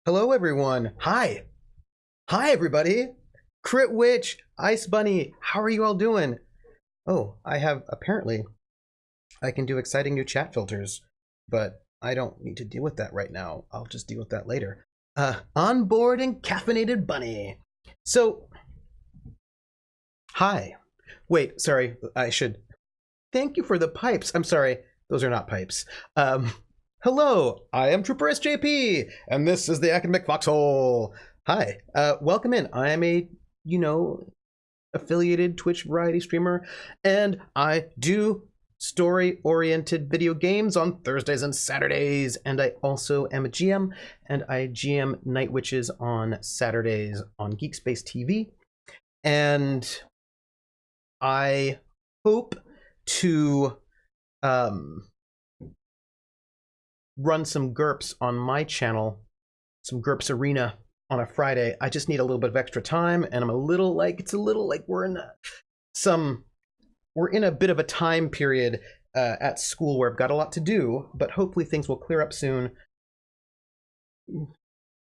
Hello, everyone. Hi. Hi, everybody. Crit Witch, Ice Bunny, how are you all doing? Oh, apparently, I can do exciting new chat filters, but I don't need to deal with that right now. I'll just deal with that later. Onboard and caffeinated bunny. So, hi. Wait, sorry, thank you for the pipes. I'm sorry, those are not pipes. Hello, I am Trooper SJP, and this is the Academic Foxhole. Hi, welcome in. I am a, affiliated Twitch variety streamer, and I do story-oriented video games on Thursdays and Saturdays, and I also am a GM, and I GM Night Witches on Saturdays on Geekspace TV, and I hope to run some GURPS on my channel, some GURPS Arena on a Friday. I just need a little bit of extra time, and I'm it's a little like we're in a bit of a time period at school where I've got a lot to do, but hopefully things will clear up soon,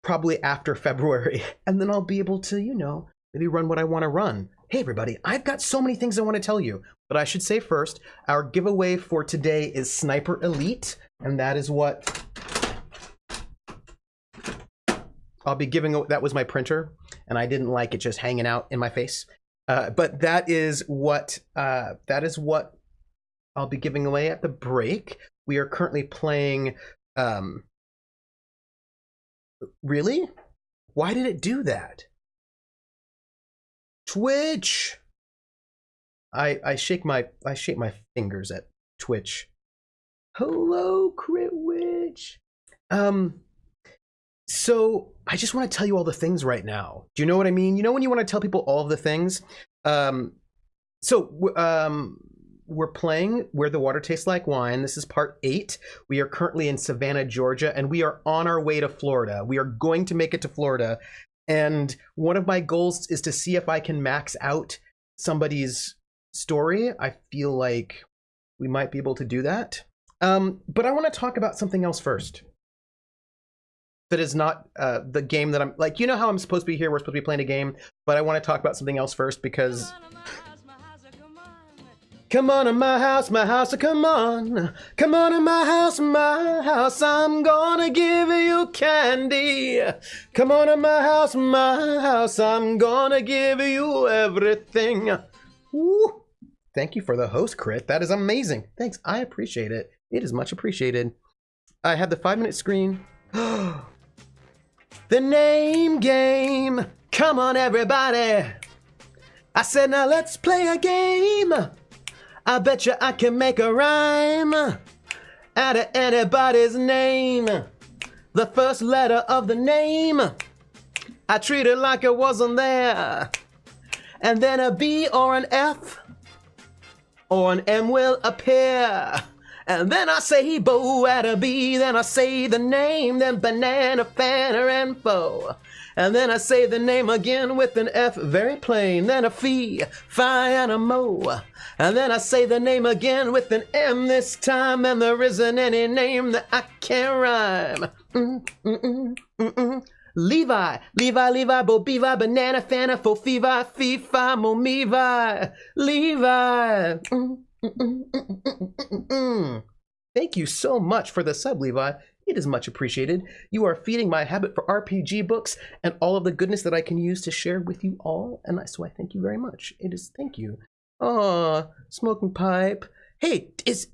probably after February, and then I'll be able to, maybe run what I want to run. Hey everybody, I've got so many things I want to tell you, but I should say first, our giveaway for today is Sniper Elite, and that is what I'll be giving. That was my printer, and I didn't like it just hanging out in my face. But that is what I'll be giving away at the break. We are currently playing. Really? Why did it do that? Twitch. I shake my fingers at Twitch. Hello, Crit Witch. So I just want to tell you all the things right now. Do you know what I mean? You know when you want to tell people all of the things? We're playing Where the Water Tastes Like Wine. This is part 8. We are currently in Savannah, Georgia, and we are on our way to Florida. We are going to make it to Florida. And one of my goals is to see if I can max out somebody's story. I feel like we might be able to do that. But I want to talk about something else first. That is not the game that I'm like, how I'm supposed to be here. We're supposed to be playing a game, but I want to talk about something else first because. Come on to my house, come on. Come on to my house, I'm gonna give you candy. Come on to my house, I'm gonna give you everything. Woo. Thank you for the host, Crit. That is amazing. Thanks, I appreciate it. It is much appreciated. I had the 5-minute screen. The name game. Come on, everybody. I said, now let's play a game. I bet you I can make a rhyme out of anybody's name. The first letter of the name, I treat it like it wasn't there. And then a B or an F or an M will appear. And then I say bo at a B, then I say the name, then banana, fanner, and foe. And then I say the name again with an F, very plain, then a fee, fi, and a mo. And then I say the name again with an M this time, and there isn't any name that I can't rhyme. Levi, bo, bevi, banana, fanner, fo, fivi, fee, fi, mo, me, vi. Levi. Thank you so much for the sub, Levi. It is much appreciated. You are feeding my habit for RPG books and all of the goodness that I can use to share with you all, and so I thank you very much. Thank you. Aw, smoking pipe. Hey, did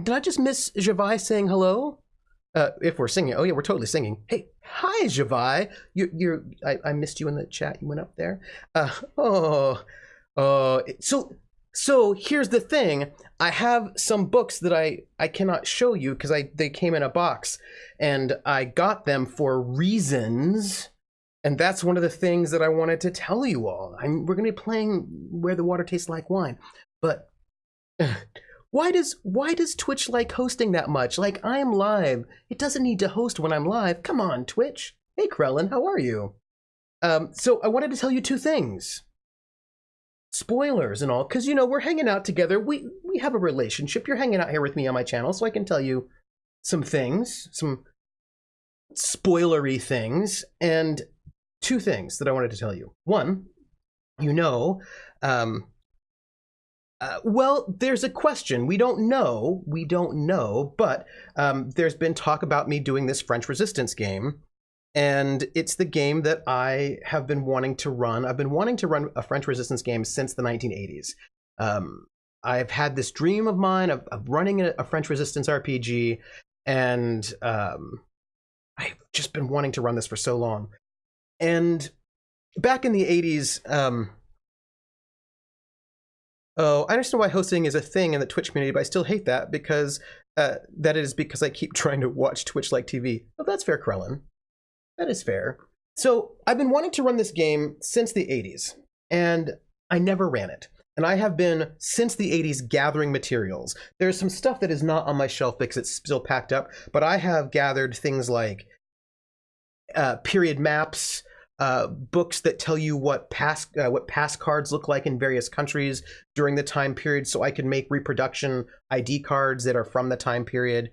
I just miss Javai saying hello? If we're singing. Oh yeah, we're totally singing. Hey, hi Javai. I missed you in the chat. You went up there. So here's the thing. I have some books that I cannot show you because they came in a box, and I got them for reasons, and that's one of the things that I wanted to tell you all. We're going to be playing Where the Water Tastes Like Wine, but why does Twitch like hosting that much? Like, I am live. It doesn't need to host when I'm live. Come on, Twitch. Hey, Krellin, how are you? So I wanted to tell you 2 things. Spoilers and all, because we're hanging out together. We have a relationship. You're hanging out here with me on my channel, so I can tell you some things, some spoilery things, and two things that I wanted to tell you. One, you know, well, there's a question. We don't know, but there's been talk about me doing this French Resistance game, and it's the game that I have been wanting to run. I've been wanting to run a French Resistance game since the 1980s. I've had this dream of mine of running a French Resistance RPG, and I've just been wanting to run this for so long. And back in the 80s, oh, I understand why hosting is a thing in the Twitch community, but I still hate that because that is because I keep trying to watch Twitch like TV. Oh, that's fair, Krellin. That is fair. So I've been wanting to run this game since the 80s, and I never ran it. And I have been, since the 80s, gathering materials. There's some stuff that is not on my shelf because it's still packed up, but I have gathered things like period maps, books that tell you what pass cards look like in various countries during the time period, so I can make reproduction ID cards that are from the time period.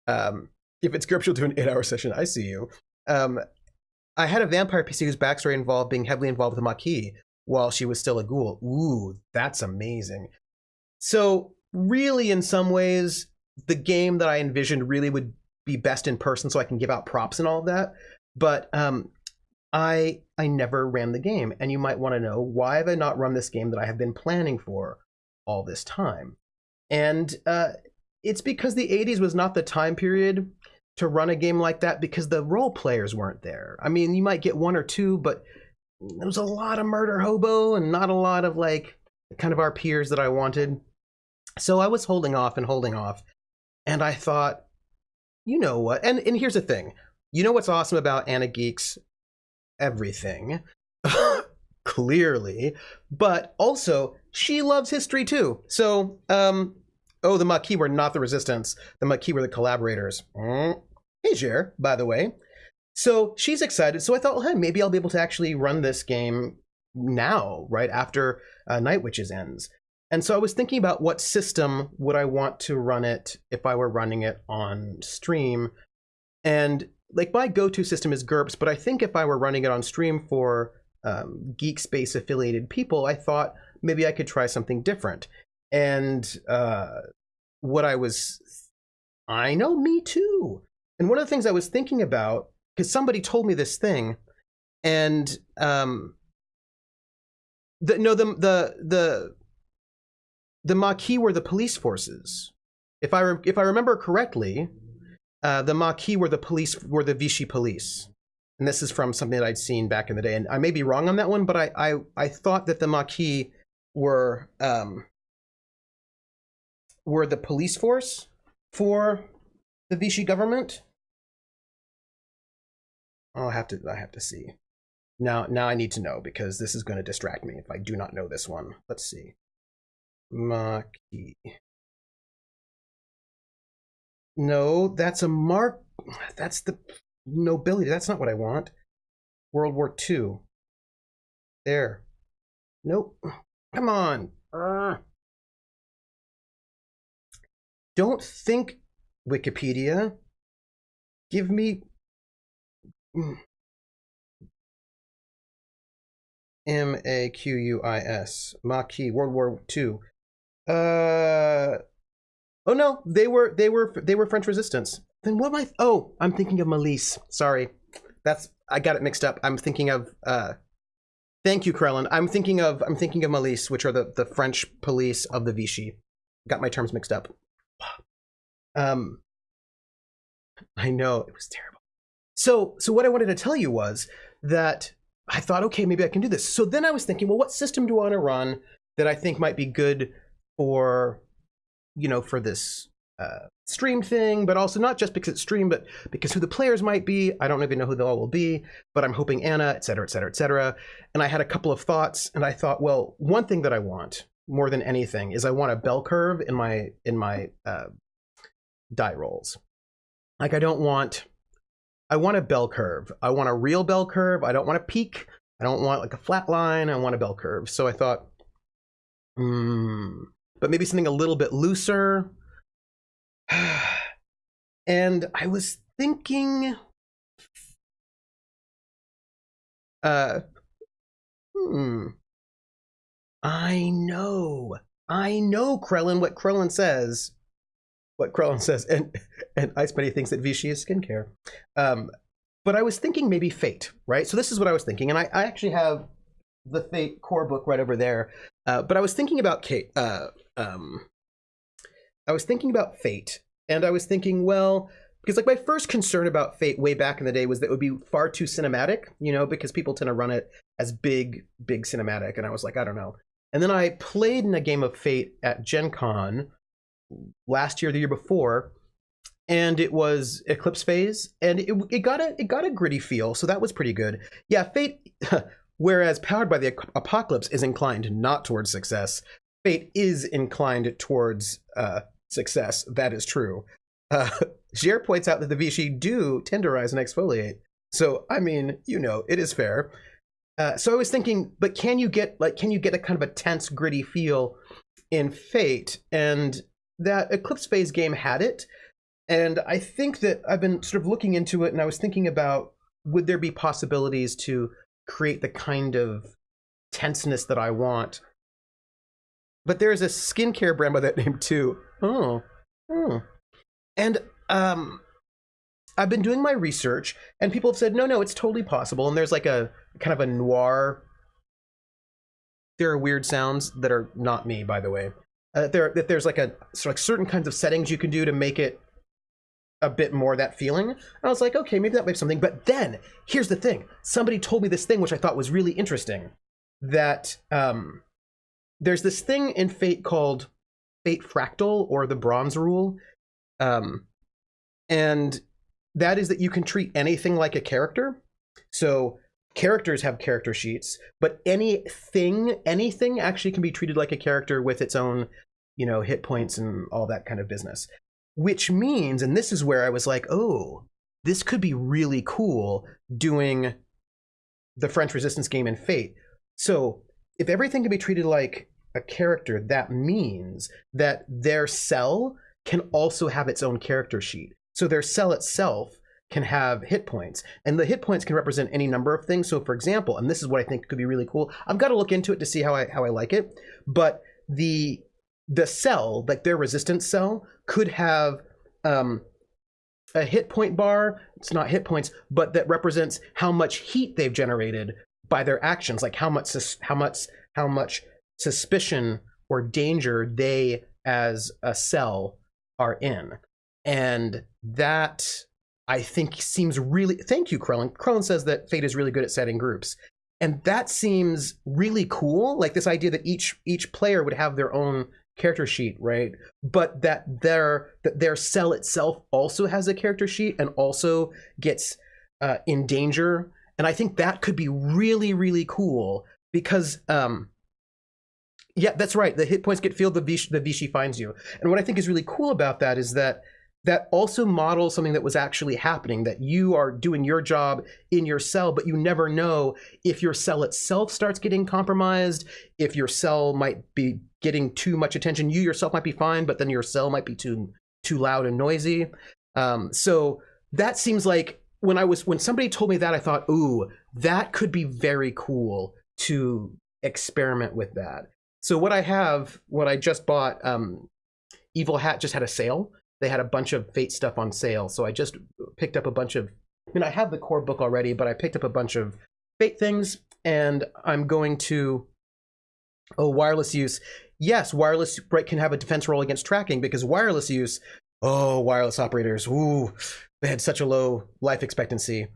If it's Gerb, she'll do an 8-hour session. I see you. I had a vampire PC whose backstory involved being heavily involved with the Maquis while she was still a ghoul. Ooh, that's amazing. So really, in some ways, the game that I envisioned really would be best in person so I can give out props and all of that. But I never ran the game, and you might want to know, why have I not run this game that I have been planning for all this time? And it's because the 80s was not the time period to run a game like that, because the role players weren't there. I mean, you might get one or two, but there was a lot of murder hobo and not a lot of like kind of our peers that I wanted. So I was holding off, and I thought, you know what? And here's the thing. You know what's awesome about Anna Geeks? Everything. Clearly. But also, she loves history too. So, oh, the Maquis were not the Resistance. The Maquis were the collaborators. Hey, Jer, by the way. So she's excited. So I thought, well, hey, maybe I'll be able to actually run this game now, right after Night Witches ends. And so I was thinking about what system would I want to run it if I were running it on stream. And like, my go-to system is GURPS, but I think if I were running it on stream for Geek Space affiliated people, I thought maybe I could try something different. And I know, me too. And one of the things I was thinking about, because somebody told me this thing, and the Maquis were the police forces. If I remember correctly, the Maquis were the Vichy police. And this is from something that I'd seen back in the day. And I may be wrong on that one, but I thought that the Maquis were the police force for the Vichy government. Oh, I have to see. Now I need to know, because this is going to distract me if I do not know this one. Let's see. Maquis. No, that's a mark. That's the nobility. That's not what I want. World War II. There. Nope. Come on. Don't think, Wikipedia. Give me Maquis. Maquis. World War II. Oh no, they were French Resistance. Then what am I? Oh, I'm thinking of Milice. Sorry, I got it mixed up. I'm thinking of. Thank you, Krellin. I'm thinking of Milice, which are the French police of the Vichy. Got my terms mixed up. I know, it was terrible. So what I wanted to tell you was that I thought, okay, maybe I can do this. So then I was thinking, well, what system do I want to run that I think might be good for, for this stream thing, but also not just because it's streamed, but because who the players might be. I don't even know who they all will be, but I'm hoping Anna, et cetera, et cetera, et cetera. And I had a couple of thoughts, and I thought, well, one thing that I want more than anything is I want a bell curve in my die rolls. Like, I want a bell curve. I want a real bell curve. I don't want a peak. I don't want like a flat line. I want a bell curve. So I thought, but maybe something a little bit looser. And I was thinking Uh, hmm. I know, Krellin. What Krellin says, and Ice Bunny thinks that Vichy is skincare. But I was thinking maybe Fate, right? So this is what I was thinking, and I actually have the Fate core book right over there. But I was thinking about Kate. I was thinking about Fate, and I was thinking, well, because like my first concern about Fate way back in the day was that it would be far too cinematic, you know, because people tend to run it as big cinematic, and I was like, I don't know. And then I played in a game of Fate at Gen Con last year, the year before, and it was Eclipse Phase, and it got a gritty feel, so that was pretty good. Yeah, Fate, whereas Powered by the Apocalypse is inclined not towards success, Fate is inclined towards success. That is true. Jer points out that the Vichy do tenderize and exfoliate. So, I mean, you know, it is fair. So I was thinking, but can you get a kind of a tense, gritty feel in Fate? And that Eclipse Phase game had it. And I think that I've been sort of looking into it, and I was thinking about, would there be possibilities to create the kind of tenseness that I want? But there's a skincare brand by that name too. And I've been doing my research, and people have said, no, it's totally possible. And there's like a kind of a noir. There are weird sounds that are not me, by the way. There's like certain kinds of settings you can do to make it a bit more that feeling. And I was like, okay, maybe that might be something. But then here's the thing: somebody told me this thing which I thought was really interesting. That there's this thing in Fate called Fate Fractal, or the Bronze Rule, and that is that you can treat anything like a character. So characters have character sheets, but anything actually can be treated like a character with its own, you know, hit points and all that kind of business. Which means, and this is where I was like, oh, this could be really cool doing the French Resistance game in Fate. So if everything can be treated like a character, that means that their cell can also have its own character sheet. So their cell itself can have hit points, and the hit points can represent any number of things. So for example, and this is what I think could be really cool, I've got to look into it to see how I like it, but the cell, like their resistance cell, could have a hit point bar. It's not hit points, but that represents how much heat they've generated by their actions, like how much suspicion or danger they as a cell are in. And that, I think, seems really... Thank you, Krellin. Krellin says that Fate is really good at setting groups. And that seems really cool, like this idea that each player would have their own character sheet, right? But that their cell itself also has a character sheet and also gets in danger. And I think that could be really, really cool because... yeah, that's right. The hit points get filled, the Vichy finds you. And what I think is really cool about that is that also models something that was actually happening, that you are doing your job in your cell, but you never know if your cell itself starts getting compromised, if your cell might be getting too much attention. You yourself might be fine, but then your cell might be too loud and noisy. So that seems like when somebody told me that, I thought, ooh, that could be very cool to experiment with that. So what I just bought, Evil Hat just had a sale. They had a bunch of Fate stuff on sale. So I just picked up a bunch of, I mean, I have the core book already, but I picked up a bunch of Fate things, and I'm going to, wireless use. Yes, wireless can have a defense role against tracking, because wireless use, wireless operators, they had such a low life expectancy.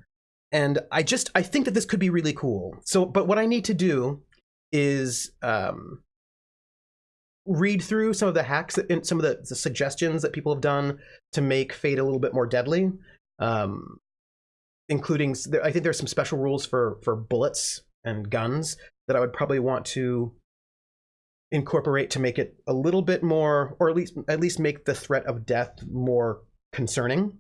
And I think that this could be really cool. So, but what I need to is read through some of the hacks and some of the suggestions that people have done to make Fate a little bit more deadly, including, I think there's some special rules for bullets and guns that I would probably want to incorporate to make it a little bit more, or at least make the threat of death more concerning.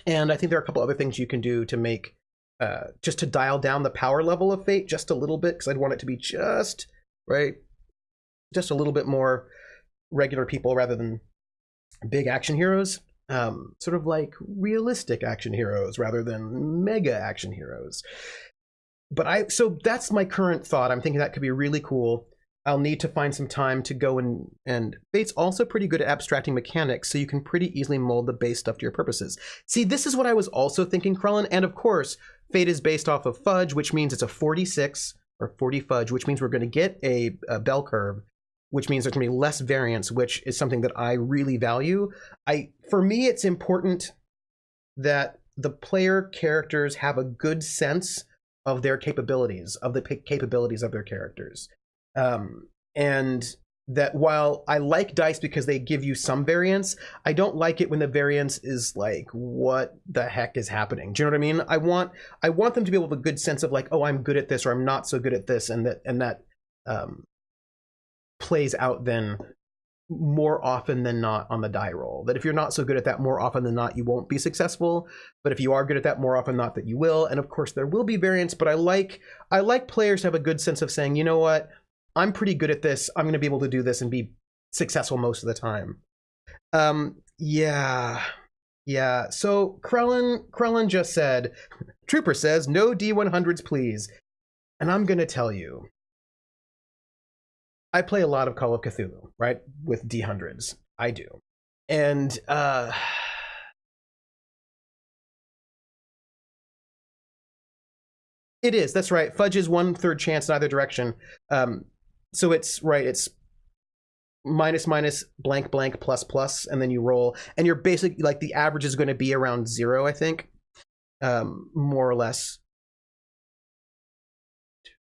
And I think there are a couple other things you can do to make just to dial down the power level of Fate just a little bit, because I'd want it to be just a little bit more regular people rather than big action heroes, sort of like realistic action heroes rather than mega action heroes. So that's my current thought. I'm thinking that could be really cool. I'll need to find some time to go and Fate's also pretty good at abstracting mechanics, so you can pretty easily mold the base stuff to your purposes. See, this is what I was also thinking, Krellin, and of course, Fate is based off of fudge, which means it's a 46 or 40 fudge, which means we're going to get a bell curve, which means there's going to be less variance, which is something that I really value. For me, it's important that the player characters have a good sense of their capabilities, of the capabilities of their characters. And that while I like dice because they give you some variance, I don't like it when the variance is like, what the heck is happening? Do you know what I mean? I want them to be able to have a good sense of like, oh, I'm good at this or I'm not so good at this, and that plays out then more often than not on the die roll. That if you're not so good at that more often than not, you won't be successful. But if you are good at that more often than not, that you will. And of course there will be variance, but I like players to have a good sense of saying, you know what? I'm pretty good at this. I'm going to be able to do this and be successful most of the time. Yeah. So Krellin just said, Trooper says, no D100s, please. And I'm going to tell you, I play a lot of Call of Cthulhu, right? With D100s. I do. And it is. That's right. Fudge is 1/3 chance in either direction. So it's right. It's minus blank blank plus plus, and then you roll, and you're basically like the average is going to be around 0, I think, more or less.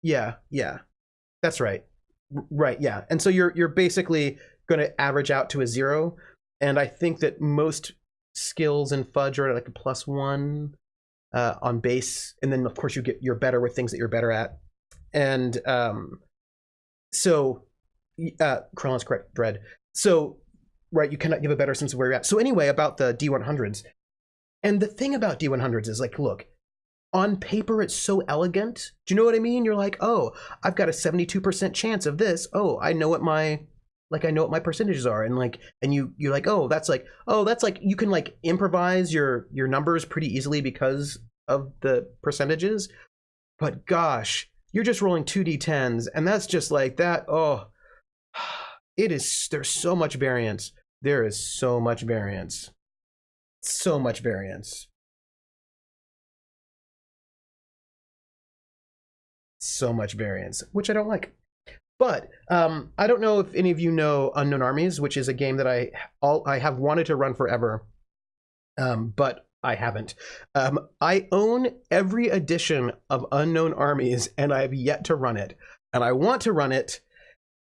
Yeah, that's right. Right, yeah. And so you're basically going to average out to a 0, and I think that most skills in Fudge are like a +1 on base, and then of course you're better with things that you're better at, and so Krellin's correct, Dread. So right, you cannot give a better sense of where you're at. So anyway, about the D100s, and the thing about D100s is like, look, on paper, it's so elegant. Do you know what I mean? You're like, oh, I've got a 72% chance of this. Oh, I know what my percentages are, and you're like, oh, that's like you can like improvise your numbers pretty easily because of the percentages. But gosh, you're just rolling 2d10s, and that's just like that. Oh, there's so much variance. There is so much variance. So much variance. So much variance, which I don't like. But I don't know if any of you know Unknown Armies, which is a game that I have wanted to run forever, but I haven't. I own every edition of Unknown Armies, and I have yet to run it. And I want to run it.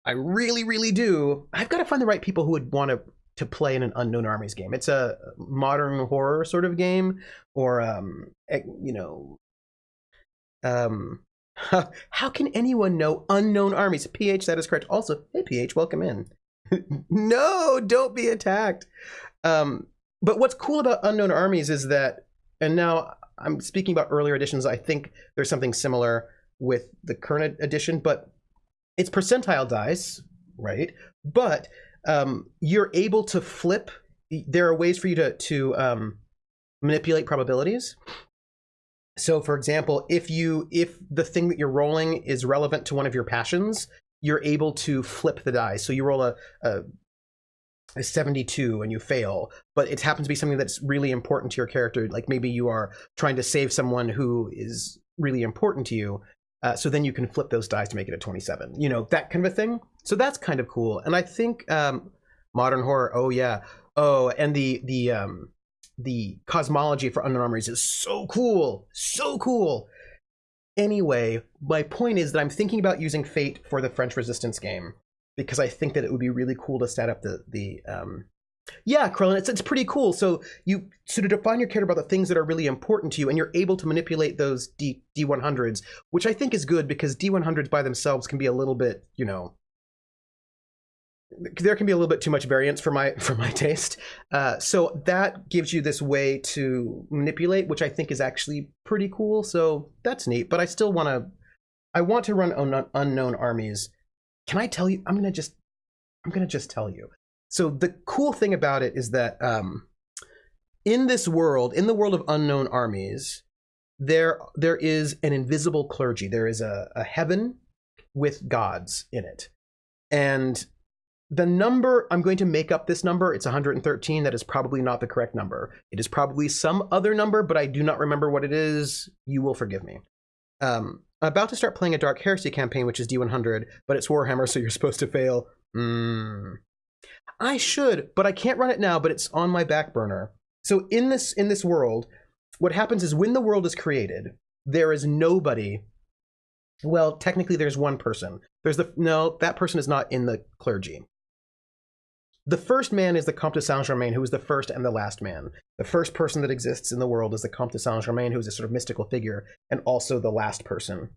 I really, really do. I've got to find the right people who would want to play in an Unknown Armies game. It's a modern horror sort of game, or how can anyone know Unknown Armies? PH, that is correct. Also, hey PH, welcome in. No, don't be attacked. But what's cool about Unknown Armies is that, and now I'm speaking about earlier editions, I think there's something similar with the current edition, but it's percentile dice, right? But you're able to flip. There are ways for you to manipulate probabilities. So, for example, if the thing that you're rolling is relevant to one of your passions, you're able to flip the die. So you roll a 72 and you fail, but it happens to be something that's really important to your character. Like maybe you are trying to save someone who is really important to you. So then you can flip those dice to make it a 27. You know, that kind of a thing. So that's kind of cool. And I think modern horror. Oh yeah. Oh, and the cosmology for Unknown Armies is so cool. So cool. Anyway, my point is that I'm thinking about using Fate for the French Resistance game, because I think that it would be really cool to set up yeah, Krellin, it's pretty cool. So to define your character about the things that are really important to you, and you're able to manipulate those D100s, which I think is good, because D100s by themselves can be a little bit, you know, there can be a little bit too much variance for my taste. So that gives you this way to manipulate, which I think is actually pretty cool. So that's neat. But I still I want to run Unknown Armies. Can I tell you? I'm gonna just tell you. So the cool thing about it is that in the world of Unknown Armies, there is an invisible clergy. There is a heaven with gods in it. And the number, I'm going to make up this number. It's 113. That is probably not the correct number. It is probably some other number, but I do not remember what it is. You will forgive me. I'm about to start playing a Dark Heresy campaign, which is D100, but it's Warhammer, so you're supposed to fail. I should, but I can't run it now, but it's on my back burner. So in this world, what happens is when the world is created, there is nobody. Well, technically there's one person. No, that person is not in the clergy. The first man is the Comte de Saint-Germain, who is the first and the last man. The first person that exists in the world is the Comte de Saint-Germain, who is a sort of mystical figure, and also the last person.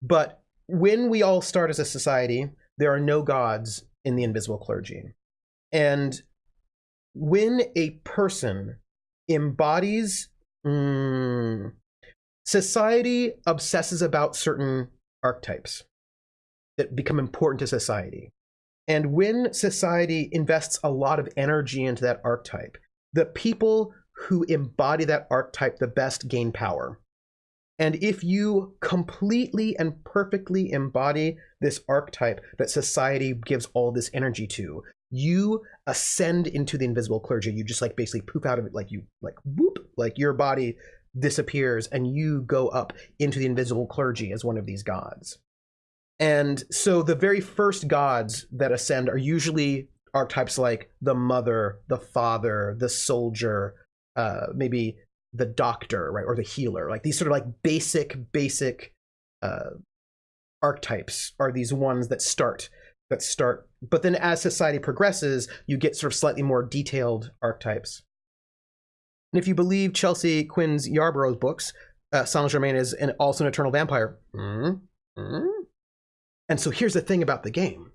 But when we all start as a society, there are no gods in the invisible clergy. And when a person embodies... society obsesses about certain archetypes that become important to society. And when society invests a lot of energy into that archetype, the people who embody that archetype the best gain power. And if you completely and perfectly embody this archetype that society gives all this energy to, you ascend into the invisible clergy. You just like basically poof out of it, like you like whoop, like your body disappears and you go up into the invisible clergy as one of these gods. And so the very first gods that ascend are usually archetypes like the mother, the father, the soldier, maybe the doctor, right, or the healer. Like these sort of like basic archetypes are these ones that start. But then as society progresses, you get sort of slightly more detailed archetypes. And if you believe Chelsea Quinn's Yarborough's books, Saint-Germain is also an eternal vampire. And so here's the thing about the game.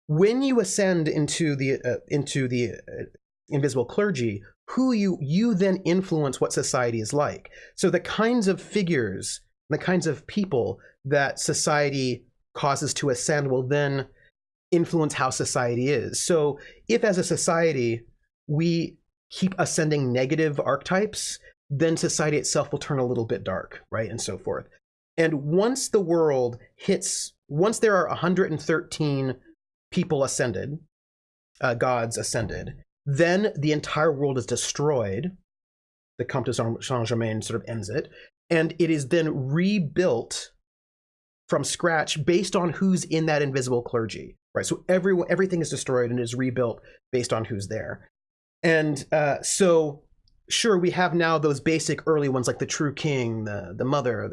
When you ascend into the invisible clergy, you then influence what society is like. So the kinds of figures, the kinds of people that society causes to ascend will then influence how society is. So if as a society we keep ascending negative archetypes, then society itself will turn a little bit dark, right? And so forth. And once the world hits, once there are 113 people ascended, gods ascended, then the entire world is destroyed. The Comte de Saint-Germain sort of ends it. And it is then rebuilt from scratch based on who's in that invisible clergy, right? So everything is destroyed and is rebuilt based on who's there. And so sure, we have now those basic early ones like the True King, the Mother,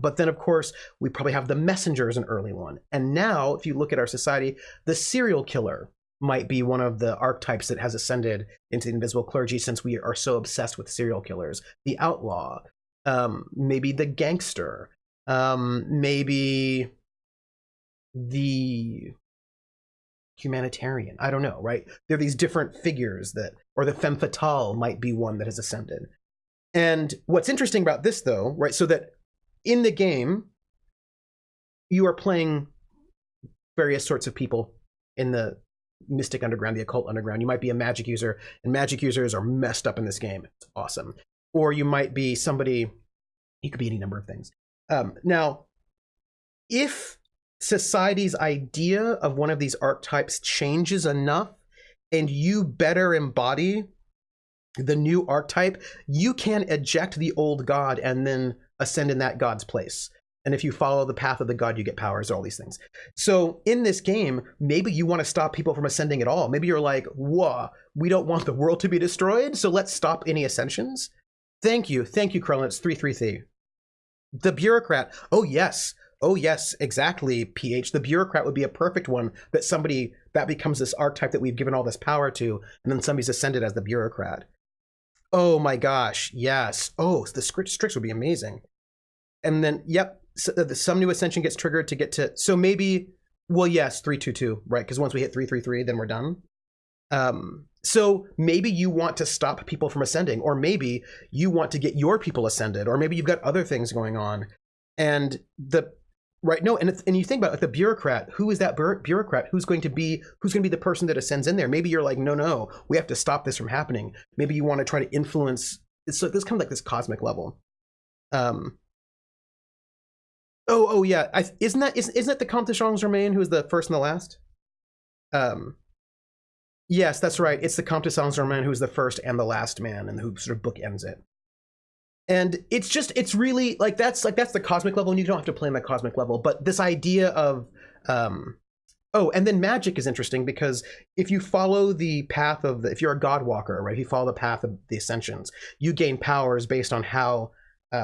but then of course we probably have the Messenger as an early one. And now if you look at our society, the serial killer might be one of the archetypes that has ascended into the invisible clergy, since we are so obsessed with serial killers. The outlaw, maybe the gangster, maybe the humanitarian. I don't know, right? There are these different figures that, or the femme fatale might be one that has ascended. And what's interesting about this though, right? So that in the game, you are playing various sorts of people in the mystic underground, the occult underground. You might be a magic user, and magic users are messed up in this game. It's awesome. Or you might be somebody, you could be any number of things. Now, if society's idea of one of these archetypes changes enough and you better embody the new archetype, you can eject the old god and then ascend in that god's place. And if you follow the path of the god, you get powers, all these things. So in this game, maybe you want to stop people from ascending at all. Maybe you're like, whoa, we don't want the world to be destroyed, so let's stop any ascensions. Thank you, Krellin. It's 333. The bureaucrat. Oh yes, exactly, PH. The bureaucrat would be a perfect one, that somebody that becomes this archetype that we've given all this power to, and then somebody's ascended as the bureaucrat. Oh my gosh, yes. Oh, the Strix would be amazing. And then, yep, so some new ascension gets triggered to get to, so maybe, well, yes, 322, right? Because once we hit 333, then we're done. So maybe you want to stop people from ascending, or maybe you want to get your people ascended, or maybe you've got other things going on. And and you think about like the bureaucrat. Who is that bureaucrat? Who's going to be the person that ascends in there? Maybe you're like, no, we have to stop this from happening. Maybe you want to try to influence. It's like this kind of like this cosmic level. Um, oh yeah, isn't that the Comte de Saint-Germain who is the first and the last? Yes, that's right. It's the Comte de Saint-Germain who's the first and the last man, and who sort of bookends it. And it's really like that's the cosmic level, and you don't have to play on the cosmic level. But this idea of oh, and then magic is interesting because if you follow the path of if you're a God Walker, right? If you follow the path of the Ascensions, you gain powers based on how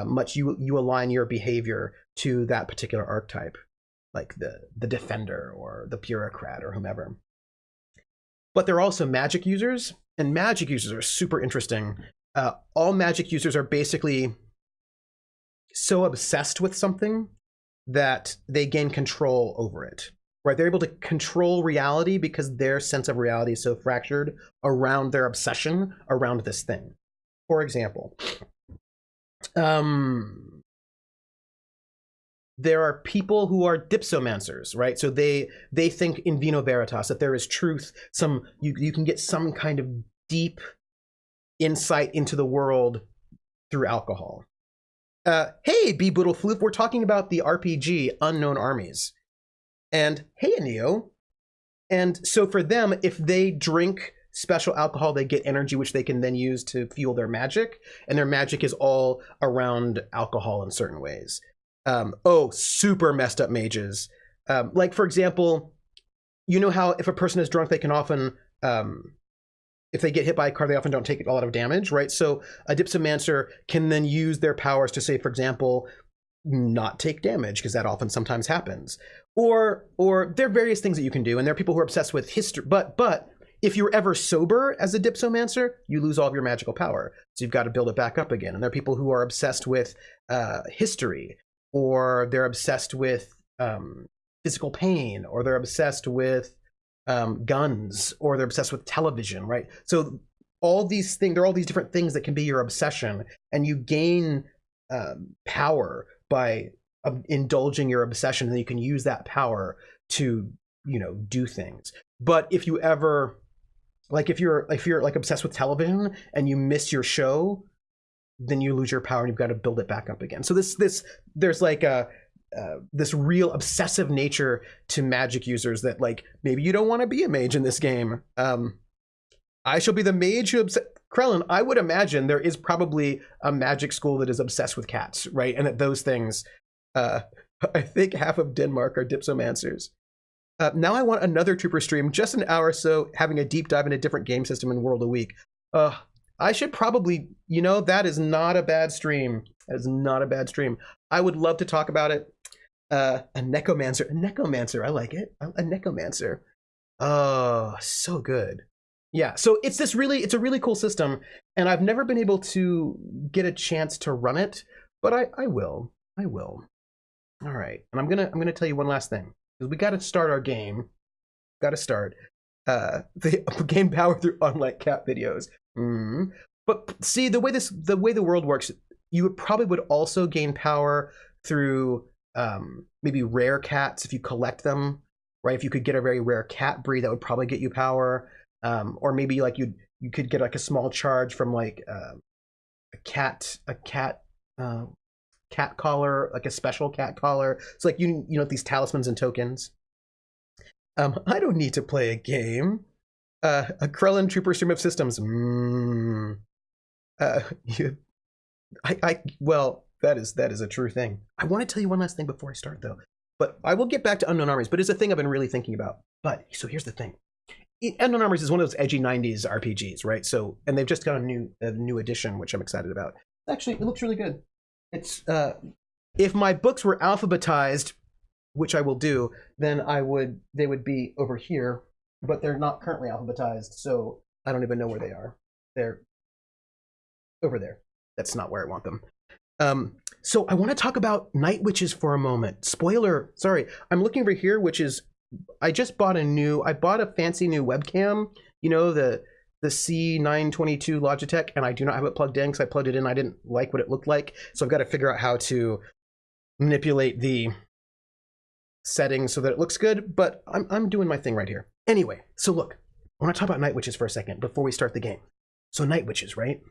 much you align your behavior to that particular archetype, like the Defender or the Bureaucrat or whomever. But there are also magic users, and magic users are super interesting. All magic users are basically so obsessed with something that they gain control over it, right? They're able to control reality because their sense of reality is so fractured around their obsession around this thing. For example, there are people who are dipsomancers, right? So they think in vino veritas, that there is truth, you can get some kind of deep insight into the world through alcohol. Hey, B Boodle Floof, we're talking about the RPG Unknown Armies. And hey, Neo. And so for them, if they drink special alcohol, they get energy, which they can then use to fuel their magic. And their magic is all around alcohol in certain ways. Oh, super messed up mages. Like, for example, you know how if a person is drunk, they can often, if they get hit by a car, they often don't take a lot of damage, right? So a dipsomancer can then use their powers to say, for example, not take damage, because that often sometimes happens. Or there are various things that you can do, and there are people who are obsessed with history, but if you're ever sober as a dipsomancer, you lose all of your magical power. So you've got to build it back up again. And there are people who are obsessed with history, or they're obsessed with physical pain, or they're obsessed with guns, or they're obsessed with television, right? So all these things, there are all these different things that can be your obsession, and you gain power by indulging your obsession, and you can use that power to, do things. But if you ever, like, if you're like obsessed with television and you miss your show, then you lose your power and you've got to build it back up again. So there's like this real obsessive nature to magic users that, like, maybe you don't want to be a mage in this game. I shall be the mage who Krellin, I would imagine there is probably a magic school that is obsessed with cats, right? And that those things, I think half of Denmark are dipsomancers. Now I want another Trooper stream, just an hour or so, having a deep dive in a different game system in World a Week. I should probably, that is not a bad stream. That is not a bad stream. I would love to talk about it. A necromancer, I like it. A necromancer. Oh, so good. Yeah, so it's a really cool system, and I've never been able to get a chance to run it, but I will. All right, and I'm gonna tell you one last thing, because we got to start our game. Got to start the game power through unlike cat videos. But see, the way the world works, you probably would also gain power through maybe rare cats if you collect them, right? If you could get a very rare cat breed, that would probably get you power. Or maybe like you could get like a small charge from like a cat collar, like a special cat collar. So like you know these talismans and tokens. I don't need to play a game. A Krellin Trooper stream of systems. Well, that is a true thing. I want to tell you one last thing before I start though, but I will get back to Unknown Armies. But it's a thing I've been really thinking about. But so here's the thing. Unknown Armies is one of those edgy 90s RPGs, right? So, and they've just got a new edition, which I'm excited about. Actually, it looks really good. It's if my books were alphabetized, which I will do, then they would be over here, but they're not currently alphabetized, so I don't even know where they are. They're over there. That's not where I want them. So I want to talk about Night Witches for a moment. Spoiler, sorry. I'm looking over here, which is I bought a fancy new webcam, the C922 Logitech, and I do not have it plugged in because I plugged it in. I didn't like what it looked like. So I've got to figure out how to manipulate the settings so that it looks good, but I'm doing my thing right here. Anyway, so look, I want to talk about Night Witches for a second before we start the game. So Night Witches, right?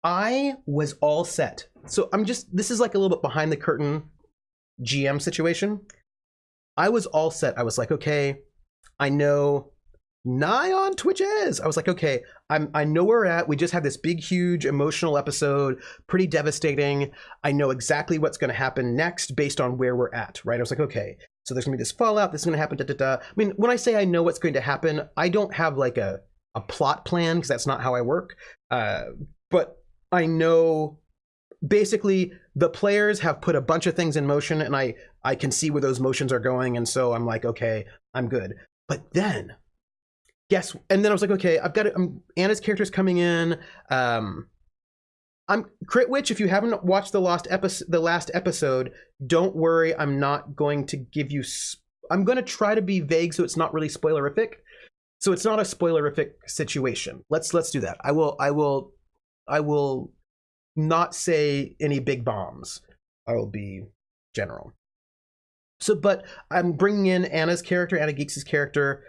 I was all set. So this is like a little bit behind the curtain GM situation. I was all set. I was like, okay, I know nigh on Twitch is. I was like, okay, I know where we're at. We just had this big, huge emotional episode, pretty devastating. I know exactly what's going to happen next based on where we're at, right? I was like, okay, so there's going to be this fallout. This is going to happen, da, da, da. I mean, when I say I know what's going to happen, I don't have like a plot plan because that's not how I work. But I know basically the players have put a bunch of things in motion, and I can see where those motions are going, and so I'm like, okay, I'm good. But then and then I was like, okay, I've got it. Anna's character's coming in. I'm Crit Witch. If you haven't watched the last episode, don't worry. I'm not going to give you. I'm going to try to be vague so it's not really spoilerific. So it's not a spoilerific situation. Let's do that. I will not say any big bombs. I will be general. So, but I'm bringing in Anna's character, Anna Geeks' character,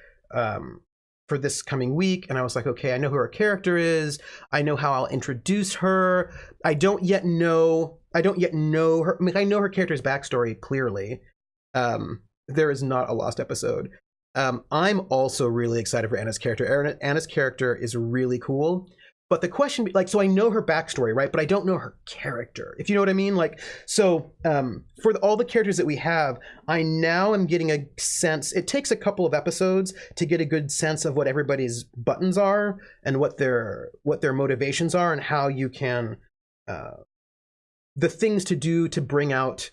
for this coming week, and I was like, okay, I know who her character is. I know how I'll introduce her. I don't yet know her. I mean, I know her character's backstory clearly. There is not a lost episode. I'm also really excited for Anna's character. Anna's character is really cool. But the question, like, so I know her backstory, right? But I don't know her character, if you know what I mean. Like, so for all the characters that we have, I now am getting a sense. It takes a couple of episodes to get a good sense of what everybody's buttons are and what their motivations are and how you can the things to do to bring out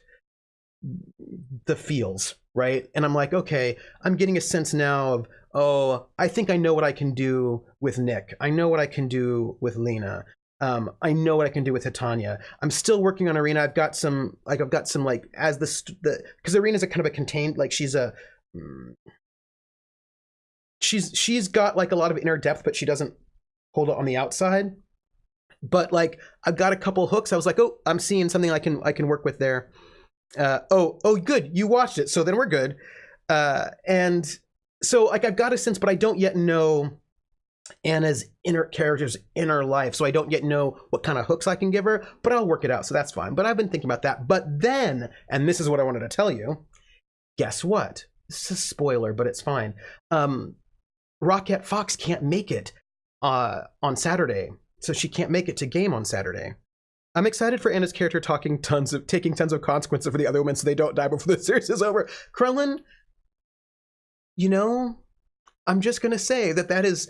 the feels, right? And I'm like, okay, I'm getting a sense now of, oh, I think I know what I can do with Nick. I know what I can do with Lena. I know what I can do with Titania. I'm still working on Irina. I've got some as because Irina's a kind of a contained, like she's got like a lot of inner depth, but she doesn't hold it on the outside. But like I've got a couple hooks. I was like, oh, I'm seeing something I can work with there. Oh, good. You watched it, so then we're good. And so like I've got a sense, but I don't yet know Anna's character's inner life, so I don't yet know what kind of hooks I can give her, but I'll work it out, so that's fine. But I've been thinking about that. But then, and this is what I wanted to tell you, guess what? This is a spoiler, but it's fine. Rockette Fox can't make it on Saturday, so she can't make it to game on Saturday. I'm excited for Anna's character taking tons of consequences for the other women so they don't die before the series is over. Krellin, you know, I'm just gonna say that is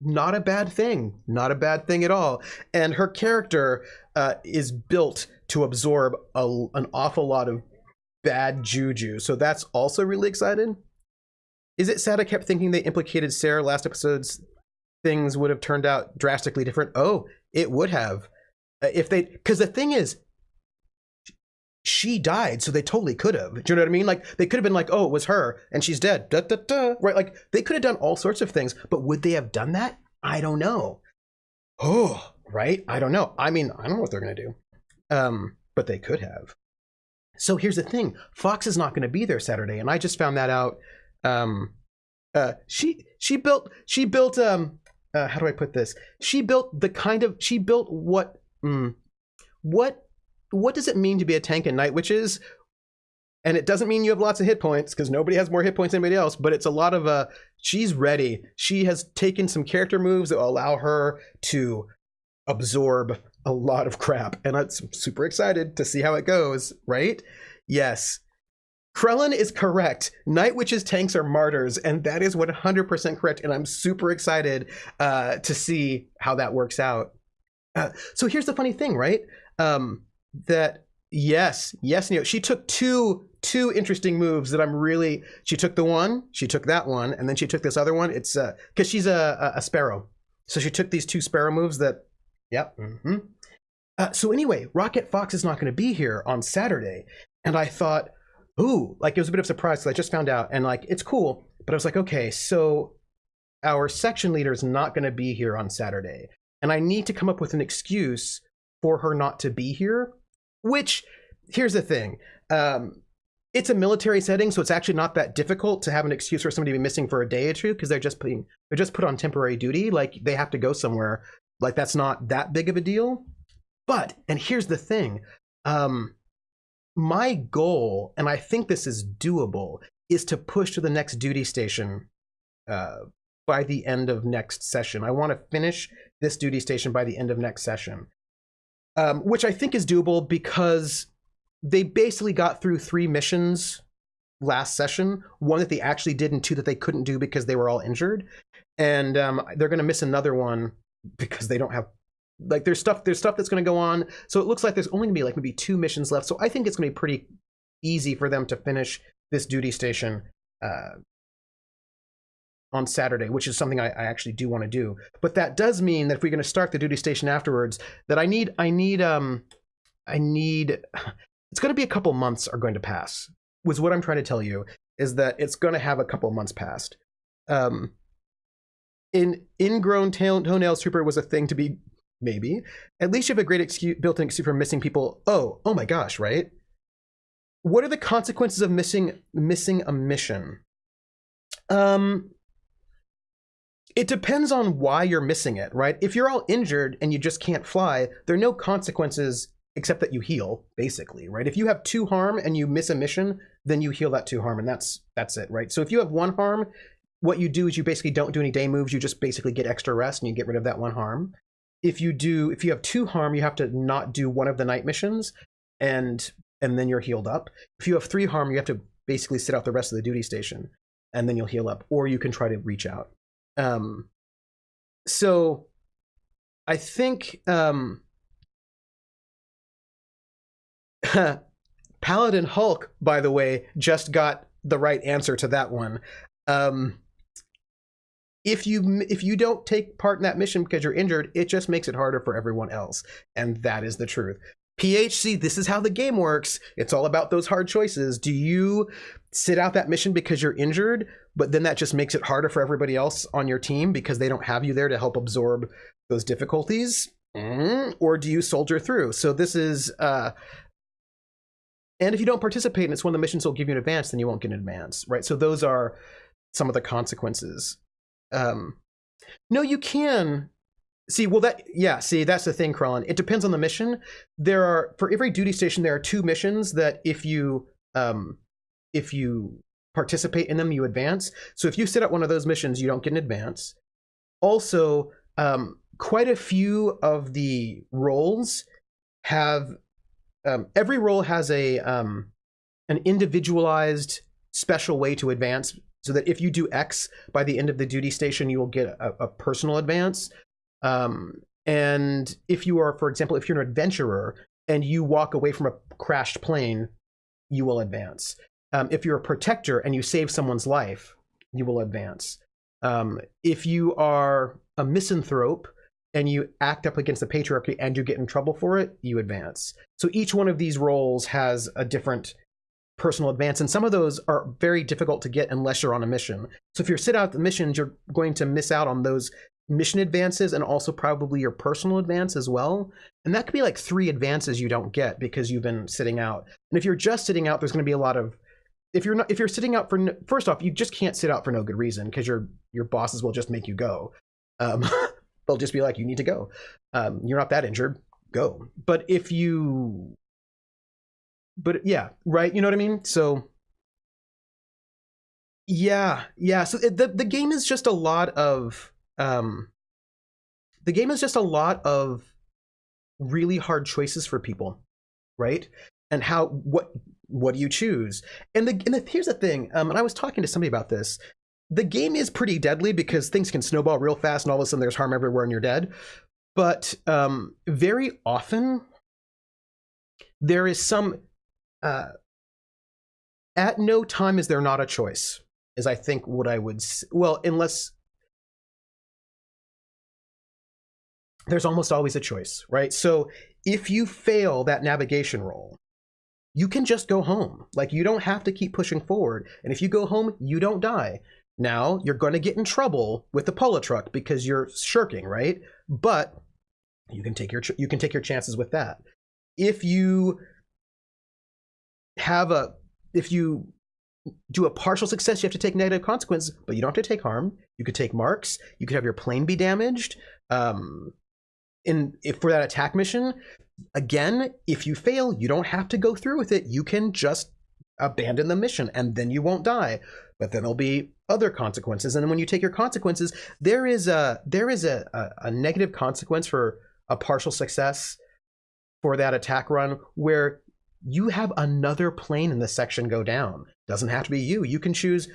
not a bad thing, not a bad thing at all. And her character is built to absorb an awful lot of bad juju, so that's also really exciting. Is it sad I kept thinking they implicated Sarah last episode's things would have turned out drastically different? Oh, it would have, if they, because the thing is, she died, so they totally could have. Do you know what I mean? Like they could have been like, oh, it was her and she's dead. Da, da, da. Right? Like they could have done all sorts of things, but would they have done that? I don't know. Oh, right? I don't know. I mean, I don't know what they're gonna do. But they could have. So here's the thing: Fox is not gonna be there Saturday, and I just found that out. She built how do I put this? She built what does it mean to be a tank in Night Witches? And it doesn't mean you have lots of hit points, because nobody has more hit points than anybody else, but it's a lot of she's ready. She has taken some character moves that will allow her to absorb a lot of crap, and I'm super excited to see how it goes, right? Yes. Krellin is correct. Night Witches tanks are martyrs, and that is 100% correct, and I'm super excited to see how that works out. So here's the funny thing, right? That yes, Neo, she took two interesting moves that she took that one, and then she took this other one. It's because she's a sparrow. So she took these two sparrow moves that, yep. Mm-hmm. So anyway, Rockette Fox is not going to be here on Saturday, and I thought, ooh, like it was a bit of a surprise because I just found out, and like it's cool, but I was like, okay, so our section leader is not going to be here on Saturday, and I need to come up with an excuse for her not to be here. Which, here's the thing, it's a military setting, so it's actually not that difficult to have an excuse for somebody to be missing for a day or two, because they're just put on temporary duty, like they have to go somewhere. Like, that's not that big of a deal. But, and here's the thing, my goal, and I think this is doable, is to push to the next duty station by the end of next session. I want to finish this duty station by the end of next session, which I think is doable because they basically got through 3 missions last session, 1 that they actually did and 2 that they couldn't do because they were all injured. And they're going to miss another one because they don't have, like, there's stuff that's going to go on. So it looks like there's only going to be like maybe 2 missions left. So I think it's going to be pretty easy for them to finish this duty station on Saturday, which is something I actually do want to do. But that does mean that if we're going to start the duty station afterwards, that I need it's going to be a couple months are going to pass, was what I'm trying to tell you, is that it's going to have a couple months passed. Ingrown toenail super was a thing to be, maybe. At least you have a great built-in excuse for missing people. Oh my gosh, right? What are the consequences of missing a mission? It depends on why you're missing it, right? If you're all injured and you just can't fly, there are no consequences except that you heal, basically, right? If you have 2 harm and you miss a mission, then you heal that 2 harm, and that's it, right? So if you have 1 harm, what you do is you basically don't do any day moves, you just basically get extra rest and you get rid of that 1 harm. If you have 2 harm, you have to not do 1 of the night missions, and then you're healed up. If you have 3 harm, you have to basically sit out the rest of the duty station, and then you'll heal up, or you can try to reach out. So I think Paladin Hulk, by the way, just got the right answer to that one. If you don't take part in that mission because you're injured, it just makes it harder for everyone else, and that is the truth. PHC, this is how the game works. It's all about those hard choices. Do you sit out that mission because you're injured, but then that just makes it harder for everybody else on your team because they don't have you there to help absorb those difficulties? Or do you soldier through? So this is, and if you don't participate and it's one of the missions will give you an advance, then you won't get an advance, right? So those are some of the consequences. No, you can. See, well, that's the thing, Krellin. It depends on the mission. For every duty station, there are 2 missions that if you participate in them, you advance. So if you sit out one of those missions, you don't get an advance. Also, quite a few of the roles have, every role has an individualized special way to advance, so that if you do X by the end of the duty station, you will get a personal advance. And if you are, for example, if you're an adventurer and you walk away from a crashed plane, you will advance. If you're a protector and you save someone's life, you will advance. If you are a misanthrope and you act up against the patriarchy and you get in trouble for it, you advance. So each one of these roles has a different personal advance, and some of those are very difficult to get unless you're on a mission. So if you're sit out the missions, you're going to miss out on those mission advances and also probably your personal advance as well. And that could be like 3 advances you don't get because you've been sitting out. And if you're just sitting out, there's going to be a lot of, if you're sitting out for, first off, you just can't sit out for no good reason because your bosses will just make you go. They'll just be like, you need to go. You're not that injured, go. But yeah, right, you know what I mean? So yeah. So the game is just a lot of really hard choices for people, right? And what do you choose? And here's the thing, and I was talking to somebody about this. The game is pretty deadly because things can snowball real fast and all of a sudden there's harm everywhere and you're dead. But very often there is some, at no time is there not a choice, is I think what I would, well, unless, there's almost always a choice, right? So if you fail that navigation roll, you can just go home. Like, you don't have to keep pushing forward. And if you go home, you don't die. Now, you're going to get in trouble with the Politruck because you're shirking, right? But you can take your chances with that. If you do a partial success, you have to take negative consequences, but you don't have to take harm. You could take marks. You could have your plane be damaged. if for that attack mission, again, if you fail, you don't have to go through with it. You can just abandon the mission and then you won't die. But then there'll be other consequences. And then when you take your consequences, there is a negative consequence for a partial success for that attack run where you have another plane in the section go down. Doesn't have to be you. You can choose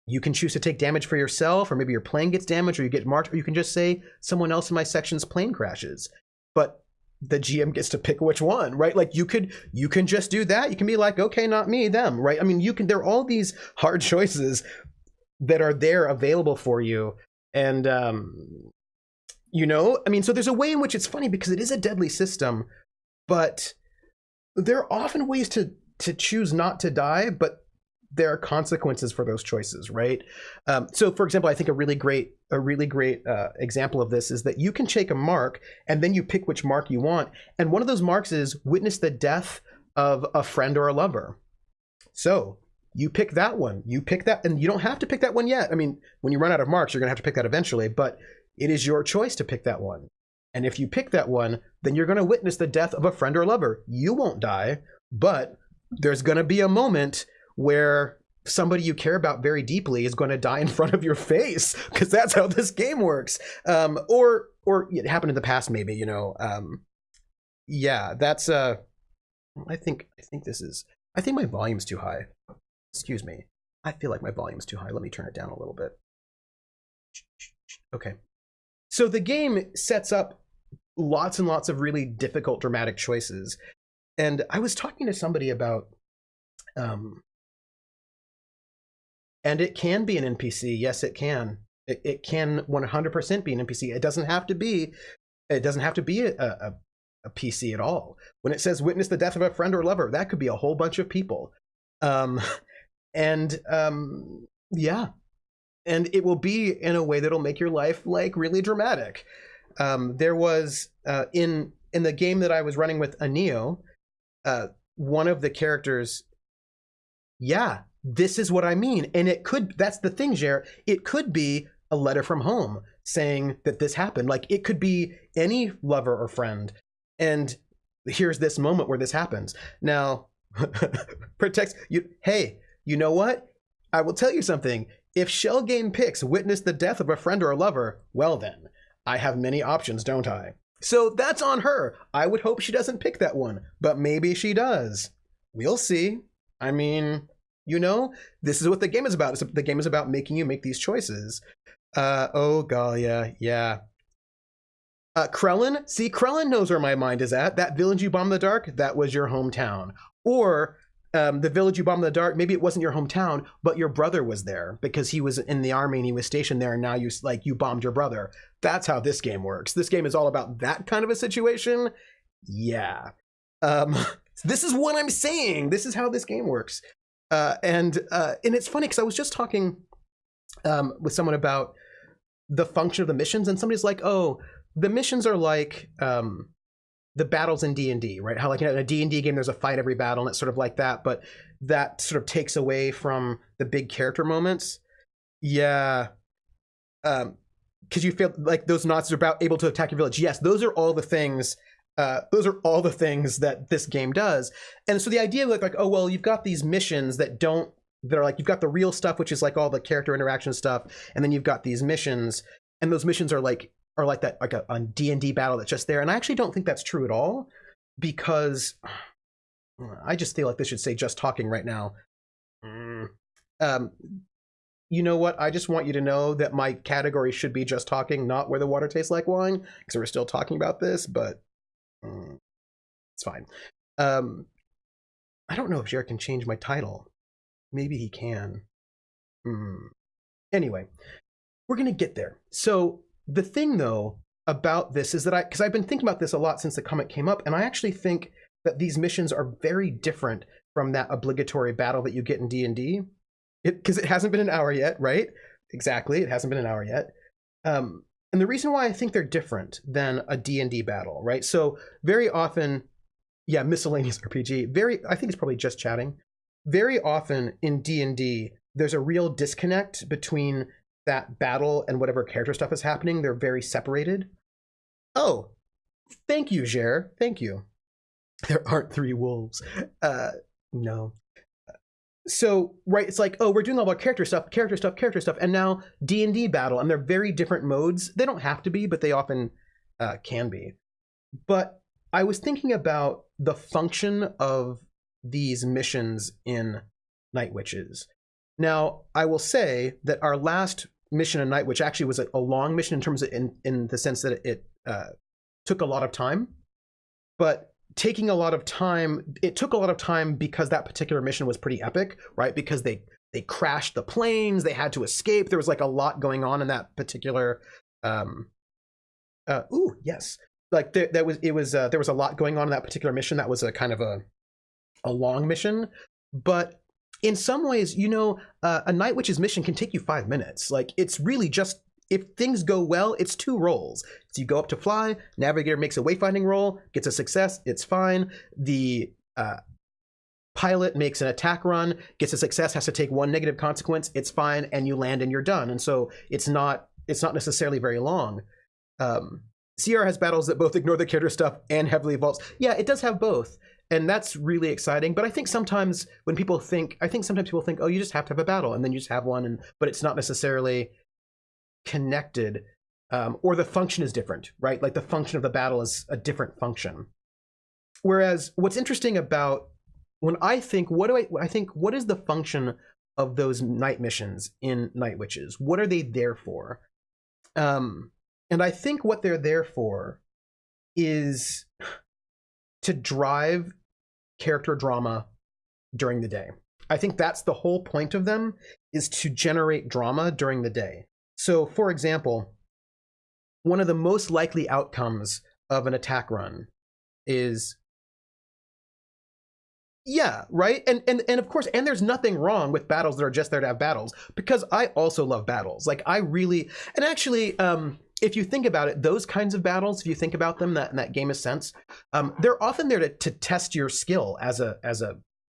to take damage for yourself, or maybe your plane gets damaged, or you get marked, or you can just say someone else in my section's plane crashes. But the GM gets to pick which one, right? Like you can just do that. You can be like, okay, not me, them, right? I mean, there are all these hard choices that are there available for you. And, so there's a way in which it's funny because it is a deadly system, but there are often ways to choose not to die, but there are consequences for those choices, right? So for example, I think a really great example of this is that you can take a mark and then you pick which mark you want. And one of those marks is witness the death of a friend or a lover. So you pick that one, you pick that, and you don't have to pick that one yet. I mean, when you run out of marks, you're gonna have to pick that eventually, but it is your choice to pick that one. And if you pick that one, then you're gonna witness the death of a friend or a lover. You won't die, but there's gonna be a moment where somebody you care about very deeply is going to die in front of your face, because that's how this game works. Or it happened in the past, maybe, yeah, that's I think my volume's too high. Excuse me. I feel like my volume's too high. Let me turn it down a little bit. Okay. So the game sets up lots and lots of really difficult dramatic choices. And I was talking to somebody about and it can be an NPC. Yes, it can. It can 100% be an NPC. It doesn't have to be a PC at all. When it says witness the death of a friend or lover, that could be a whole bunch of people. Yeah. And it will be in a way that'll make your life like really dramatic. There was in the game that I was running with Aneo, one of the characters, yeah, this is what I mean. And that's the thing, Jer, it could be a letter from home saying that this happened. Like it could be any lover or friend. And here's this moment where this happens. Now, protects you. Hey, you know what? I will tell you something. If Shell Game picks witness the death of a friend or a lover, well then, I have many options, don't I? So that's on her. I would hope she doesn't pick that one, but maybe she does. We'll see. I mean, this is what the game is about. The game is about making you make these choices. Oh, Galia, yeah. Krellin, see, Krellin knows where my mind is at. That village you bombed in the dark, that was your hometown. Or the village you bombed in the dark, maybe it wasn't your hometown, but your brother was there because he was in the army and he was stationed there, and now you bombed your brother. That's how this game works. This game is all about that kind of a situation. Yeah. This is what I'm saying. This is how this game works. And it's funny because I was just talking with someone about the function of the missions, and somebody's like, oh, the missions are like the battles in D&D, right? How in a D&D game there's a fight every battle, and it's sort of like that, but that sort of takes away from the big character moments. Yeah. Because you feel like those Nazis are able to attack your village. Yes, those are all the things. Those are all the things that this game does. And so the idea like, oh, well, you've got these missions that are like, you've got the real stuff, which is like all the character interaction stuff. And then you've got these missions, and those missions are like that, like a D&D battle that's just there. And I actually don't think that's true at all, because I just feel like this should say just talking right now. You know what? I just want you to know that my category should be just talking, not where the water tastes like wine, because we're still talking about this, but it's fine. I don't know if Jared can change my title. Maybe he can. Anyway, we're going to get there. So the thing, though, about this is that because I've been thinking about this a lot since the comment came up, and I actually think that these missions are very different from that obligatory battle that you get in D&D. Because it hasn't been an hour yet, right? Exactly, it hasn't been an hour yet. And the reason why I think they're different than a D&D battle, right? So very often, yeah, miscellaneous RPG. I think it's probably just chatting. Very often in D&D, there's a real disconnect between that battle and whatever character stuff is happening. They're very separated. Oh, Thank you, Jer. Thank you. There aren't three wolves. No. So, right, it's like, oh, we're doing all our character stuff, and now D&D battle, and they're very different modes. They don't have to be, but they often can be. But I was thinking about the function of these missions in Night Witches. Now, I will say that our last mission in Night Witch actually was a long mission in terms of in the sense that it took a lot of time. But taking a lot of time, it took a lot of time because that particular mission was pretty epic, right? Because they crashed the planes, they had to escape. There was like a lot going on in that particular. Yes, like there was a lot going on in that particular mission. That was a kind of a long mission, but in some ways, you know, a Night Witch's mission can take you 5 minutes. Like, it's really just, if things go well, it's 2 rolls. So you go up to fly, navigator makes a wayfinding roll, gets a success, it's fine. The pilot makes an attack run, gets a success, has to take 1 negative consequence, it's fine, and you land and you're done. And so it's not necessarily very long. CR has battles that both ignore the character stuff and heavily evolves. Yeah, it does have both. And that's really exciting. But I think sometimes when people think, oh, you just have to have a battle, and then you just have one, but it's not necessarily connected, or the function is different, right? Like the function of the battle is a different function. Whereas what's interesting about when I think, what is the function of those night missions in Night Witches? What are they there for? And I think what they're there for is to drive character drama during the day. I think that's the whole point of them, is to generate drama during the day. So, for example, one of the most likely outcomes of an attack run is, yeah, right? And of course, and there's nothing wrong with battles that are just there to have battles, because I also love battles. Like, I really, and actually, if you think about it, those kinds of battles, if you think about them in that game of sense, they're often there to test your skill as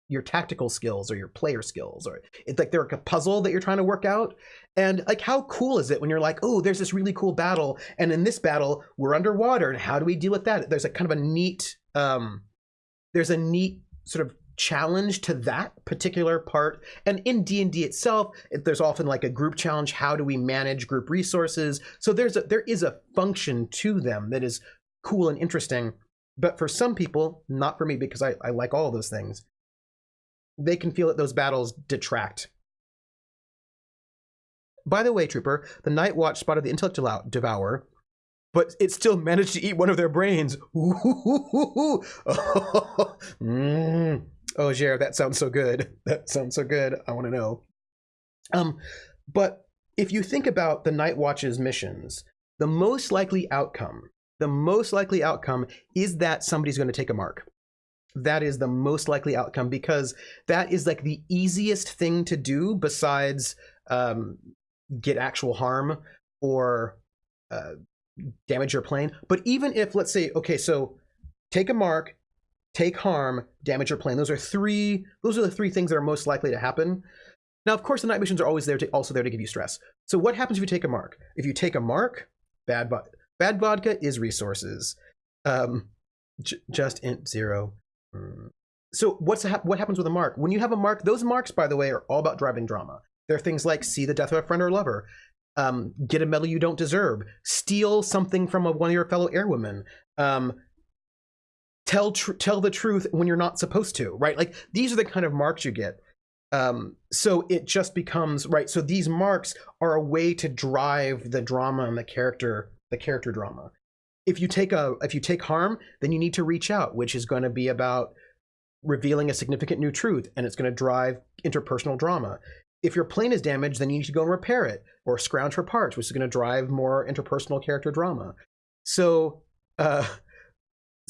your tactical skills or your player skills, or it's like they're like a puzzle that you're trying to work out. And like, how cool is it when you're like, oh, there's this really cool battle, and in this battle we're underwater, and how do we deal with that? There's a kind of a neat, there's a neat sort of challenge to that particular part. And in D&D itself, there's often like a group challenge. How do we manage group resources? So there is a function to them that is cool and interesting. But for some people, not for me, because I like all of those things, they can feel that those battles detract. By the way, Trooper, the Night Watch spotted the Intellect Devourer, but it still managed to eat one of their brains. Oh, Jer, that sounds so good. That sounds so good. I want to know. But if you think about the Night Watch's missions, the most likely outcome is that somebody's going to take a mark. That is the most likely outcome, because that is like the easiest thing to do besides get actual harm or damage your plane. But even if, let's say, okay, so take a mark, take harm, damage your plane. Those are the 3 things that are most likely to happen. Now, of course, the night missions are always also there to give you stress. So what happens if you take a mark? If you take a mark, bad vodka is resources. Just int 0. So what happens with a mark? When you have a mark, those marks, by the way, are all about driving drama. They're things like see the death of a friend or lover, get a medal you don't deserve, steal something from one of your fellow airwomen, tell the truth when you're not supposed to, right? Like, these are the kind of marks you get. So it just becomes, right, so these marks are a way to drive the drama and the character drama. If you take harm, then you need to reach out, which is going to be about revealing a significant new truth, and it's going to drive interpersonal drama. If your plane is damaged, then you need to go and repair it, or scrounge for parts, which is going to drive more interpersonal character drama. So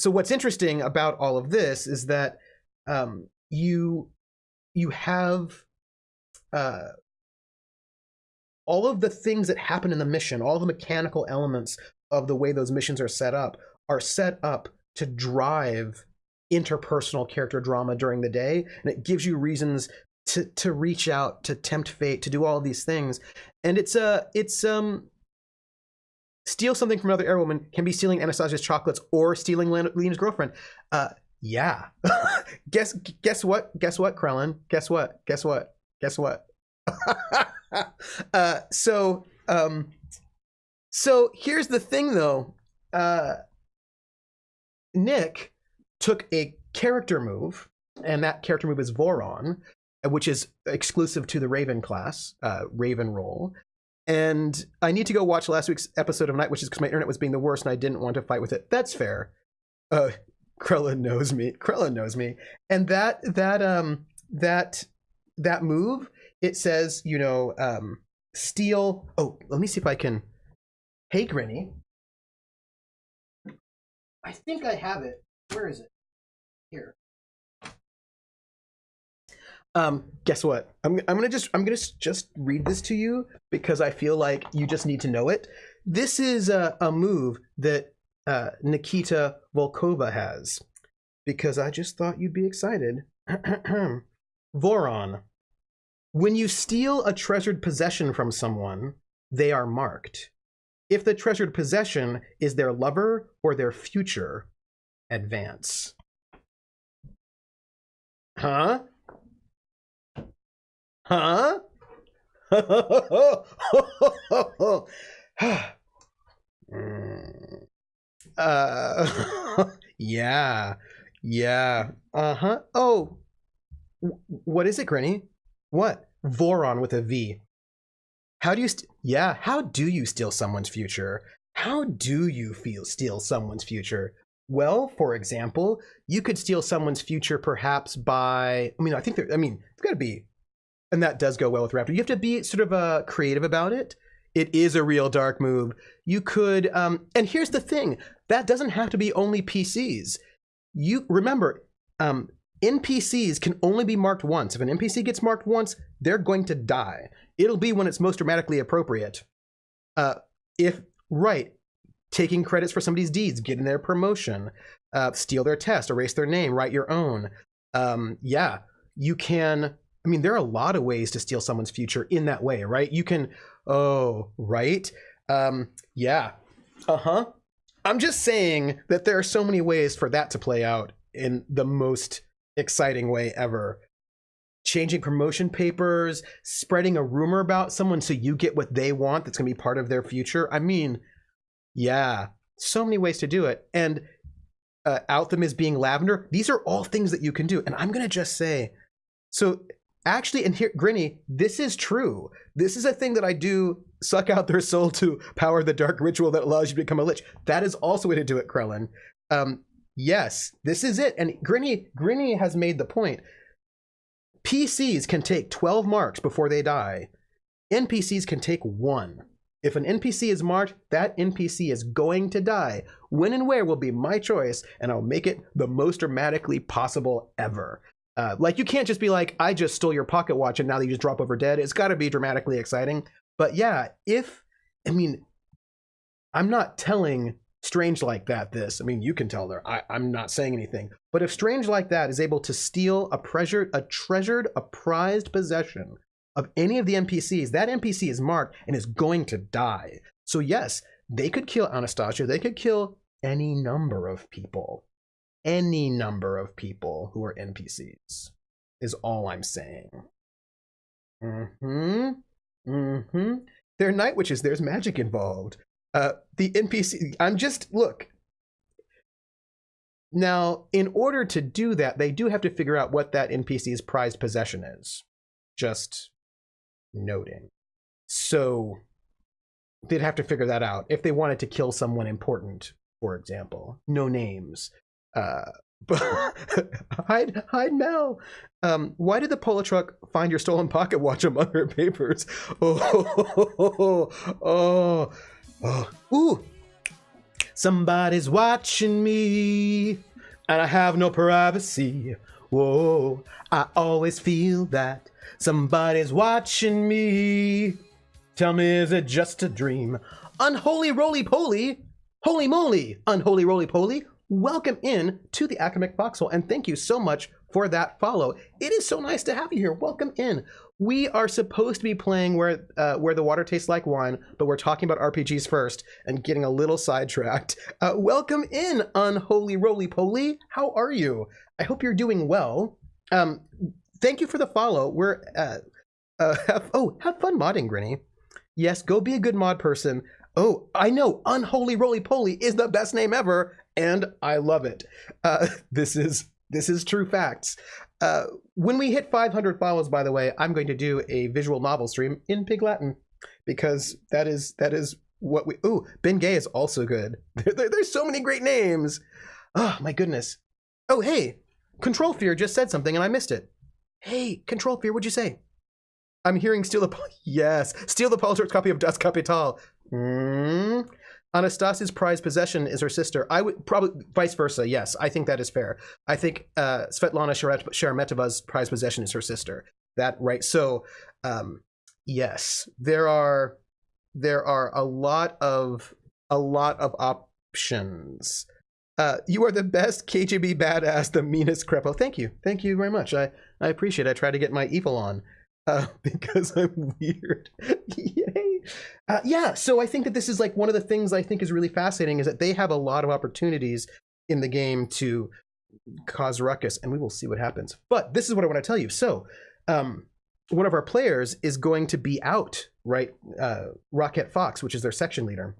what's interesting about all of this is that you have all of the things that happen in the mission, all the mechanical elements of the way those missions are set up to drive interpersonal character drama during the day, and it gives you reasons to reach out, to tempt fate, to do all these things. And it's steal something from another airwoman can be stealing Anastasia's chocolates or stealing Lena's girlfriend. Yeah. Guess what? Guess what, Krellin? Guess what? Guess what? Guess what? So here's the thing, though. Nick took a character move, and that character move is Voron, which is exclusive to the Raven class, Raven role. And I need to go watch last week's episode of Night Witches because my internet was being the worst and I didn't want to fight with it. That's fair. Krellin knows me. Krellin knows me. And that move, it says, you know, steal. Oh, let me see if I can. Hey, Grinny. I think I have it. Where is it? Here. Guess what? I'm gonna just read this to you because I feel like you just need to know it. This is a move that Nikita Volkova has, because I just thought you'd be excited. Voron. When you steal a treasured possession from someone, they are marked. If the treasured possession is their lover or their future, advance. Huh? Huh? Yeah. Uh-huh. Oh. What is it, Grinny? What? Voron with a V. How do you how do you steal someone's future? How do you steal someone's future? Well, for example, you could steal someone's future perhaps by, it's got to be, and that does go well with Raptor. You have to be sort of creative about it. It is a real dark move. You could, and here's the thing, that doesn't have to be only PCs. You remember, NPCs can only be marked once. If an NPC gets marked once, they're going to die. It'll be when it's most dramatically appropriate. Taking credits for somebody's deeds, getting their promotion, steal their test, erase their name, write your own. You can, there are a lot of ways to steal someone's future in that way, right? You can, I'm just saying that there are so many ways for that to play out in the most exciting way ever. Changing promotion papers, spreading a rumor about someone so you get what they want that's going to be part of their future. So many ways to do it. And out them as being lavender. These are all things that you can do. And I'm going to just say, so actually, and here, Grinny, this is true. This is a thing that I do, suck out their soul to power the dark ritual that allows you to become a lich. That is also a way to do it, Krellin. Yes, this is it. And Grinny has made the point. PCs can take 12 marks before they die. NPCs can take 1. If an NPC is marked, that NPC is going to die. When and where will be my choice, and I'll make it the most dramatically possible ever. You can't just be like, I just stole your pocket watch and now you just drop over dead. It's got to be dramatically exciting. But yeah, I'm not telling Strange Like That this. You can tell her. I'm not saying anything. But if Strange Like That is able to steal a prized possession of any of the NPCs, that NPC is marked and is going to die. So yes, they could kill Anastasia. They could kill any number of people. Any number of people who are NPCs is all I'm saying. They're night witches. There's magic involved. The NPC, look. Now, in order to do that, they do have to figure out what that NPC's prized possession is. Just noting. So they'd have to figure that out if they wanted to kill someone important, for example. No names. Hide Mel. Why did the Polo truck find your stolen pocket watch among her papers? Ooh. Somebody's watching me, and I have no privacy. Whoa, I always feel that somebody's watching me. Tell me, is it just a dream? Unholy roly-poly, holy moly, unholy roly-poly, welcome in to the Academic Foxhole, and thank you so much for that follow. It is so nice to have you here. Welcome in. We are supposed to be playing where the water tastes like wine, but we're talking about RPGs first and getting a little sidetracked. Welcome in, Unholy Roly Poly. How are you? I hope you're doing well. Thank you for the follow. We're have fun modding, Grinny. Yes, go be a good mod person. Oh, I know, Unholy Roly Poly is the best name ever, and I love it. This is true facts. When we hit 500 follows, by the way, I'm going to do a visual novel stream in Pig Latin, because that is what we. Ooh, Ben Gay is also good. There's so many great names. Oh my goodness. Oh hey, Control Fear just said something and I missed it. Hey, Control Fear, what'd you say? I'm hearing steal the yes, steal the Polishort's copy of Das Kapital. Anastasia's prized possession is her sister. I would probably vice versa. Yes, I think that is fair. I think Svetlana Sheremetyeva's prized possession is her sister. That right. So, yes, there are a lot of options. You are the best KGB badass, the meanest crepo. Thank you very much. I appreciate it. I try to get my evil on because I'm weird. Yay. Yeah, so I think that this is like one of the things I think is really fascinating is that they have a lot of opportunities in the game to cause ruckus, and we will see what happens. But this is what I want to tell you. So one of our players is going to be out, right? Rocket Fox, which is their section leader.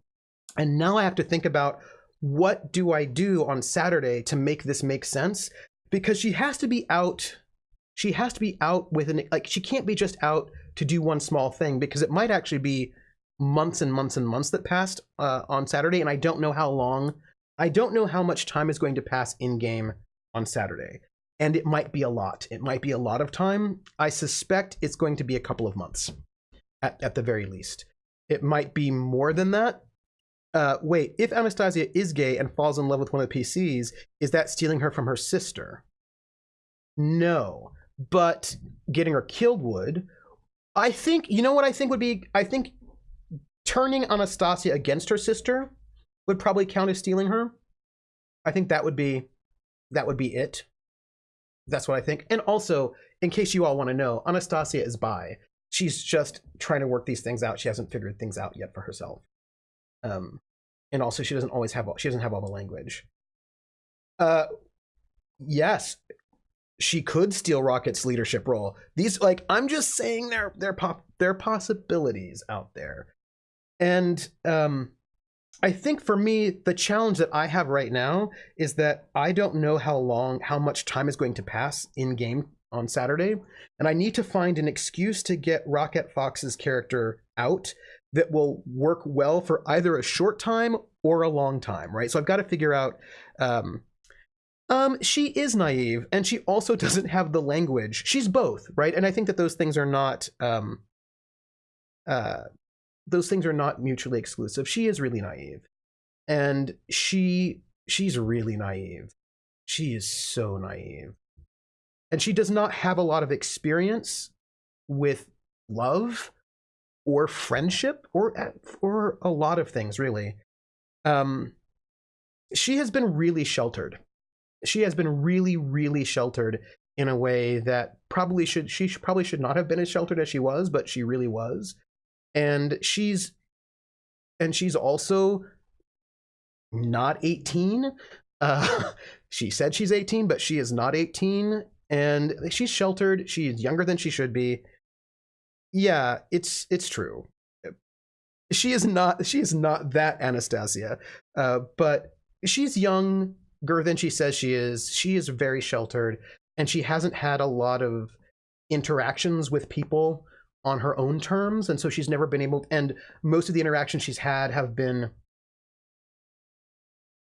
And now I have to think about, what do I do on Saturday to make this make sense? Because she has to be out. She has to be out with she can't be just out to do one small thing, because it might actually be months and months and months that passed on Saturday. And I don't know how long, I don't know how much time is going to pass in game on Saturday. And it might be a lot. It might be a lot of time. I suspect it's going to be a couple of months at the very least. It might be more than that. Wait, if Anastasia is gay and falls in love with one of the PCs, is that stealing her from her sister? No, but getting her killed would. I think, you know what I think would be, I think turning Anastasia against her sister would probably count as stealing her. I think that would be it. That's what I think. And also, in case you all want to know, Anastasia is bi. She's just trying to work these things out. She hasn't figured things out yet for herself. And also she doesn't have all the language. Yes, she could steal Rocket's leadership role. These, like, I'm just saying there are possibilities out there. And I think for me, the challenge that I have right now is that I don't know how much time is going to pass in game on Saturday. And I need to find an excuse to get Rocket Fox's character out that will work well for either a short time or a long time, right? So I've got to figure out, she is naive and she also doesn't have the language. She's both, right? And I think that those things are not, mutually exclusive. She is really naive, and she's really naive. She is so naive, and she does not have a lot of experience with love or friendship or a lot of things, really. She has been really sheltered. She has been really, really sheltered in a way that she probably should not have been as sheltered as she was, but she really was. And she's also not 18. She said she's 18, but she is not 18, and she's sheltered. She's younger than she should be. Yeah, it's true. She is not that Anastasia, but she's younger than she says she is. She is very sheltered, and she hasn't had a lot of interactions with people on her own terms, and so she's never been able, and most of the interactions she's had have been,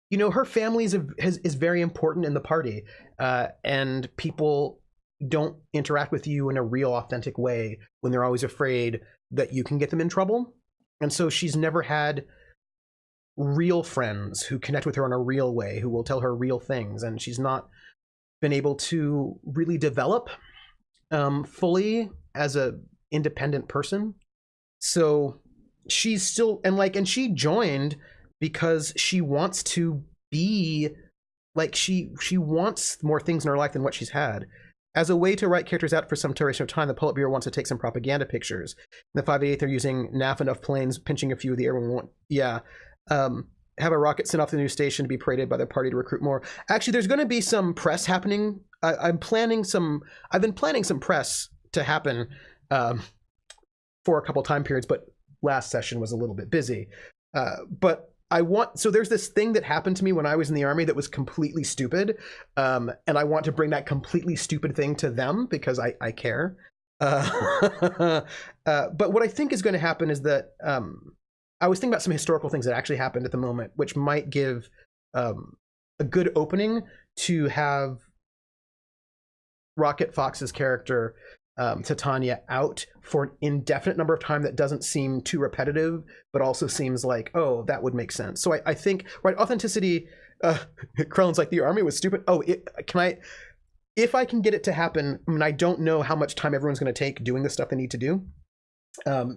you know, her family is very important in the party, and people don't interact with you in a real authentic way when they're always afraid that you can get them in trouble. And so she's never had real friends who connect with her in a real way, who will tell her real things, and she's not been able to really develop fully as a independent person. So she's still, and she joined because she wants to be like she wants more things in her life than what she's had. As a way to write characters out for some duration of time, the Politburo wants to take some propaganda pictures. In the 588, they're using NAF enough planes, pinching a few of the airmen. Have a rocket sent off to the new station to be paraded by the party to recruit more. Actually, there's going to be some press happening. I've been planning some press to happen for a couple time periods, but last session was a little bit busy. So there's this thing that happened to me when I was in the army that was completely stupid. And I want to bring that completely stupid thing to them because I care. But what I think is going to happen is that I was thinking about some historical things that actually happened at the moment, which might give a good opening to have Rocket Fox's character Titania out for an indefinite number of time that doesn't seem too repetitive, but also seems like, oh, that would make sense. So I think, right, authenticity, Krellin's like, the army was stupid. Oh, if I can get it to happen, I mean, I don't know how much time everyone's going to take doing the stuff they need to do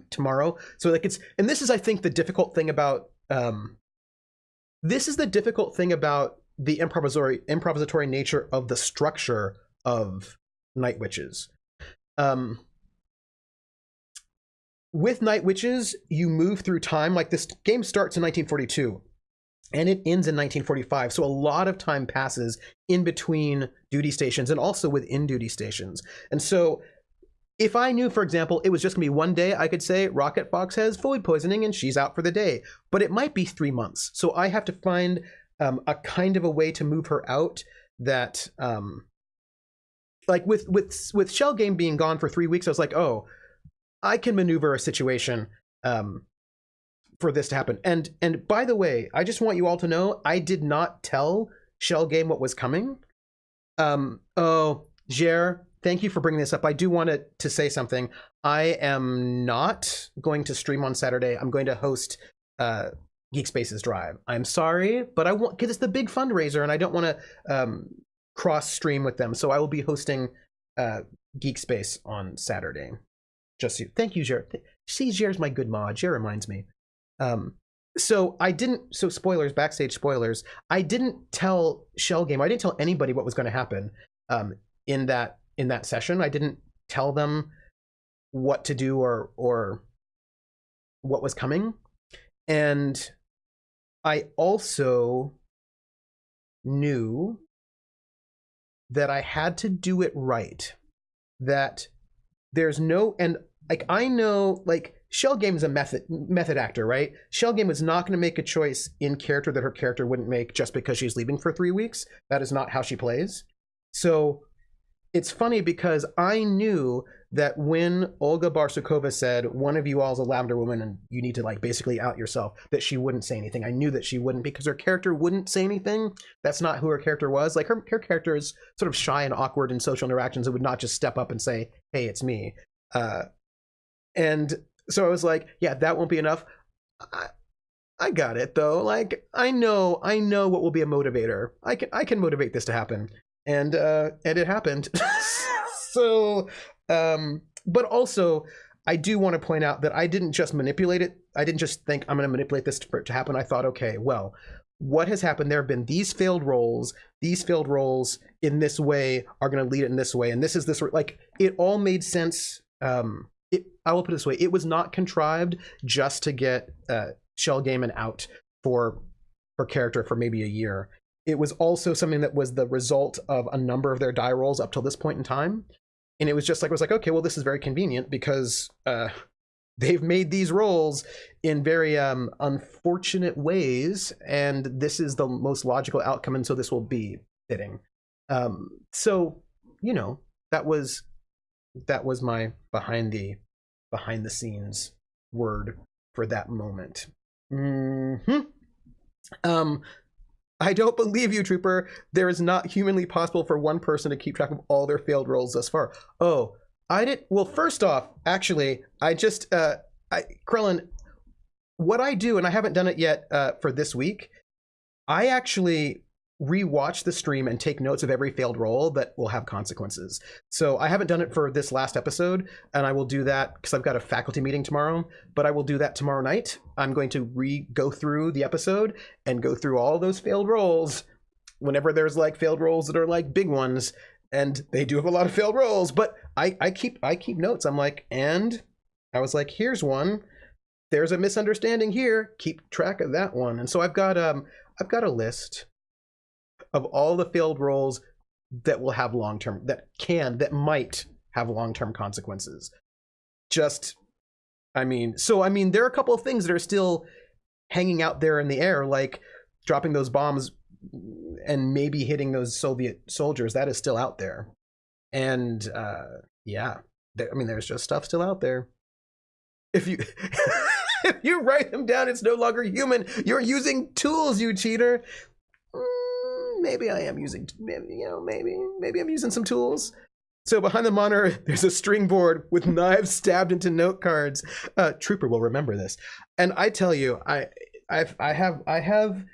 tomorrow. So like and this is, I think, the difficult thing about, the improvisatory nature of the structure of Night Witches. With Night Witches, you move through time. Like, this game starts in 1942 and it ends in 1945. So a lot of time passes in between duty stations and also within duty stations. And so if I knew, for example, it was just gonna be one day, I could say Rocket Fox has food poisoning and she's out for the day, but it might be 3 months. So I have to find a kind of a way to move her out that, like with Shell Game being gone for 3 weeks, I was like, oh, I can maneuver a situation for this to happen. And by the way, I just want you all to know, I did not tell Shell Game what was coming. Oh, Jer, thank you for bringing this up. I do want to say something. I am not going to stream on Saturday. I'm going to host Geek Spaces Drive. I'm sorry, but I want, because it's the big fundraiser and I don't want to cross stream with them. So I will be hosting Geek Space on Saturday. Just so, thank you, Jer. See, Jer's my good mod. Jer reminds me. So spoilers, backstage spoilers. I didn't tell Shell Game, I didn't tell anybody what was going to happen in that session. I didn't tell them what to do or what was coming. And I also knew that I had to do it right. That there's no, and like, I know, like, Shell Game is a method actor, right? Shell Game is not going to make a choice in character that her character wouldn't make just because she's leaving for 3 weeks. That is not how she plays. So it's funny because I knew that when Olga Barsukova said, one of you all is a Lavender Woman and you need to, like, basically out yourself, that she wouldn't say anything. I knew that she wouldn't because her character wouldn't say anything. That's not who her character was. Like, her character is sort of shy and awkward in social interactions. It would not just step up and say, hey, it's me. And so I was like, yeah, that won't be enough. I got it though. Like, I know what will be a motivator. I can motivate this to happen. And it happened. So, but also I do want to point out that I didn't just manipulate it. I didn't just think I'm going to manipulate this for it to happen. I thought, okay, well, what has happened? There have been these failed roles. These failed roles in this way are going to lead it in this way. And this is this, like, it all made sense. I will put it this way. It was not contrived just to get Shell Gaiman out for her character for maybe a year. It was also something that was the result of a number of their die rolls up till this point in time. And it was just like, okay, well, this is very convenient because they've made these roles in very unfortunate ways. And this is the most logical outcome. And so this will be fitting. So, you know, that was my behind the scenes word for that moment. I don't believe you, Trooper. There is not humanly possible for one person to keep track of all their failed rolls thus far. Oh, I did. Well, first off, actually, Krellin, what I do, and I haven't done it yet for this week, I actually rewatch the stream and take notes of every failed roll that will have consequences. So I haven't done it for this last episode, and I will do that because I've got a faculty meeting tomorrow, but I will do that tomorrow night. I'm going to go through the episode and go through all those failed rolls whenever there's like failed rolls that are like big ones, and they do have a lot of failed rolls, but I keep notes. I'm like, and I was like, here's one. There's a misunderstanding here. Keep track of that one. And so I've got a list of all the failed rolls that will have long-term, that might have long-term consequences. There are a couple of things that are still hanging out there in the air, like dropping those bombs and maybe hitting those Soviet soldiers. That is still out there. And there's just stuff still out there. If you if you write them down, it's no longer human. You're using tools, you cheater. Maybe I am using, maybe I'm using some tools. So behind the monitor, there's a string board with knives stabbed into note cards. Trooper will remember this. And I tell you, I have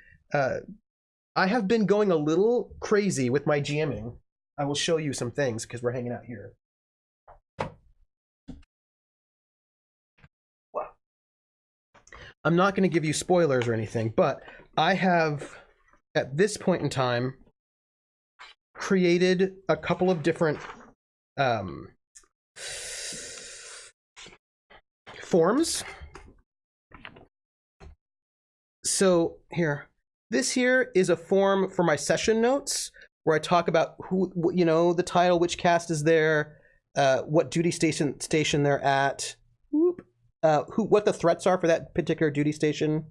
been going a little crazy with my GMing. I will show you some things because we're hanging out here. Wow. I'm not going to give you spoilers or anything, but I have, at this point in time, created a couple of different forms. So here, this here is a form for my session notes where I talk about who, the title, which cast is there, what duty station they're at, what the threats are for that particular duty station,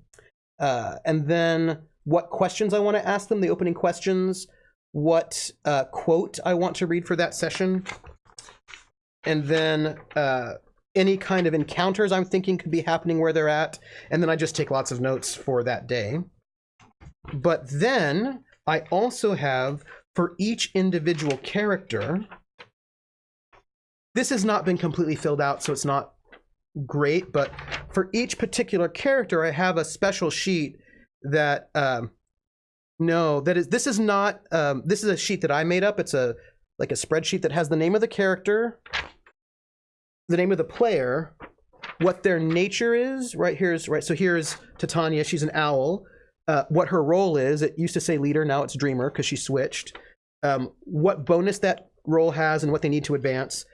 and then what questions I want to ask them, the opening questions, what quote I want to read for that session, and then any kind of encounters I'm thinking could be happening where they're at, and then I just take lots of notes for that day. But then I also have, for each individual character, this has not been completely filled out, so it's not great, but for each particular character, I have a special sheet that, this is a sheet that I made up. It's a spreadsheet that has the name of the character, the name of the player, what their nature is, so here's Titania, she's an owl, what her role is. It used to say leader, now it's dreamer because she switched. What bonus that role has and what they need to advance.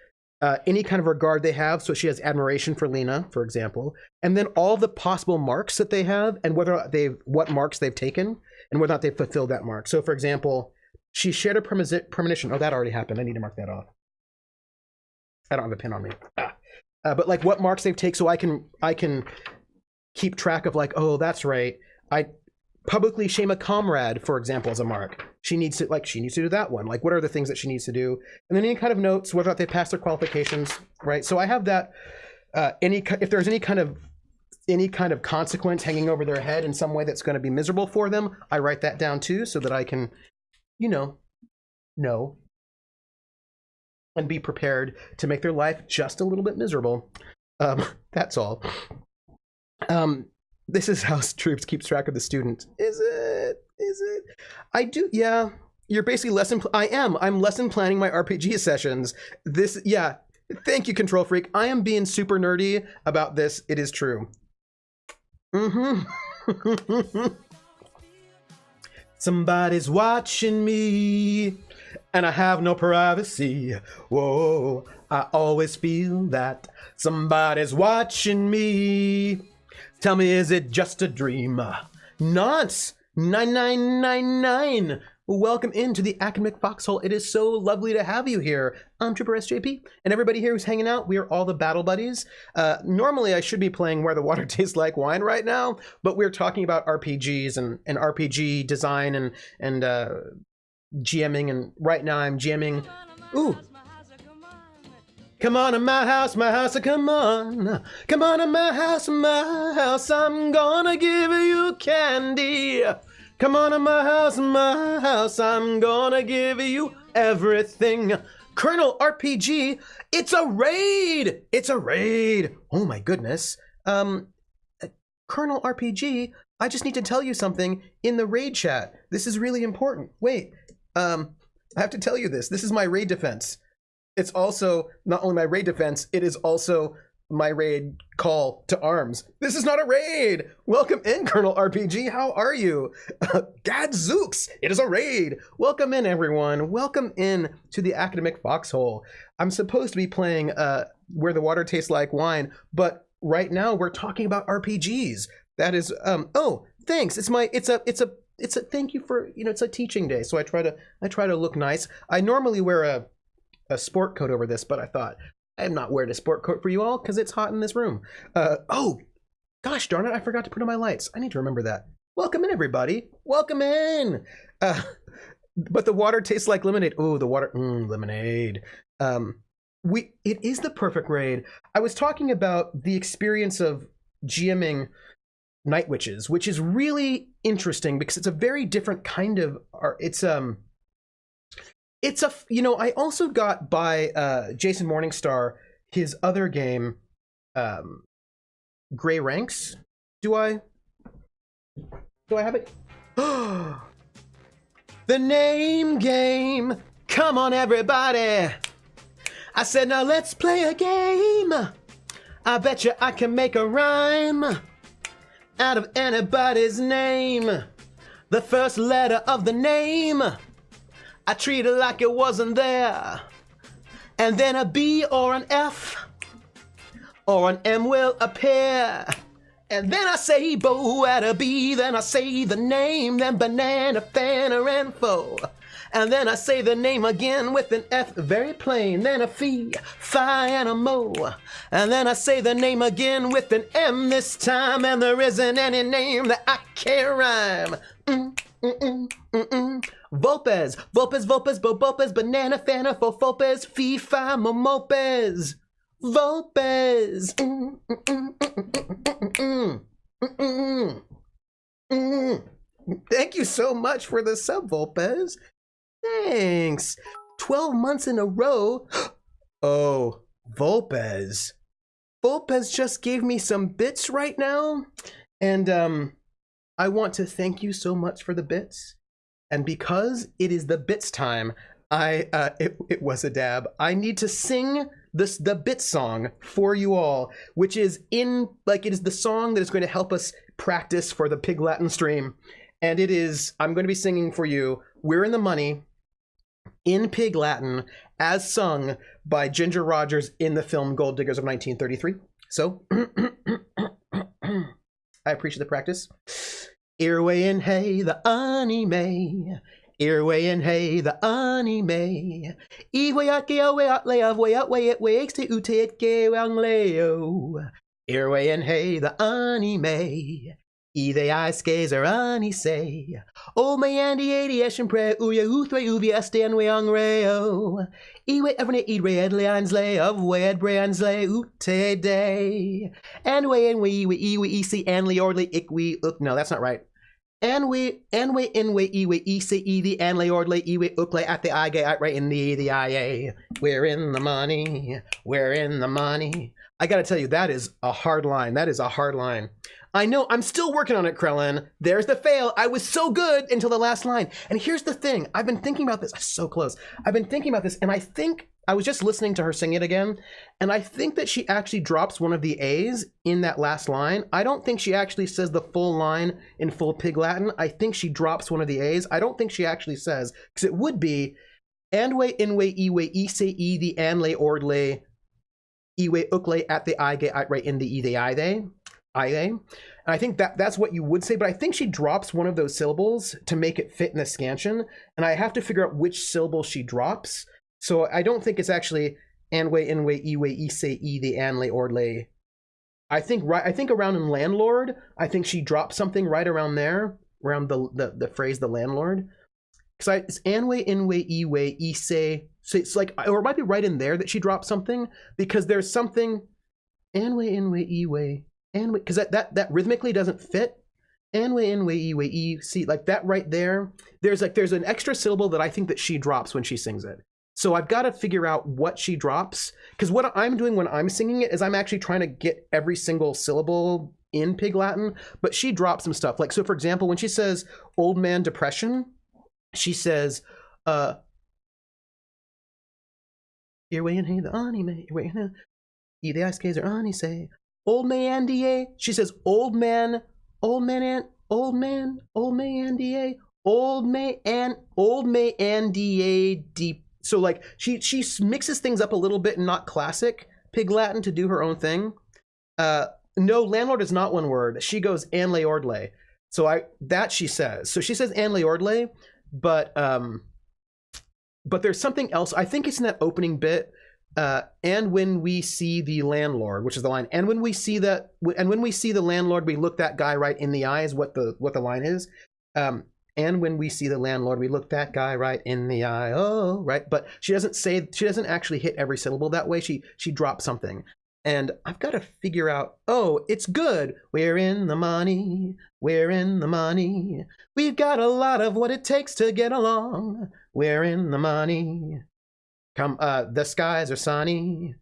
Any kind of regard they have, so she has admiration for Lena, for example, and then all the possible marks that they have and what marks they've taken and whether or not they've fulfilled that mark. So, for example, she shared a premonition. Oh, that already happened. I need to mark that off. I don't have a pin on me. But like what marks they've taken, so I can keep track of like, oh, that's right. I publicly shame a comrade, for example, as a mark. She needs to do that one. Like, what are the things that she needs to do? And then any kind of notes, whether or not they pass their qualifications, right? So I have that. If there's any kind of consequence hanging over their head in some way that's going to be miserable for them, I write that down too, so that I can, know, and be prepared to make their life just a little bit miserable. That's all. This is how Troops keeps track of the student. Is it? I do, yeah. You're basically I'm lesson planning my RPG sessions. Thank you, Control Freak. I am being super nerdy about this. It is true. Somebody's watching me, and I have no privacy. Whoa, I always feel that somebody's watching me. Tell me, is it just a dream? Nonce 9999. Welcome into the Academic Foxhole. It is so lovely to have you here. I'm Trooper SJP, and everybody here who's hanging out, we are all the battle buddies. Normally, I should be playing Where the Water Tastes Like Wine right now, but we're talking about RPGs and RPG design and GMing, and right now I'm GMing. Ooh. Come on in my house, come on. Come on in my house, I'm gonna give you candy. Come on in my house, I'm gonna give you everything. Colonel RPG, it's a raid! Oh my goodness. Colonel RPG, I just need to tell you something in the raid chat. This is really important. Wait, I have to tell you this. This is my raid defense. It's also not only my raid defense, it is also my raid call to arms. This is not a raid. Welcome in, Colonel RPG. How are you? Gadzooks, it is a raid. Welcome in, everyone. Welcome in to the Academic Foxhole. I'm supposed to be playing Where the Water Tastes Like Wine, but right now we're talking about RPGs. That is, oh, thanks. It's a thank you for, it's a teaching day, so I try to look nice. I normally wear a sport coat over this, but I thought I'm not wearing a sport coat for you all because it's hot in this room. Oh, gosh darn it, I forgot to put on my lights. I need to remember that. Welcome in, everybody. Welcome in. But the water tastes like lemonade. Oh, the water, lemonade. It is the perfect raid. I was talking about the experience of GMing Night Witches, which is really interesting because it's a very different kind of art. I also got by Jason Morningstar his other game, Gray Ranks. Do I have it? The name game. Come on, everybody. I said, now let's play a game. I bet you I can make a rhyme out of anybody's name. The first letter of the name I treat it like it wasn't there. And then a B or an F or an M will appear. And then I say bo at a B, then I say the name, then banana, fana, and fo. And then I say the name again with an F, very plain, then a fee, fi, and a mo. And then I say the name again with an M this time, and there isn't any name that I can't rhyme. Volpez, Volpez, Volpez, Bobopez, banana, fana, fofopez, fee, fi, momopez. Volpez. Thank you so much for the sub, Volpez. Thanks. 12 months in a row. Oh, Volpez. Volpez just gave me some bits right now. And I want to thank you so much for the bits. And because it is the bits time, it was a dab. I need to sing the bit song for you all, which is it is the song that is going to help us practice for the Pig Latin stream. And I'm going to be singing for you We're in the Money in Pig Latin as sung by Ginger Rogers in the film Gold Diggers of 1933. So, I appreciate the practice. Earway and hey, the anime. Earway and hey, the anime. Earway at ge away at lay of way at way it wakes to ute it ge wang leo. Earway and hey, the anime. Either I skays or ani say. Oh, my Andy 80 Eshin pre uya uthwe uvia stan weang reo. Ewe everne eat red leansley of wed bransley ute day. And we easy anly ordly ikwe uk. No, that's not right. And we inwe iwe ec the anly ordly iwe ukle at the I get right in the IA. We're in the money. We're in the money. I gotta tell you, that is a hard line. That is a hard line. I know, I'm still working on it, Krellin. There's the fail. I was so good until the last line. And here's the thing. I've been thinking about this. I'm so close. I've been thinking about this, and I think I was just listening to her sing it again, and I think that she actually drops one of the A's in that last line. I don't think she actually says the full line in full Pig Latin. I think she drops one of the A's. I don't think she actually says, because it would be Anwe, Inwe, Iwe, Ise, E, the Anle, Ordle, Iwe, Ukle, at the I, get right in the E, the I, they. And I think that's what you would say, but I think she drops one of those syllables to make it fit in the scansion, and I have to figure out which syllable she drops. So I don't think it's actually Anwe, Inwe, Iwe, Ise, E, the Anle, Ordle. I think around in landlord, I think she drops something right around there, around the phrase the landlord. Because it's Anwe, Inwe, Iwe, Ise. So it's like, or it might be right in there that she drops something, because there's something Anwe, Inwe, Iwe. Because that rhythmically doesn't fit. Anwe, Inwe, Iwe, E, see, like that right there. There's an extra syllable that I think that she drops when she sings it. So I've got to figure out what she drops. Because what I'm doing when I'm singing it is I'm actually trying to get every single syllable in Pig Latin, but she drops some stuff. Like, so for example, when she says old man depression, she says, Earway and hey, the anime, The ice skates are on, he say. Old man DA. She says, old man, old man, and old man, old man DA. Old man DA deep. So like she mixes things up a little bit and not classic Pig Latin to do her own thing. No, landlord is not one word. She goes Anne Leordle. So she says. So she says Anne Leordle, but there's something else. I think it's in that opening bit. And when we see the landlord, which is the line, and when we see the landlord, we look that guy right in the eye is what the line is. And when we see the landlord, we look that guy right in the eye. Oh, right. But she doesn't actually hit every syllable that way. She drops something. And I've got to figure out, oh, it's good. We're in the money. We're in the money. We've got a lot of what it takes to get along. We're in the money. Come, the skies are sunny.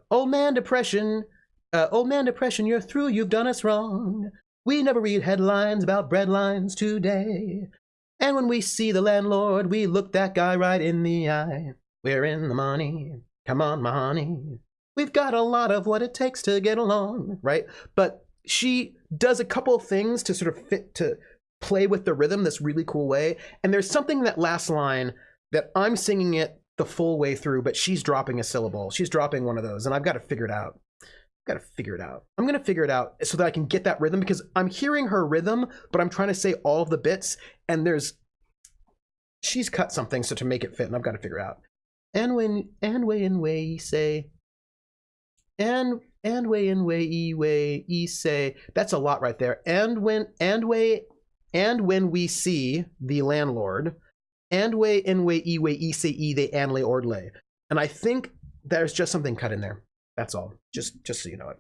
Old man depression, you're through, you've done us wrong. We never read headlines about breadlines today. And when we see the landlord, we look that guy right in the eye. We're in the money. Come on, my honey. We've got a lot of what it takes to get along, right? But she does a couple of things to sort of to play with the rhythm this really cool way. And there's something in that last line that I'm singing it the full way through, but she's dropping a syllable. She's dropping one of those, and I've got to figure it out. I'm going to figure it out so that I can get that rhythm, because I'm hearing her rhythm, but I'm trying to say all of the bits, and she's cut something so to make it fit, and I've got to figure it out. And way you say, and way you say, that's a lot right there. And when we see the landlord, and way e say e they Anle Ordle. And I think there's just something cut in there. That's all. Just so you know it.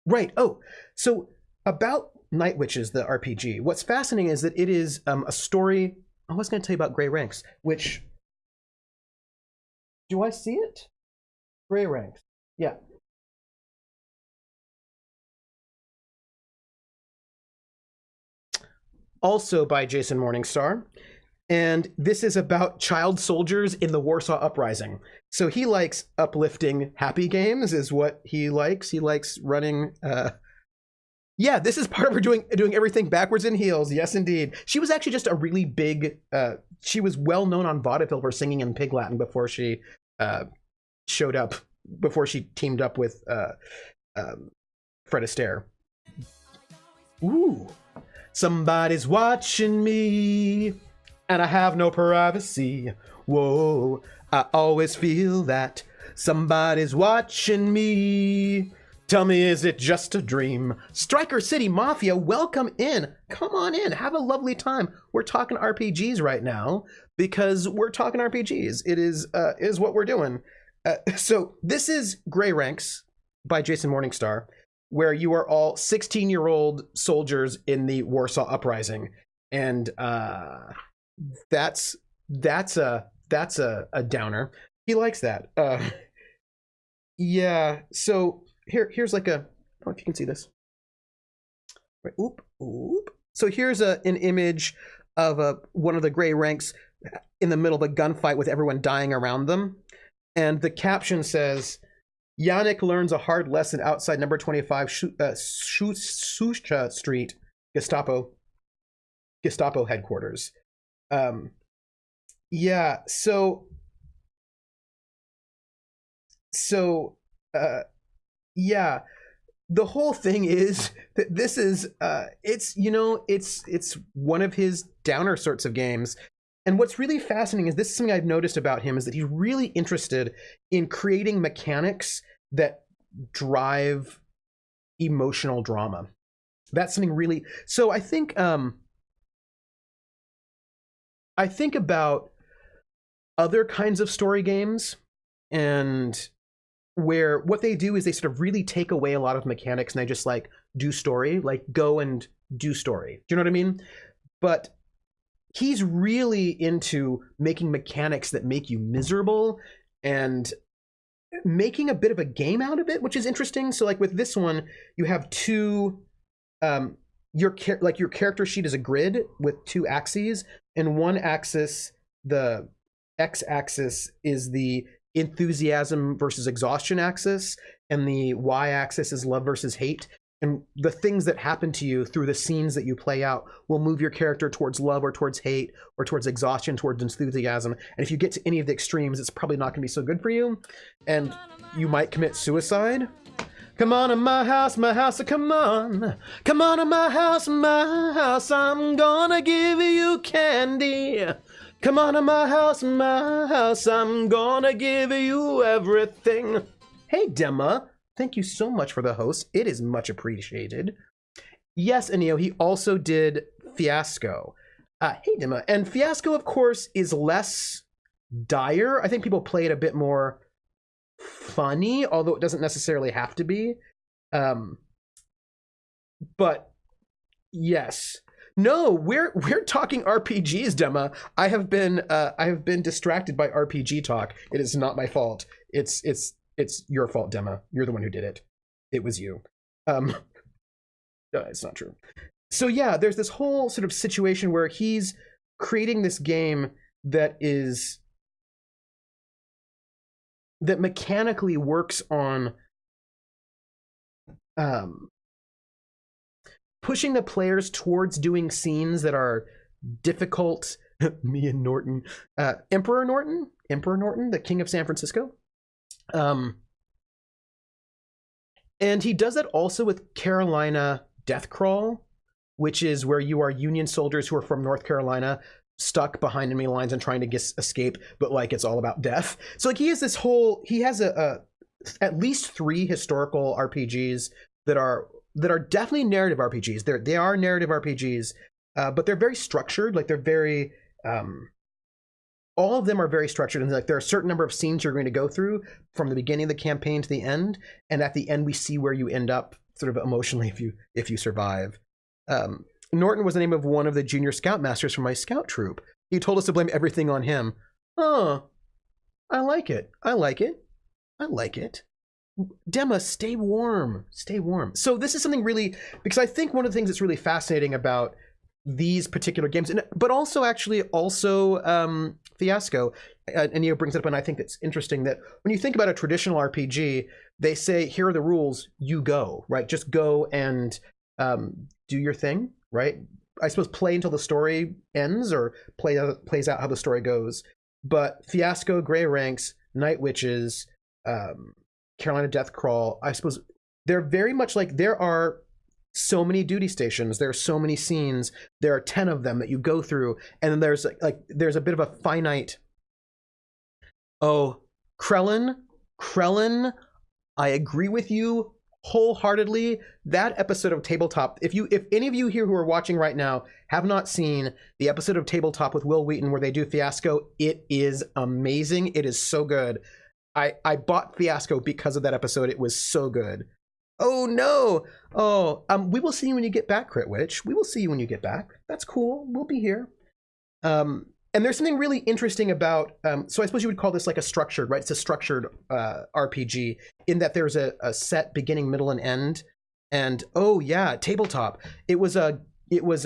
Right. Oh, so about Night Witches, the RPG. What's fascinating is that it is a story. I was going to tell you about Grey Ranks, which, do I see it? Grey Ranks. Yeah. Also by Jason Morningstar. And this is about child soldiers in the Warsaw Uprising. So he likes uplifting, happy games is what he likes. He likes running. Yeah, this is part of her doing everything backwards in heels. Yes, indeed. She was actually just a really big. She was well known on vaudeville for singing in Pig Latin before she showed up. Before she teamed up with Fred Astaire. Ooh, somebody's watching me. And I have no privacy. Whoa, I always feel that somebody's watching me. Tell me, is it just a dream? Striker City Mafia, welcome in. Come on in, have a lovely time. We're talking RPGs right now because we're talking RPGs. It is what we're doing. So this is Grey Ranks by Jason Morningstar, where you are all 16-year-old soldiers in the Warsaw Uprising, and that's a downer. He likes that. Yeah. So here's like a. I don't know if you can see this. Right. Oop. So here's an image of one of the Grey Ranks in the middle of a gunfight with everyone dying around them, and the caption says, "Yannick learns a hard lesson outside number 25 Susha Street, Gestapo headquarters." Yeah, yeah, the whole thing is that this is it's one of his downer sorts of games. And what's really fascinating is this is something I've noticed about him, is that he's really interested in creating mechanics that drive emotional drama. That's something really. So I think about other kinds of story games, and where what they do is they sort of really take away a lot of mechanics and they just like do story, like go and do story. Do you know what I mean? But he's really into making mechanics that make you miserable and making a bit of a game out of it, which is interesting. So like with this one, you have two, your character sheet is a grid with two axes, and one axis, the x-axis, is the enthusiasm versus exhaustion axis, and the y-axis is love versus hate. And the things that happen to you through the scenes that you play out will move your character towards love or towards hate or towards exhaustion, towards enthusiasm. And if you get to any of the extremes, it's probably not going to be so good for you. And you might commit suicide. Come on in my house, come on. Come on in my house, I'm gonna give you candy. Come on in my house, I'm gonna give you everything. Hey, Dema. Thank you so much for the host. It is much appreciated. Yes, Anio, he also did Fiasco. Hey, Dima. And Fiasco, of course, is less dire. I think people play it a bit more funny, although it doesn't necessarily have to be. But yes. No, we're talking RPGs, Dema. I have been distracted by RPG talk. It is not my fault. It's your fault, Dema. You're the one who did it. It was you. No, it's not true. So yeah, there's this whole sort of situation where he's creating this game that mechanically works on pushing the players towards doing scenes that are difficult. Me and Norton. Emperor Norton, the King of San Francisco. And he does that also with Carolina Death Crawl, which is where you are Union soldiers who are from North Carolina stuck behind enemy lines and trying to escape, but like it's all about death. So like he has at least 3 historical RPGs that are definitely narrative RPGs. They are narrative RPGs, but they're very structured. Like they're very all of them are very structured, and like there are a certain number of scenes you're going to go through from the beginning of the campaign to the end, and at the end we see where you end up sort of emotionally if you survive. Norton was the name of one of the junior scoutmasters from my scout troop. He told us to blame everything on him. Oh, I like it. Dema, stay warm. So this is something really, because I think one of the things that's really fascinating about these particular games, but also Fiasco, and Neo brings it up, and I think it's interesting that when you think about a traditional RPG, they say, here are the rules, you go, right? Just go and do your thing, right? I suppose play until the story ends or plays out how the story goes. But Fiasco, Grey Ranks, Night Witches, Carolina Death Crawl, I suppose they're very much like, there are so many duty stations, there are so many scenes, there are 10 of them that you go through, and then there's there's a bit of a finite. Oh, Krellin, I agree with you wholeheartedly. That episode of Tabletop, if any of you here who are watching right now have not seen the episode of Tabletop with Will Wheaton where they do Fiasco, it is amazing. It is so good. I bought Fiasco because of that episode. It was so good. Oh no! Oh, we will see you when you get back, Crit Witch. We will see you when you get back. That's cool. We'll be here. And there's something really interesting about. So I suppose you would call this like a structured, right? It's a structured RPG in that there's a set beginning, middle, and end. And oh yeah, Tabletop. It was a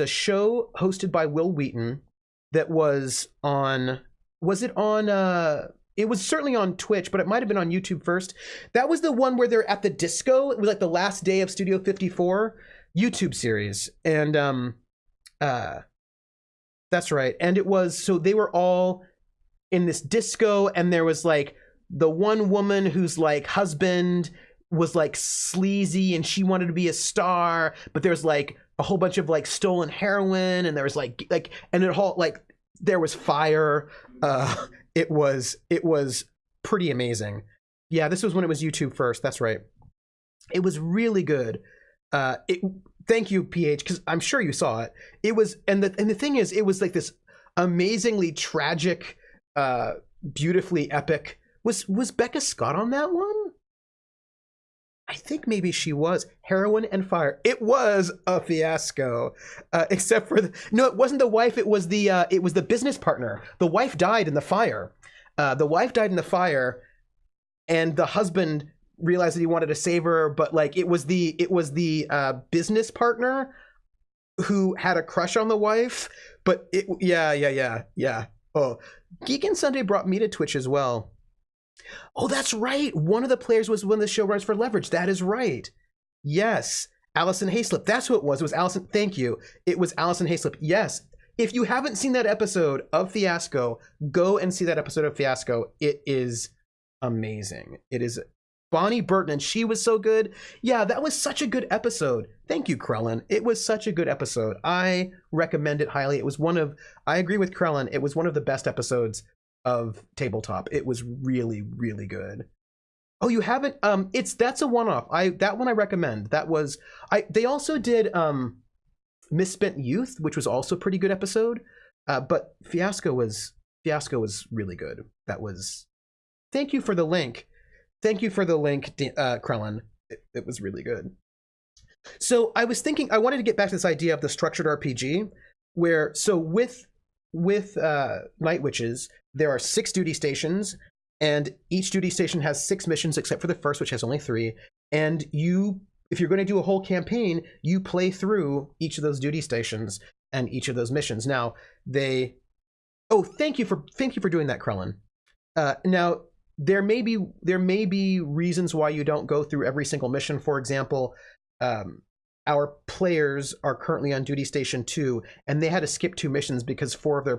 show hosted by Will Wheaton that was on. Was it on? It was certainly on Twitch, but it might have been on YouTube first. That was the one where they're at the disco. It was like the last day of Studio 54 YouTube series. And that's right. And it was, so they were all in this disco, and there was like the one woman whose like husband was like sleazy and she wanted to be a star, but there's like a whole bunch of like stolen heroin, and there was like and it all like there was fire. It was pretty amazing. Yeah, this was when it was YouTube first. That's right. It was really good. Thank you, PH, because I'm sure you saw it. It was, and the thing is, it was like this amazingly tragic, beautifully epic. Was Becca Scott on that one? I think maybe she was. Heroin and fire. It was a fiasco, except for no, it wasn't the wife. It was the business partner. The wife died in the fire. And the husband realized that he wanted to save her, but like it was the business partner who had a crush on the wife. But yeah. Oh, Geek and Sunday brought me to Twitch as well. Oh, that's right. One of the players was one of the showrunners for Leverage. That is right. Yes. Allison Hayslip. That's who it was. It was Allison. Thank you. It was Allison Hayslip. Yes. If you haven't seen that episode of Fiasco, go and see that episode of Fiasco. It is amazing. It is Bonnie Burton, and she was so good. Yeah, that was such a good episode. Thank you, Krellin. It was such a good episode. I recommend it highly. It was I agree with Krellin. It was one of the best episodes of Tabletop. It was really, really good. Oh, you haven't? That's a one-off. That one I recommend. They also did Misspent Youth, which was also a pretty good episode. But Fiasco was really good. Thank you for the link. Thank you for the link, Krellin. It was really good. So I was thinking, I wanted to get back to this idea of the structured RPG, where, so with Night Witches, there are 6 duty stations, and each duty station has 6 missions, except for the first, which has only 3. And if you're going to do a whole campaign, you play through each of those duty stations and each of those missions. Now, thank you for doing that, Krellin. Now, there may be reasons why you don't go through every single mission. For example, our players are currently on duty station 2, and they had to skip 2 missions because 4 of the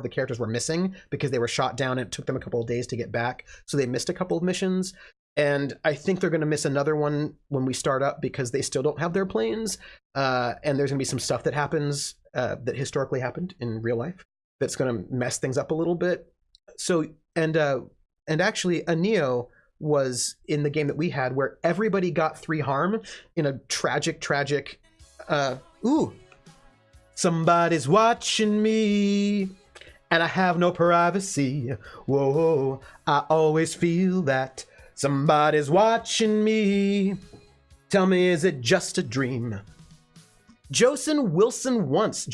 characters were missing because they were shot down, and it took them a couple of days to get back. So they missed a couple of missions. And I think they're going to miss another one when we start up because they still don't have their planes. And there's going to be some stuff that happens that historically happened in real life that's going to mess things up a little bit. So, and actually, a Neo was in the game that we had where everybody got 3 harm in a tragic, somebody's watching me and I have no privacy. Whoa, I always feel that somebody's watching me. Tell me, is it just a dream? Joseph Wilson once.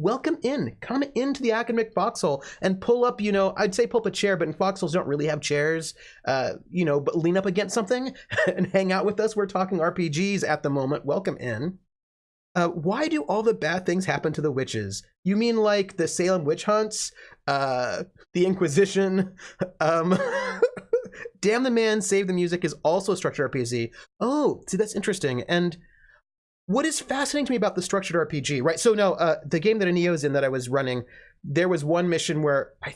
Welcome in. Come into the academic foxhole and pull up, I'd say pull up a chair, but in foxholes don't really have chairs, but lean up against something and hang out with us. We're talking RPGs at the moment. Welcome in. Why do all the bad things happen to the witches? You mean like the Salem witch hunts, the Inquisition, Damn the Man, Save the Music is also a structured RPG. Oh, see, that's interesting. And what is fascinating to me about the structured RPG, right? So no, the game that Aneo's in that I was running, there was one mission where I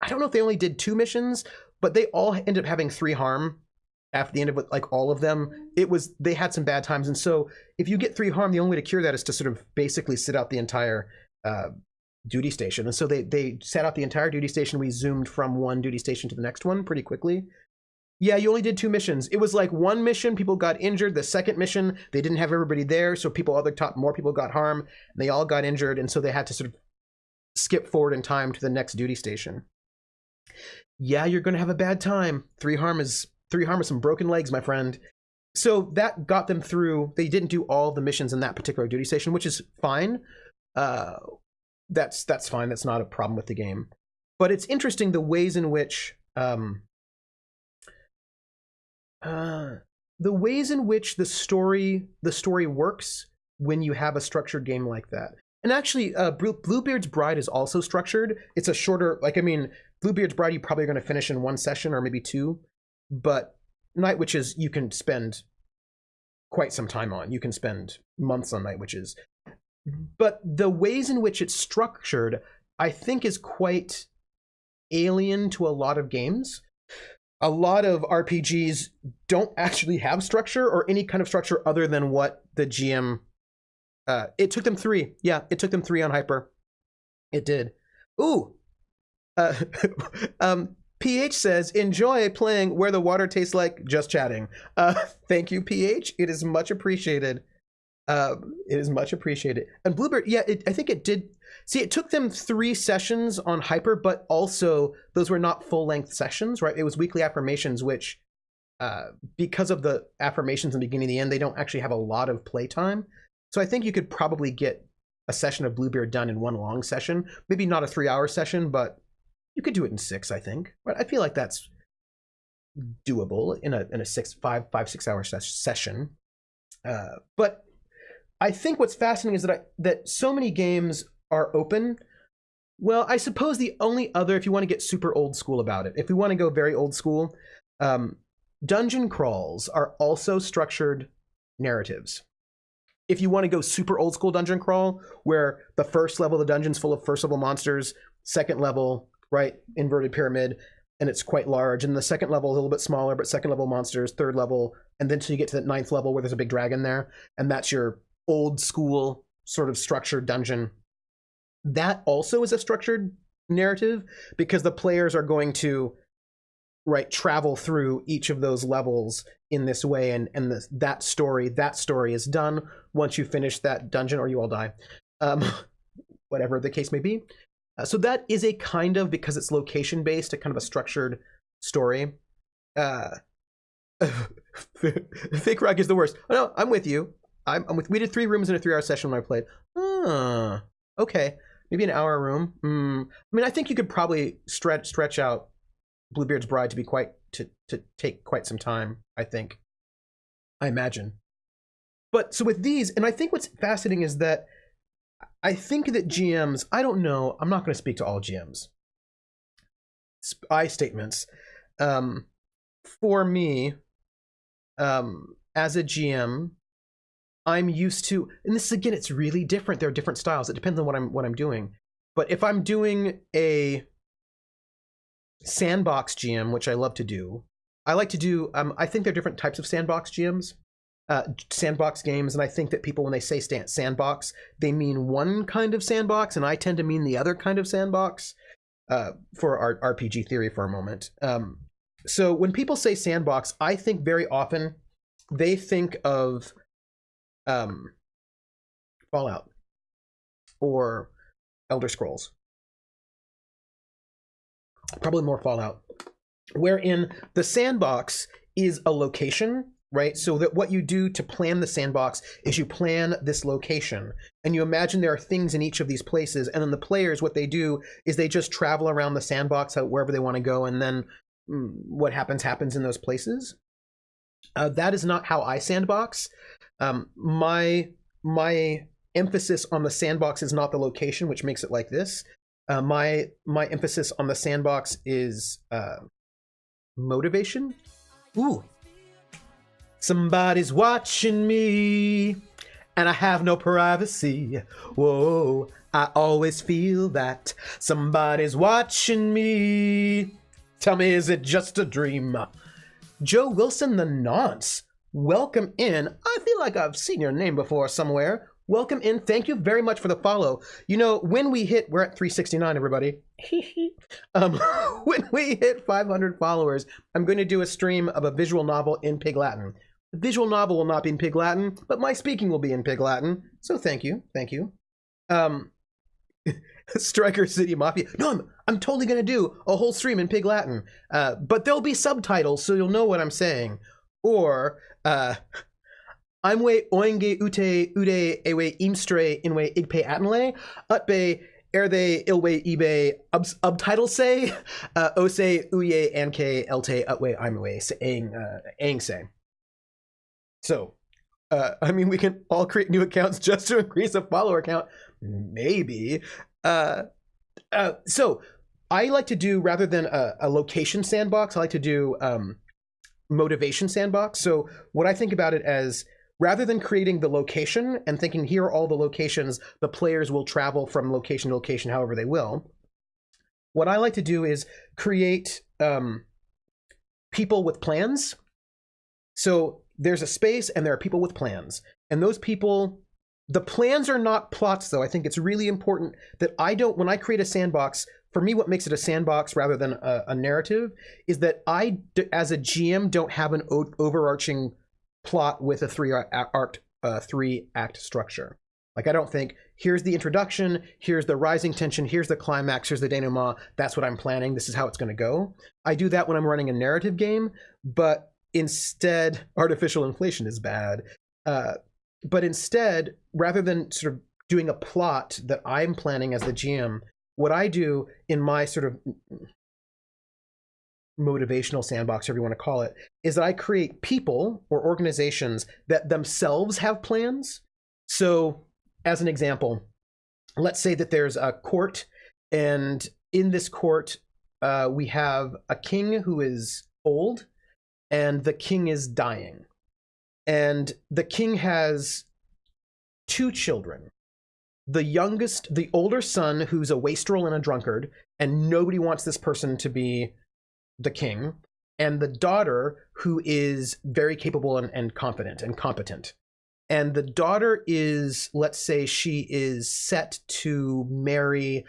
don't know if they only did 2 missions, but they all ended up having 3 harm after the end of it, like all of them. They had some bad times. And so if you get 3 harm, the only way to cure that is to sort of basically sit out the entire duty station. And so they sat out the entire duty station. We zoomed from one duty station to the next one pretty quickly. Yeah, you only did 2 missions. It was like one mission, people got injured. The second mission, they didn't have everybody there, so more people got harm, and they all got injured, and so they had to sort of skip forward in time to the next duty station. Yeah, you're going to have a bad time. 3 harm is some broken legs, my friend. So that got them through. They didn't do all the missions in that particular duty station, which is fine. That's fine. That's not a problem with the game. But it's interesting the ways in which the story works when you have a structured game like that. And actually, Bluebeard's Bride is also structured. It's a shorter, Bluebeard's Bride you probably are going to finish in 1 session or maybe 2, but Night Witches you can spend quite some time on. You can spend months on Night Witches. But the ways in which it's structured, I think, is quite alien to a lot of games. A lot of RPGs don't actually have structure or any kind of structure other than what the GM... it took them 3. Yeah, it took them 3 on Hyper. It did. Ooh! PH says, enjoy playing Where the Water Tastes Like Just Chatting. Thank you, PH. It is much appreciated. It is much appreciated. And Bluebird, yeah, I think it did... See, it took them 3 sessions on Hyper, but also those were not full-length sessions, right? It was weekly affirmations, which, because of the affirmations in the beginning and the end, they don't actually have a lot of playtime. So I think you could probably get a session of Bluebeard done in 1 long session. Maybe not a 3-hour session, but you could do it in 6, I think. But I feel like that's doable in a 5-6 hour session. But I think what's fascinating is that so many games are open, Well, I suppose the only other, if you want to get super old school about it, if we want to go very old school, dungeon crawls are also structured narratives. If you want to go super old school dungeon crawl, where the first level of the dungeon's full of first level monsters, second level, right, inverted pyramid, and it's quite large, and the second level is a little bit smaller, but second level monsters, third level, and then till you get to the ninth level where there's a big dragon there, and that's your old school sort of structured dungeon. That also is a structured narrative because the players are going to travel through each of those levels in this way, and that story is done once you finish that dungeon or you all die, whatever the case may be. So that is a kind of, because it's location based, a kind of a structured story. Fake Rock is the worst. Oh no, I'm with you. I'm with. We did 3 rooms in a 3-hour session when I played. Okay, maybe an hour room. I mean, I think you could probably stretch out Bluebeard's Bride to be to take quite some time, I think. I imagine. But so with these, and I think what's fascinating is that I think that GMs, I don't know, I'm not going to speak to all GMs. I statements. For me, as a GM, I'm used to, and this again, it's really different. There are different styles. It depends on what I'm doing. But if I'm doing a sandbox GM, which I love to do, I like to do. I think there are different types of sandbox GMs, sandbox games, and I think that people, when they say sandbox, they mean one kind of sandbox, and I tend to mean the other kind of sandbox. For our RPG theory for a moment. So when people say sandbox, I think very often they think of Fallout or Elder Scrolls. Probably more Fallout, wherein the sandbox is a location, right? So that what you do to plan the sandbox is you plan this location, and you imagine there are things in each of these places, and then the players, what they do is they just travel around the sandbox wherever they want to go, and then what happens in those places. That is not how I sandbox. My emphasis on the sandbox is not the location, which makes it like this. My emphasis on the sandbox is motivation. Ooh. Somebody's watching me, and I have no privacy. Whoa, I always feel that somebody's watching me. Tell me, is it just a dream? Joe Wilson the Nonce, welcome in. I feel like I've seen your name before somewhere. Welcome in. Thank you very much for the follow. You know, when we hit, we're at 369, everybody. When we hit 500 followers, I'm going to do a stream of a visual novel in Pig Latin. The visual novel will not be in Pig Latin, but my speaking will be in Pig Latin. So thank you. Thank you. Striker City Mafia. No, I'm totally going to do a whole stream in Pig Latin. But there'll be subtitles, so you'll know what I'm saying. Or, Imwe oinge ute ude ewe imstre inwe igpe atenle, utbe erde ilwe ibe subtitle say, ose uye anke elte utwe imwe saying say. So, I mean, we can all create new accounts just to increase a follower count. Maybe. So, I like to do, rather than a location sandbox, I like to do motivation sandbox. So, what I think about it as, rather than creating the location and thinking, here are all the locations, the players will travel from location to location however they will, what I like to do is create people with plans. So there's a space and there are people with plans. And those people, the plans are not plots though. I think it's really important that when I create a sandbox, for me what makes it a sandbox rather than a narrative is that I, as a GM, don't have an overarching plot with a 3-act structure. Like, I don't think, here's the introduction, here's the rising tension, here's the climax, here's the denouement, that's what I'm planning, this is how it's going to go. I do that when I'm running a narrative game, but instead, artificial inflation is bad. But instead, rather than sort of doing a plot that I'm planning as the GM, what I do in my sort of motivational sandbox, whatever you want to call it, is that I create people or organizations that themselves have plans. So, as an example, let's say that there's a court And in this court, we have a king who is old, and the king is dying. And the king has 2 children. The youngest, the older son, who's a wastrel and a drunkard, and nobody wants this person to be the king, and the daughter, who is very capable and confident and competent. And the daughter is, let's say, she is set to marry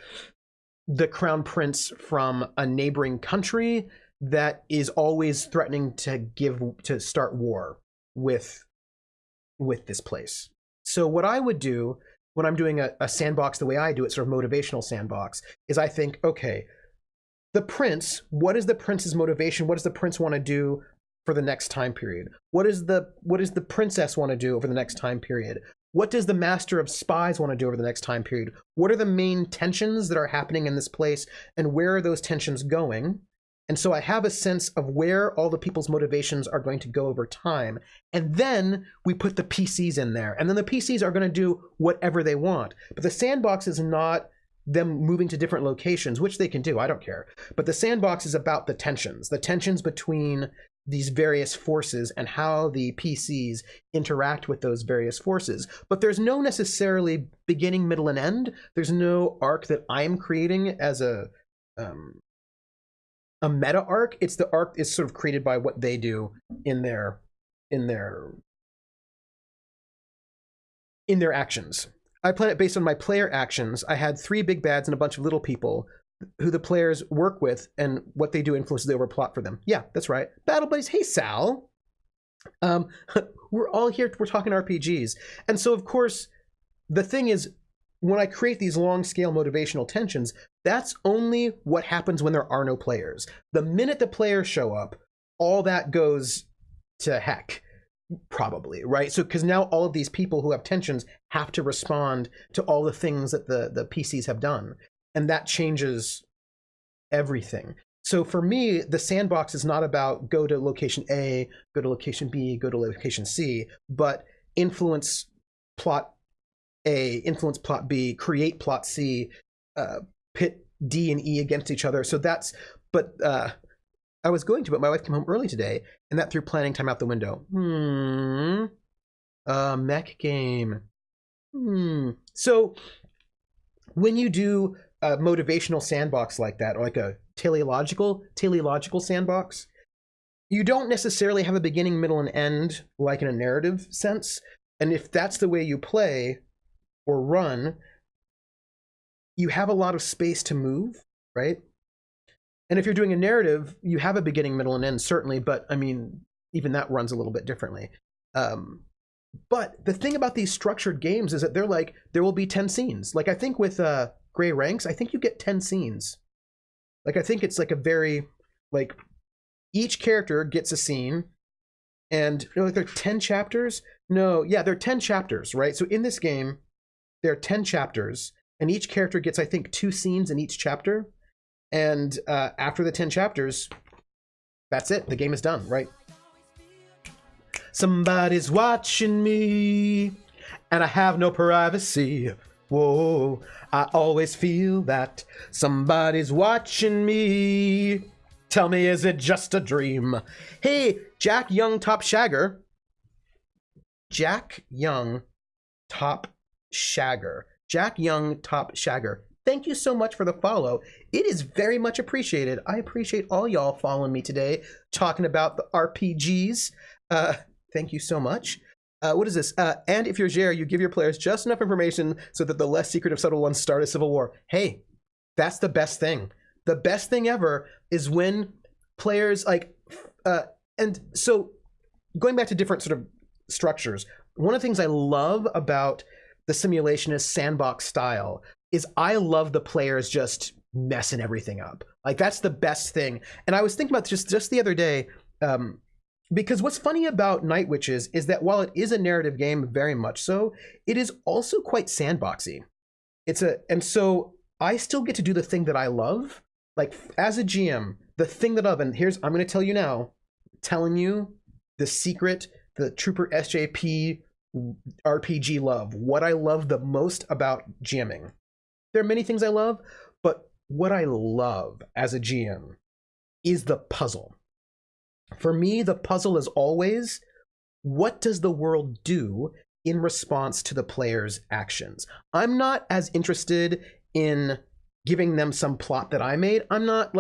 the crown prince from a neighboring country that is always threatening to start war with this place. So what I would do when I'm doing a sandbox the way I do it, sort of motivational sandbox, is I think, okay, the prince, what is the prince's motivation? What does the prince want to do for the next time period? What does the princess want to do over the next time period? What does the master of spies want to do over the next time period? What are the main tensions that are happening in this place, and where are those tensions going? And so I have a sense of where all the people's motivations are going to go over time. And then we put the PCs in there. And then the PCs are going to do whatever they want. But the sandbox is not them moving to different locations, which they can do, I don't care. But the sandbox is about the tensions between these various forces and how the PCs interact with those various forces. But there's no necessarily beginning, middle, and end. There's no arc that I'm creating as a meta arc. It's the arc is sort of created by what they do in their actions. I plan it based on my player actions. I had 3 big bads and a bunch of little people who the players work with, and what they do influences the overall plot for them. Yeah, that's right. Battle Buddies. Hey, Sal. We're all here. We're talking RPGs. And so, of course, the thing is, when I create these long-scale motivational tensions, that's only what happens when there are no players. The minute the players show up, all that goes to heck. Probably, right? So, because now all of these people who have tensions have to respond to all the things that the PCs have done. And that changes everything. So for me, the sandbox is not about go to location A, go to location B, go to location C, but influence plot A, influence plot B, create plot C, pit D and E against each other. So that's, but I was going to, but my wife came home early today, and that threw planning time out the window. Mech game. So when you do a motivational sandbox like that, or like a teleological sandbox, you don't necessarily have a beginning, middle, and end like in a narrative sense. And if that's the way you play or run, you have a lot of space to move, right? And if you're doing a narrative, you have a beginning, middle, and end, certainly, but I mean, even that runs a little bit differently. But the thing about these structured games is that they're like, there will be 10 scenes. Like I think with Grey Ranks, I think you get 10 scenes. Like I think it's like a very, like each character gets a scene, and you know, like there are 10 chapters. No, yeah, there are 10 chapters, right? So in this game, there are 10 chapters, and each character gets, I think, 2 scenes in each chapter. And after the 10 chapters, that's it. The game is done, right? Somebody's watching me, and I have no privacy. Whoa, I always feel that somebody's watching me. Tell me, is it just a dream? Hey, Jack Young Top Shagger. Jack Young Top Shagger. Jack Young Top Shagger. Thank you so much for the follow. It is very much appreciated. I appreciate all y'all following me today, talking about the RPGs. Thank you so much. What is this? And if you're Jer, you give your players just enough information so that the less secretive, subtle ones start a civil war. Hey, that's the best thing. The best thing ever is when players like, and so going back to different sort of structures, one of the things I love about the simulationist sandbox style is I love the players just messing everything up. Like that's the best thing. And I was thinking about just the other day, because what's funny about Night Witches is that while it is a narrative game, very much so, it is also quite sandboxy. And so I still get to do the thing that I love. Like as a GM, the thing that I'm going to tell you now, telling you the secret, the Trooper SJP RPG love, what I love the most about GMing. There are many things I love, but what I love as a GM is the puzzle. For me, the puzzle is always, what does the world do in response to the player's actions? I'm not as interested in giving them some plot that I made. I'm not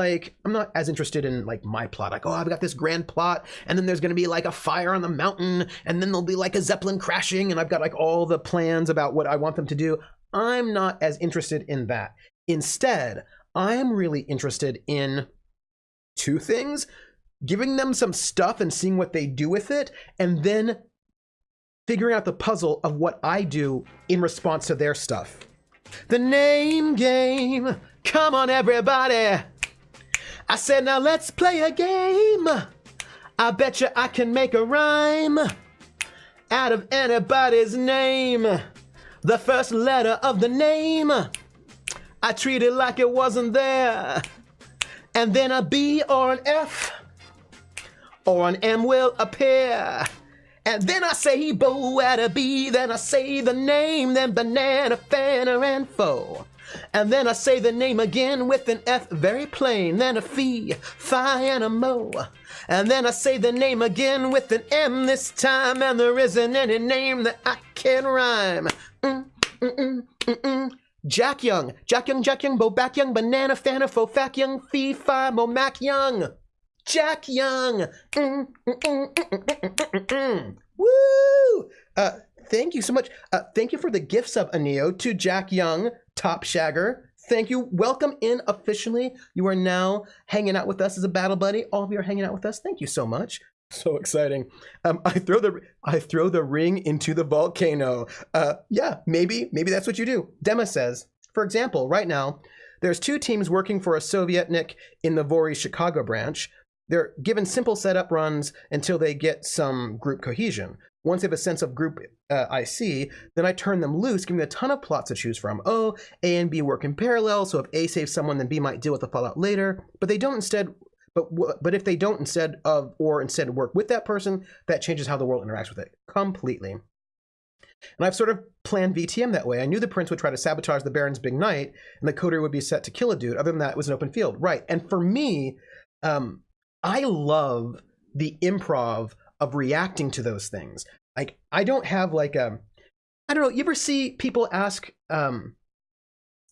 as interested in like my plot. Like, oh, I've got this grand plot, and then there's going to be like a fire on the mountain, and then there'll be like a Zeppelin crashing, and I've got like all the plans about what I want them to do. I'm not as interested in that. Instead, I am really interested in two things: giving them some stuff and seeing what they do with it, and then figuring out the puzzle of what I do in response to their stuff. The name game. Come on, everybody. I said, now let's play a game. I bet you I can make a rhyme out of anybody's name. The first letter of the name, I treat it like it wasn't there. And then a B or an F or an M will appear. And then I say bo at a B, then I say the name, then banana, fana, and fo. And then I say the name again with an F, very plain, then a fee, fi, and a mo. And then I say the name again with an M this time, and there isn't any name that I can rhyme. Jack Young, Bo Back Young, banana, fana, fo, fac young, fee, fi, mo, mac young. Jack Young. Woo! Thank you so much. Thank you for the gift sub, Aneo, to Jack Young, Top Shagger. Thank you. Welcome in officially. You are now hanging out with us as a battle buddy. All of you are hanging out with us. Thank you so much. So exciting. I throw the ring into the volcano. Yeah, maybe that's what you do. Dema says, for example, right now, there's two teams working for a Sovietnik in the Vori Chicago branch. They're given simple setup runs until they get some group cohesion. Once they have a sense of group IC, then I turn them loose, giving them a ton of plots to choose from. Oh, A and B work in parallel, so if A saves someone, then B might deal with the fallout later. But they don't instead. But if they don't instead work with that person, that changes how the world interacts with it completely. And I've sort of planned VTM that way. I knew the prince would try to sabotage the Baron's big knight, and the coterie would be set to kill a dude. Other than that, it was an open field. Right. And for me, I love the improv of reacting to those things. Like, I don't have like I don't know, you ever see people ask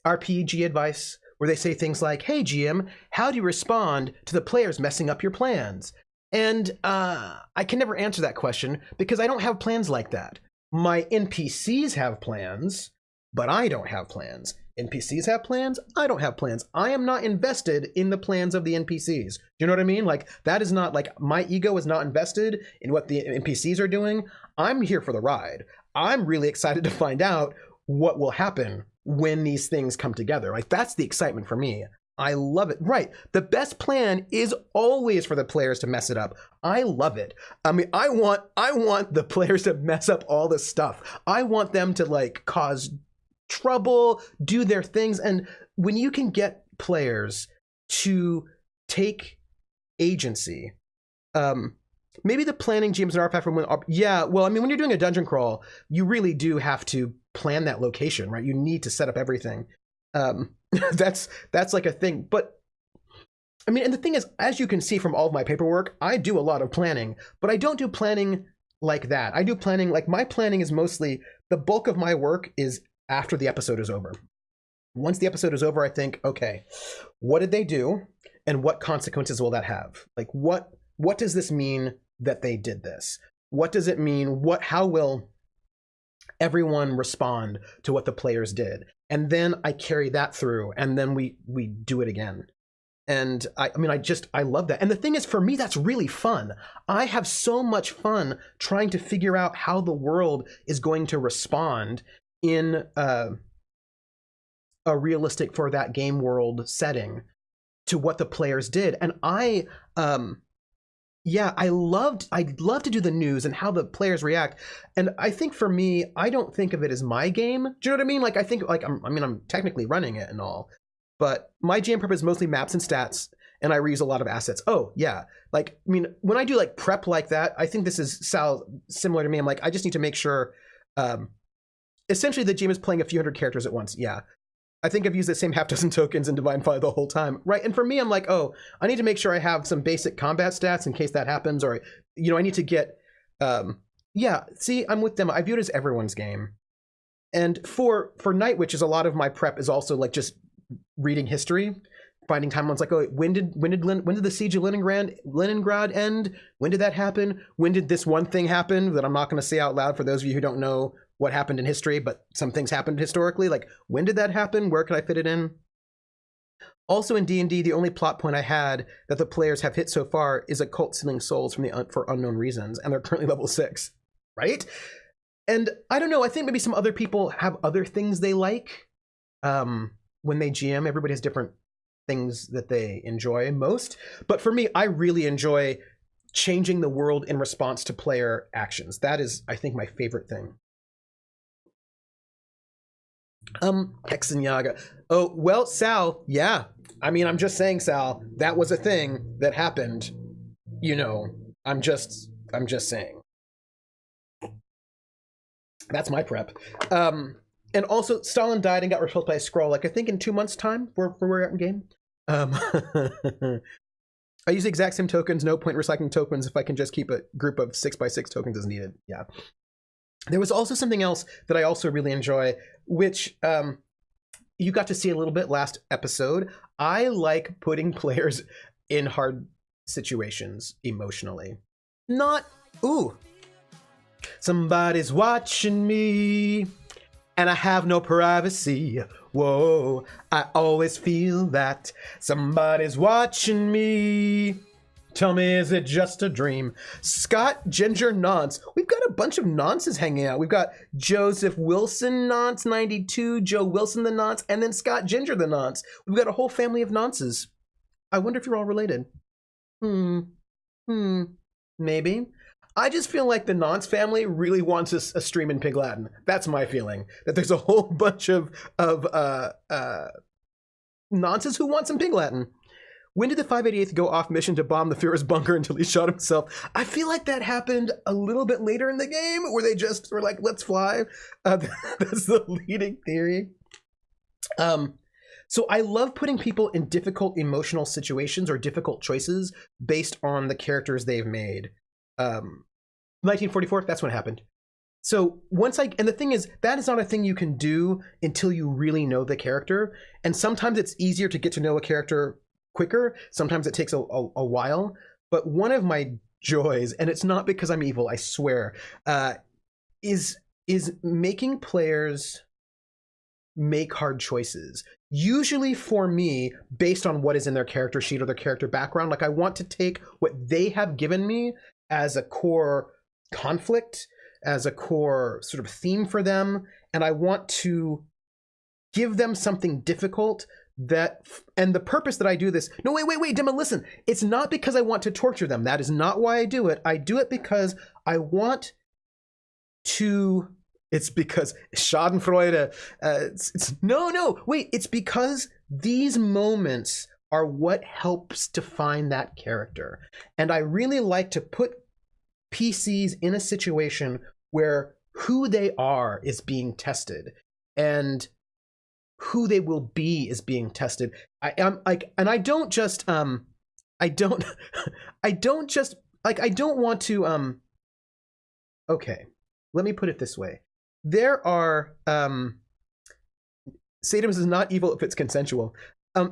RPG advice where they say things like, hey GM, how do you respond to the players messing up your plans? And I can never answer that question because I don't have plans like that. My NPCs have plans, but I don't have plans. NPCs have plans, I don't have plans. I am not invested in the plans of the NPCs. Do you know what I mean? Like, that is not, like, my ego is not invested in what the NPCs are doing. I'm here for the ride. I'm really excited to find out what will happen when these things come together. Like, that's the excitement for me. I love it. Right. The best plan is always for the players to mess it up. I love it. I mean, I want the players to mess up all this stuff. I want them to, like, cause trouble, do their things. And when you can get players to take agency, maybe the planning GMs and RPAF yeah, well, I mean, when you're doing a dungeon crawl, you really do have to plan that location, right? You need to set up everything. That's like a thing. But I mean, and the thing is, as you can see from all of my paperwork, I do a lot of planning, but I don't do planning like that. I do planning, like, my planning is mostly, the bulk of my work is after the episode is over. Once the episode is over, I think, okay, what did they do? And what consequences will that have? Like, what does this mean that they did this? What does it mean? How will everyone respond to what the players did? And then I carry that through, and then we do it again. And I love that. And the thing is, for me, that's really fun. I have so much fun trying to figure out how the world is going to respond in a realistic for that game world setting to what the players did. And I'd love to do the news and how the players react. And I think for me, I don't think of it as my game. Do you know what I mean? Like, I think, like, I'm technically running it and all, but my GM prep is mostly maps and stats, and I reuse a lot of assets. Oh yeah. Like, I mean, when I do like prep like that, I think this is similar to me. I'm like, I just need to make sure, essentially the GM is playing a few hundred characters at once. Yeah. I think I've used the same half dozen tokens in Divine Fire the whole time, right? And for me, I'm like, oh, I need to make sure I have some basic combat stats in case that happens, or I need to get, yeah. See, I'm with them. I view it as everyone's game, and for Night Witch, is a lot of my prep is also like just reading history, finding timelines. Like, oh, when did the siege of Leningrad end? When did that happen? When did this one thing happen that I'm not going to say out loud for those of you who don't know what happened in history, but some things happened historically? Like, when did that happen? Where could I fit it in? Also in D&D, the only plot point I had that the players have hit so far is a cult stealing souls for unknown reasons, and they're currently level 6, right? And I don't know, I think maybe some other people have other things they like. When they GM, everybody has different things that they enjoy most. But for me, I really enjoy changing the world in response to player actions. That is, I think, my favorite thing. Hexen Yaga. Oh, well, Sal, yeah. I mean, I'm just saying, Sal, that was a thing that happened. I'm just saying. That's my prep. And also, Stalin died and got replaced by a scroll, like I think in 2 months' time, we're out in game. I use the exact same tokens, no point recycling tokens if I can just keep a group of 6x6 tokens as needed. Yeah. There was also something else that I also really enjoy, which you got to see a little bit last episode. I like putting players in hard situations emotionally. Not, ooh, somebody's watching me and I have no privacy. Whoa, I always feel that somebody's watching me. Tell me, is it just a dream? Scott Ginger Nonce. We've got a bunch of nonces hanging out. We've got Joseph Wilson Nonce 92, Joe Wilson the Nonce, and then Scott Ginger the Nonce. We've got a whole family of nonces. I wonder if you're all related. Maybe. I just feel like the Nonce family really wants a stream in Pig Latin. That's my feeling. That there's a whole bunch of nonces who want some Pig Latin. When did the 588th go off mission to bomb the Führer's bunker until he shot himself? I feel like that happened a little bit later in the game, where they just were like, let's fly. That's the leading theory. So I love putting people in difficult emotional situations or difficult choices based on the characters they've made. 1944, that's when it happened. So and the thing is, that is not a thing you can do until you really know the character. And sometimes it's easier to get to know a character quicker. Sometimes it takes a while. But one of my joys, and it's not because I'm evil, I swear, is making players make hard choices. Usually for me, based on what is in their character sheet or their character background. Like, I want to take what they have given me as a core conflict, as a core sort of theme for them, and I want to give them something difficult and the purpose that I do this, no, wait, Dimma, listen, it's not because I want to torture them. That is not why I do it. I do it because I want to, it's because Schadenfreude, it's because these moments are what helps define that character. And I really like to put PCs in a situation where who they are is being tested and who they will be is being tested. I don't want to, okay, let me put it this way. There are, sadism is not evil if it's consensual.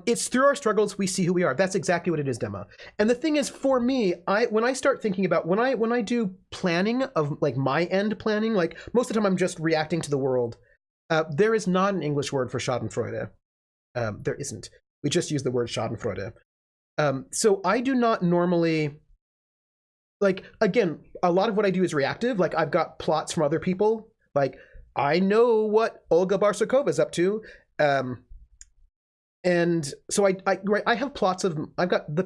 It's through our struggles we see who we are. That's exactly what it is, Dema. And the thing is, for me, when I start thinking about, when I do planning of like my end planning, like most of the time I'm just reacting to the world. There is not an English word for Schadenfreude. There isn't. We just use the word Schadenfreude. So I do not normally, like, again, a lot of what I do is reactive. Like, I've got plots from other people. Like, I know what Olga Barsukova is up to. And so I have plots the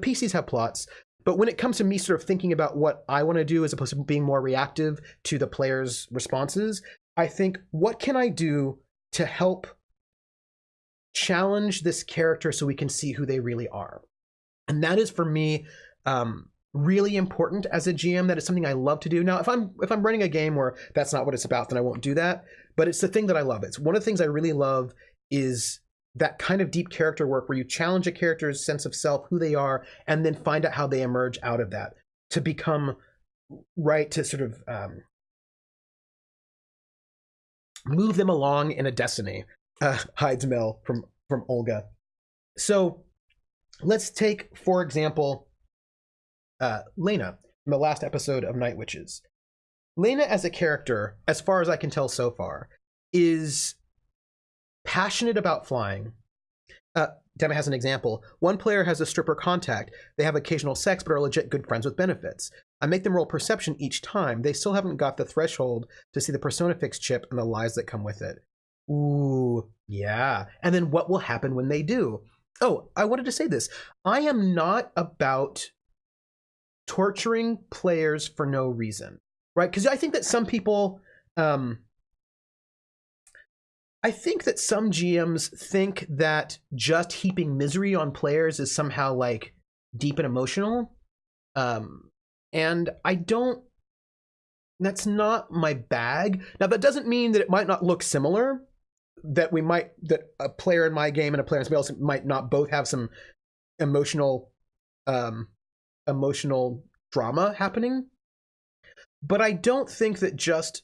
PCs have plots, but when it comes to me sort of thinking about what I want to do as opposed to being more reactive to the player's responses, I think, what can I do to help challenge this character so we can see who they really are? And that is, for me, really important as a GM. That is something I love to do. Now, if I'm running a game where that's not what it's about, then I won't do that. But it's the thing that I love. It's one of the things I really love is that kind of deep character work where you challenge a character's sense of self, who they are, and then find out how they emerge out of that to become right, to sort of move them along in a destiny. Hides Mel from Olga. So let's take, for example, Lena from the last episode of Night Witches. Lena as a character, as far as I can tell so far, is passionate about flying. Dema has an example. One player has a stripper contact. They have occasional sex, but are legit good friends with benefits. I make them roll perception each time. They still haven't got the threshold to see the Persona Fix chip and the lies that come with it. Ooh, yeah. And then what will happen when they do? Oh, I wanted to say this. I am not about torturing players for no reason, right? Because I think that some people, I think that some GMs think that just heaping misery on players is somehow like deep and emotional. And I don't, that's not my bag. Now, that doesn't mean that it might not look similar, that a player in my game and a player in somebody else might not both have some emotional drama happening. But I don't think that just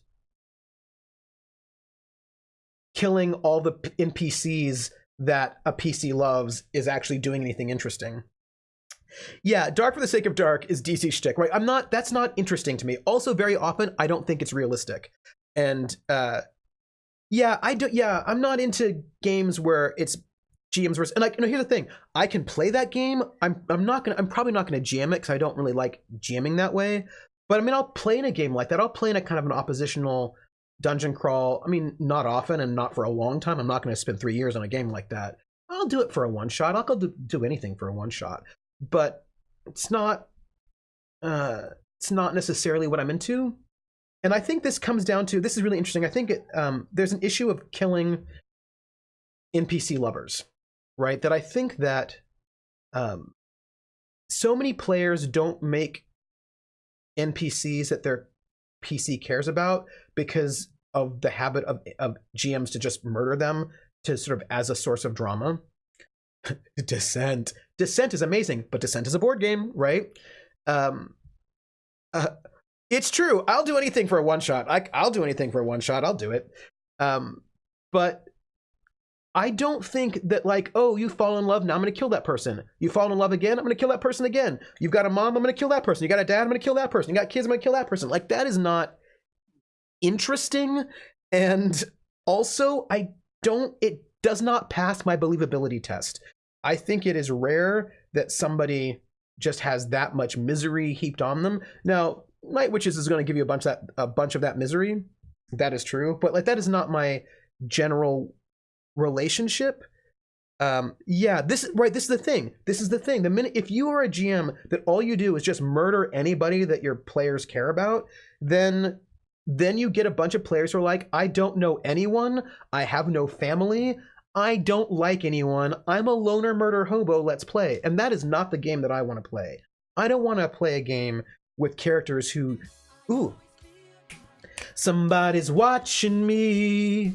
killing all the NPCs that a PC loves is actually doing anything interesting. Yeah, dark for the sake of dark is DC shtick, right? That's not interesting to me. Also, very often, I don't think it's realistic. And I'm not into games where it's GMs versus, and like, here's the thing. I can play that game. I'm probably not gonna GM it because I don't really like GMing that way. But I mean, I'll play in a game like that. I'll play in a kind of an oppositional dungeon crawl. I mean, not often and not for a long time. I'm not going to spend 3 years on a game like that. I'll do it for a one shot. I'll go do anything for a one shot. But it's not necessarily what I'm into. And I think this comes down to, this is really interesting. I think there's an issue of killing NPC lovers, right? That I think that so many players don't make NPCs that their PC cares about because of the habit of GMs to just murder them to sort of as a source of drama. Descent is amazing, but Descent is a board game, right? It's true. I'll do anything for a one shot. I'll do anything for a one shot. I'll do it. But I don't think that like, oh, you fall in love, now I'm going to kill that person. You fall in love again, I'm going to kill that person again. You've got a mom, I'm going to kill that person. You got a dad, I'm going to kill that person. You got kids, I'm going to kill that person. Like, that is not interesting. And also, it does not pass my believability test. I think it is rare that somebody just has that much misery heaped on them. Now, Night Witches is going to give you a bunch of that misery. That is true. But like, that is not my general relationship. This is the thing. The minute, if you are a GM that all you do is just murder anybody that your players care about, then you get a bunch of players who are like, I don't know anyone, I have no family, I don't like anyone, I'm a loner murder hobo, let's play. And that is not the game that I want to play. I don't want to play a game with characters who, somebody's watching me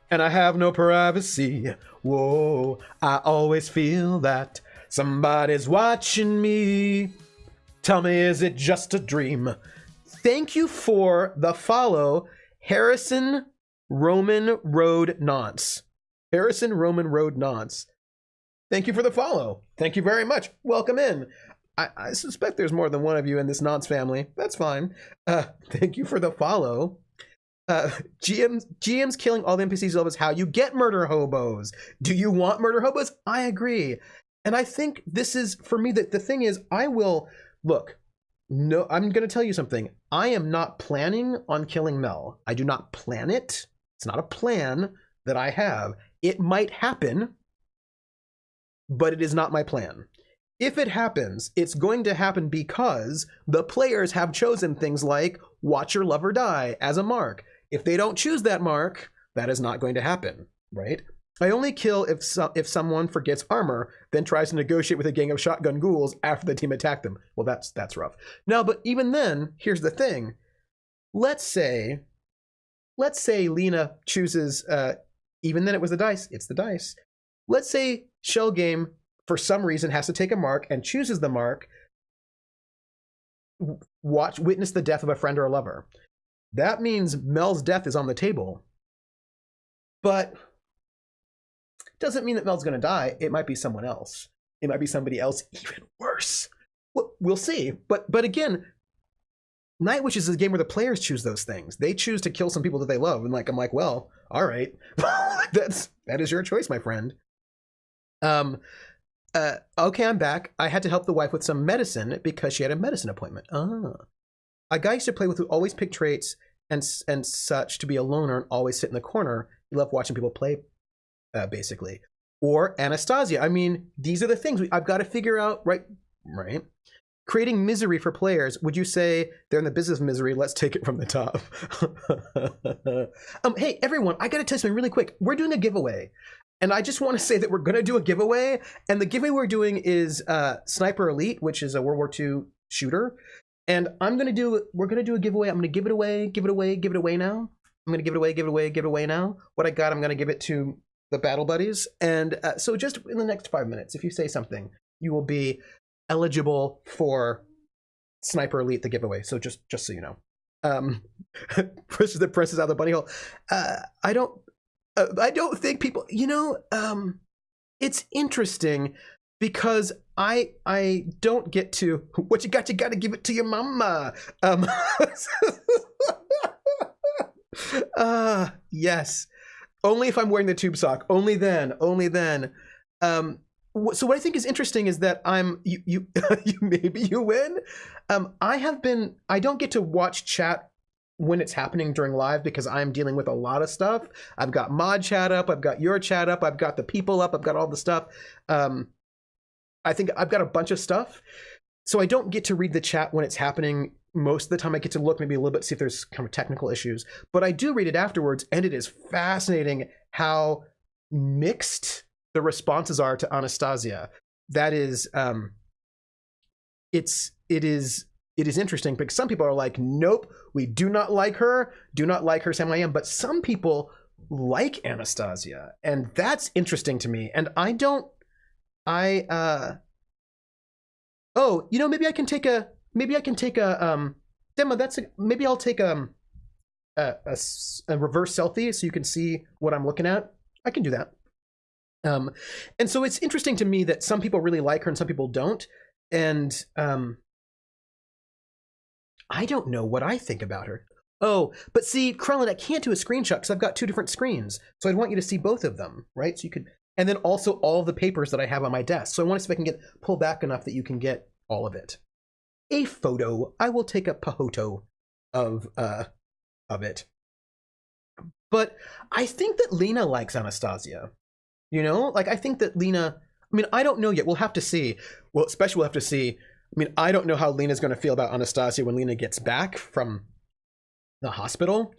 and I have no privacy. Whoa, I always feel that somebody's watching me. Tell me, is it just a dream? Thank you for the follow, Harrison Roman Road Nonce. Harrison Roman Road Nonce. Thank you for the follow. Thank you very much. Welcome in. I suspect there's more than one of you in this Nonce family. That's fine. Thank you for the follow. GM's killing all the NPCs you love is how you get murder hobos. Do you want murder hobos? I agree. And I think this is, for me, the thing is, I'm going to tell you something. I am not planning on killing Mel. I do not plan it. It's not a plan that I have. It might happen, but it is not my plan. If it happens, it's going to happen because the players have chosen things like watch your lover die as a mark. If they don't choose that mark, that is not going to happen, right? I only kill if someone forgets armor, then tries to negotiate with a gang of shotgun ghouls after the team attacked them. Well, that's rough. No, but even then, here's the thing. Let's say Lena chooses, even then it was the dice. It's the dice. let's say Shell Game, for some reason, has to take a mark and chooses the mark, witness the death of a friend or a lover. That means Mel's death is on the table. But doesn't mean that Mel's going to die. It might be someone else. It might be somebody else even worse. We'll see. But again, Night Witches is a game where the players choose those things. They choose to kill some people that they love. And I'm like, well, all right. that is your choice, my friend. Okay, I'm back. I had to help the wife with some medicine because she had a medicine appointment. A guy I used to play with who always picked traits and such to be a loner and always sit in the corner. He loved watching people play, basically. Or Anastasia. I mean, these are the things I've got to figure out, right? Creating misery for players. Would you say they're in the business of misery? Let's take it from the top. Hey, everyone, I got to tell you something really quick. We're doing a giveaway. And I just want to say that we're going to do a giveaway. And the giveaway we're doing is Sniper Elite, which is a World War II shooter. And we're going to do a giveaway. I'm going to give it away now. I'm going to give it away now. What I got, I'm going to give it to the Battle Buddies. And so just in the next 5 minutes, if you say something, you will be eligible for Sniper Elite, the giveaway. So just so you know. Pushes the princess out of the bunny hole. I don't think people, it's interesting because I don't get to, what you got to give it to your mama. Yes. Only if I'm wearing the tube sock. Only then. So what I think is interesting is that maybe you win. I don't get to watch chat when it's happening during live because I'm dealing with a lot of stuff. I've got mod chat up, I've got your chat up, I've got the people up, I've got all the stuff. I think I've got a bunch of stuff. So I don't get to read the chat when it's happening. Most of the time I get to look maybe a little bit, see if there's kind of technical issues, but I do read it afterwards, and it is fascinating how mixed the responses are to Anastasia. That is, it is interesting because some people are like, nope, we do not like her, Sam I Am. But some people like Anastasia, and that's interesting to me. And maybe I can take a Dema, maybe I'll take a reverse selfie so you can see what I'm looking at. I can do that. And so it's interesting to me that some people really like her and some people don't. And I don't know what I think about her. Oh, but see, Krellin, I can't do a screenshot because I've got two different screens. So I'd want you to see both of them, right? So you could, and then also all the papers that I have on my desk. So I want to see if I can pull back enough that you can get all of it. A photo. I will take a pahoto of it. But I think that Lena likes Anastasia. I think that Lena, I don't know yet. We'll have to see. Well, especially we'll have to see. I don't know how Lena's going to feel about Anastasia when Lena gets back from the hospital.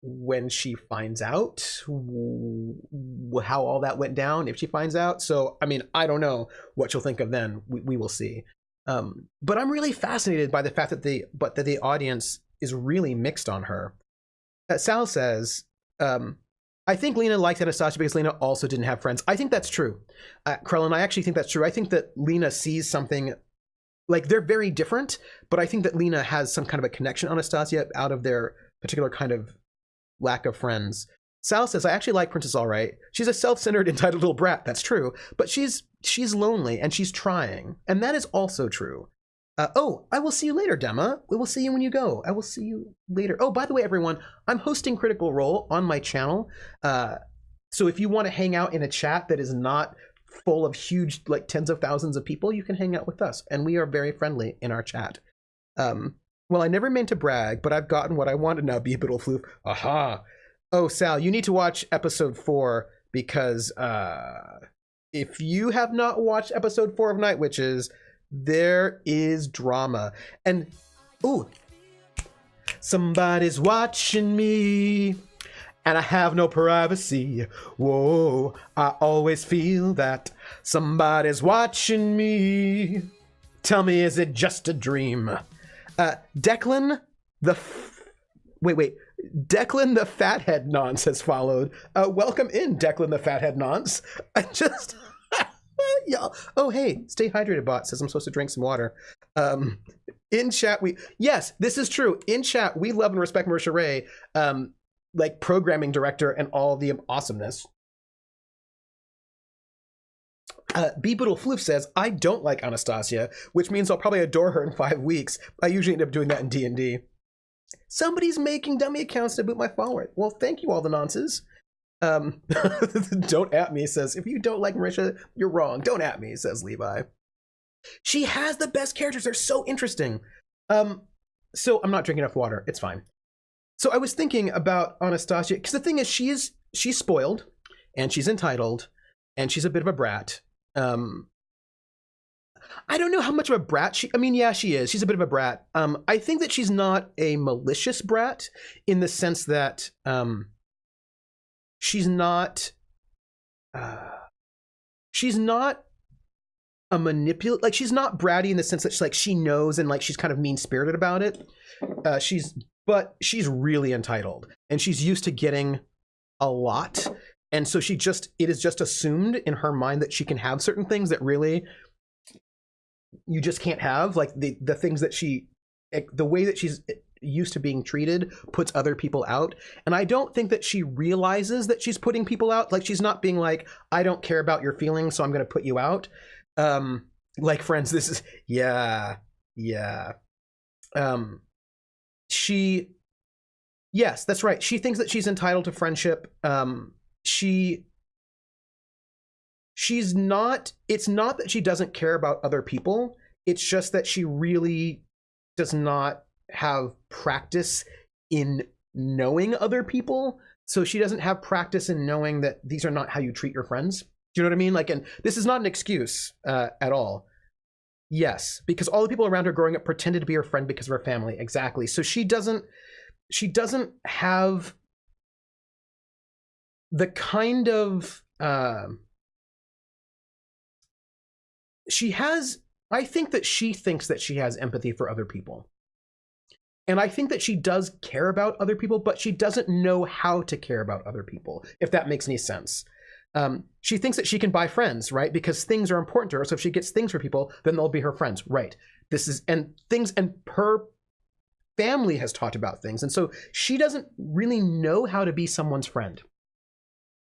When she finds out how all that went down, if she finds out. So, I don't know what she'll think of then. We will see. But I'm really fascinated by the fact that the audience is really mixed on her. Sal says, I think Lena likes Anastasia because Lena also didn't have friends. I think that's true. Krellin, I actually think that's true. I think that Lena sees something, like they're very different, but I think that Lena has some kind of a connection to Anastasia out of their particular kind of lack of friends. Sal says, I actually like Princess All Right. She's a self-centered, entitled little brat. That's true. But she's lonely and she's trying. And that is also true. I will see you later, Dema. We will see you when you go. I will see you later. Oh, by the way, everyone, I'm hosting Critical Role on my channel. So if you want to hang out in a chat that is not full of huge, like tens of thousands of people, you can hang out with us. And we are very friendly in our chat. Well, I never meant to brag, but I've gotten what I wanted now, be a bit of floof. Aha. Oh, Sal, you need to watch episode 4 because if you have not watched episode 4 of Night Witches, there is drama. And, ooh, somebody's watching me and I have no privacy. Whoa, I always feel that somebody's watching me. Tell me, is it just a dream? Declan, wait. Declan the Fathead Nonce has followed. Welcome in, Declan the Fathead Nonce. I just... yeah. Oh, hey, stay hydrated, bot says I'm supposed to drink some water. In chat, yes, this is true. In chat, we love and respect Marisha Ray, like programming director and all the awesomeness. B Boodle Floof says, I don't like Anastasia, which means I'll probably adore her in 5 weeks. I usually end up doing that in D&D. Somebody's making dummy accounts to boot my follower. Well, thank you, all the nonces. Don't at me, says, if you don't like Marisha, you're wrong. Don't at me, says Levi. She has the best characters. They're so interesting. So I'm not drinking enough water. It's fine. So I was thinking about Anastasia, because the thing is, she's spoiled, and she's entitled, and she's a bit of a brat. I don't know how much of a brat yeah, she is. She's a bit of a brat. I think that she's not a malicious brat in the sense that she's not a manipulative, like she's not bratty in the sense that she knows and like she's kind of mean-spirited about it. But she's really entitled and she's used to getting a lot. And so it is just assumed in her mind that she can have certain things that really you just can't have. Like the things that the way that she's used to being treated puts other people out. And I don't think that she realizes that she's putting people out. Like she's not being like, I don't care about your feelings, so I'm going to put you out. Like Friends, this is, yeah. Yes, that's right. She thinks that she's entitled to friendship. She's not, it's not that she doesn't care about other people. It's just that she really does not have practice in knowing other people. So she doesn't have practice in knowing that these are not how you treat your friends. Do you know what I mean? Like, and this is not an excuse at all. Yes, because all the people around her growing up pretended to be her friend because of her family. Exactly. So she doesn't have the kind of, I think that she thinks that she has empathy for other people. And I think that she does care about other people, but she doesn't know how to care about other people, if that makes any sense. She thinks that she can buy friends, right? Because things are important to her. So if she gets things for people, then they'll be her friends, right? And her family has talked about things. And so she doesn't really know how to be someone's friend.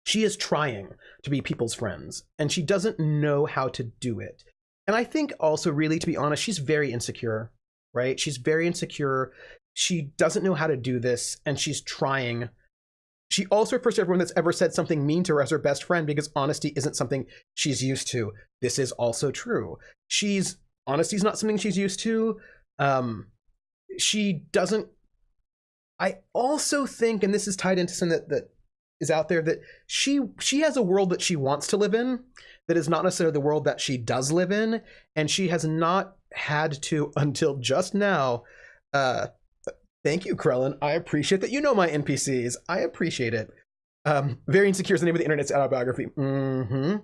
She is trying to be people's friends, and she doesn't know how to do it. And I think also, really, to be honest, she's very insecure, right? She's very insecure. She doesn't know how to do this, and she's trying. She also refers to everyone that's ever said something mean to her as her best friend because honesty isn't something she's used to. This is also true. Honesty's not something she's used to. She doesn't. I also think, and this is tied into something that is out there, that she has a world that she wants to live in that is not necessarily the world that she does live in, and she has not had to until just now. Thank you, Krellin. I appreciate that you know my NPCs. I appreciate it. Very Insecure is the name of the internet's autobiography. Mm-hmm.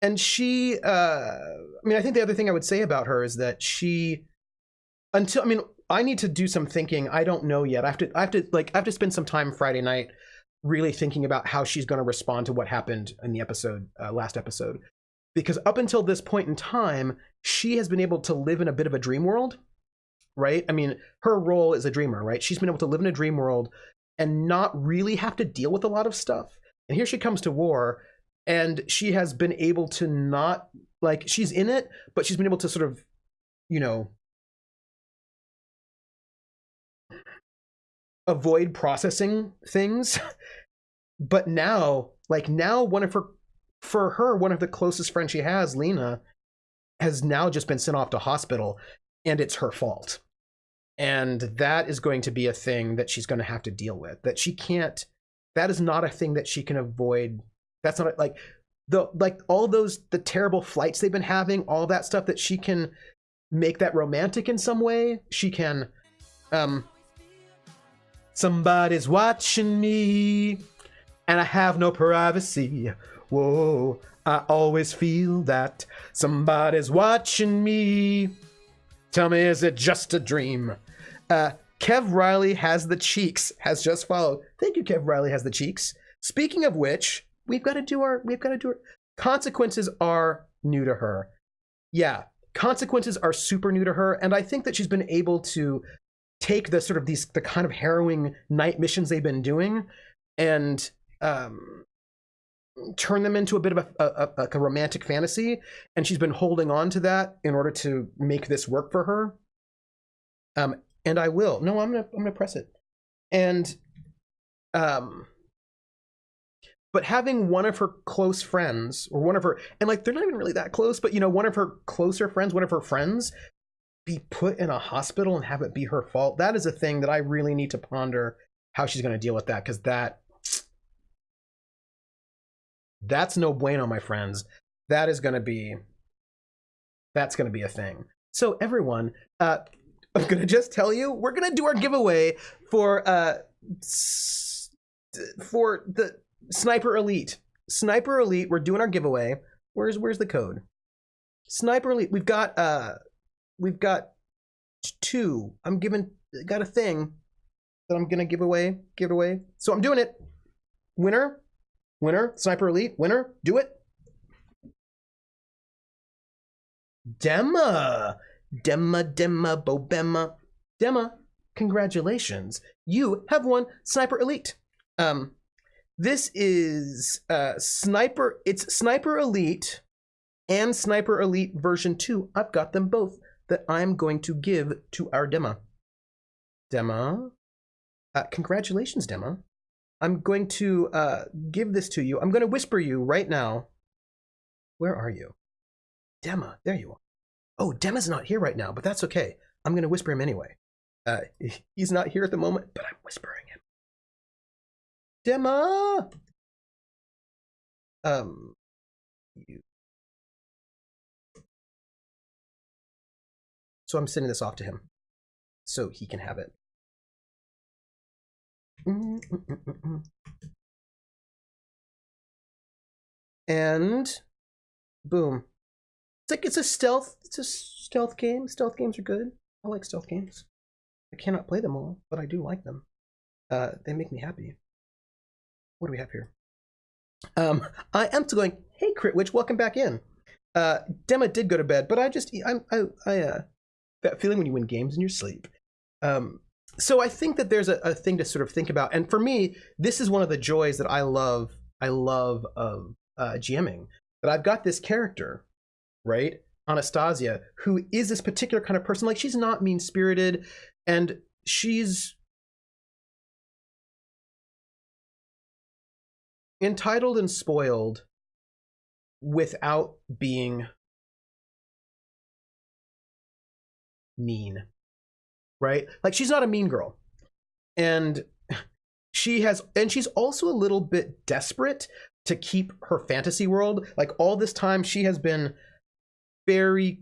And she, I think the other thing I would say about her is that I need to do some thinking. I don't know yet. I have to spend some time Friday night really thinking about how she's going to respond to what happened in the last episode. Because up until this point in time, she has been able to live in a bit of a dream world, right? I mean, her role is a dreamer, right? She's been able to live in a dream world and not really have to deal with a lot of stuff. And here she comes to war, and she has been able to not, like, she's in it, but she's been able to sort of, avoid processing things. But now one of the closest friends she has, Lena, has now just been sent off to hospital, and it's her fault. And that is going to be a thing that she's going to have to deal with. That is not a thing that she can avoid. That's not all the terrible flights they've been having, all that stuff, that she can make that romantic in some way. She can, somebody's watching me and I have no privacy. Whoa, I always feel that somebody's watching me. Tell me, is it just a dream? Kev Riley has the cheeks has just followed. Thank you, Kev Riley has the cheeks. Speaking of which, we've got to do our consequences are new to her. Yeah, consequences are super new to her, and I think that she's been able to take the sort of the kind of harrowing night missions they've been doing and turn them into a bit of a romantic fantasy, and she's been holding on to that in order to make this work for her. And I will. No, I'm gonna press it. And but having one of her close friends, or one of her, and like they're not even really that close, but you know, one of her closer friends, one of her friends, be put in a hospital and have it be her fault. That is a thing that I really need to ponder how she's going to deal with that, because that's no bueno, my friends. That's going to be a thing. So everyone, I'm going to just tell you, we're going to do our giveaway for the Sniper Elite. Sniper Elite, we're doing our giveaway. Where's the code? Sniper Elite. We've got 2. Got a thing that I'm gonna give away. So I'm doing it. Winner, Sniper Elite, winner, do it. Dema, Bobema. Dema, congratulations. You have won Sniper Elite. This is Sniper. It's Sniper Elite and Sniper Elite version 2. I've got them both that I'm going to give to our Dema. Congratulations, Dema. I'm going to give this to you. I'm going to whisper you right now. Where are you? Dema, there you are. Oh, Dema's not here right now, but that's okay. I'm going to whisper him anyway. He's not here at the moment, but I'm whispering him. Dema! So I'm sending this off to him so he can have it. And boom. It's a stealth game. Stealth games are good. I like stealth games. I cannot play them all, but I do like them. They make me happy. What do we have here? I am still going, hey Critwitch, welcome back in. Dema did go to bed, but I that feeling when you win games in your sleep. So I think that there's a thing to sort of think about. And for me, this is one of the joys that I love of GMing. That I've got this character, right? Anastasia, who is this particular kind of person. Like, she's not mean-spirited, and she's entitled and spoiled without being mean, right? Like, she's not a mean girl, and she's also a little bit desperate to keep her fantasy world. Like, all this time she has been very,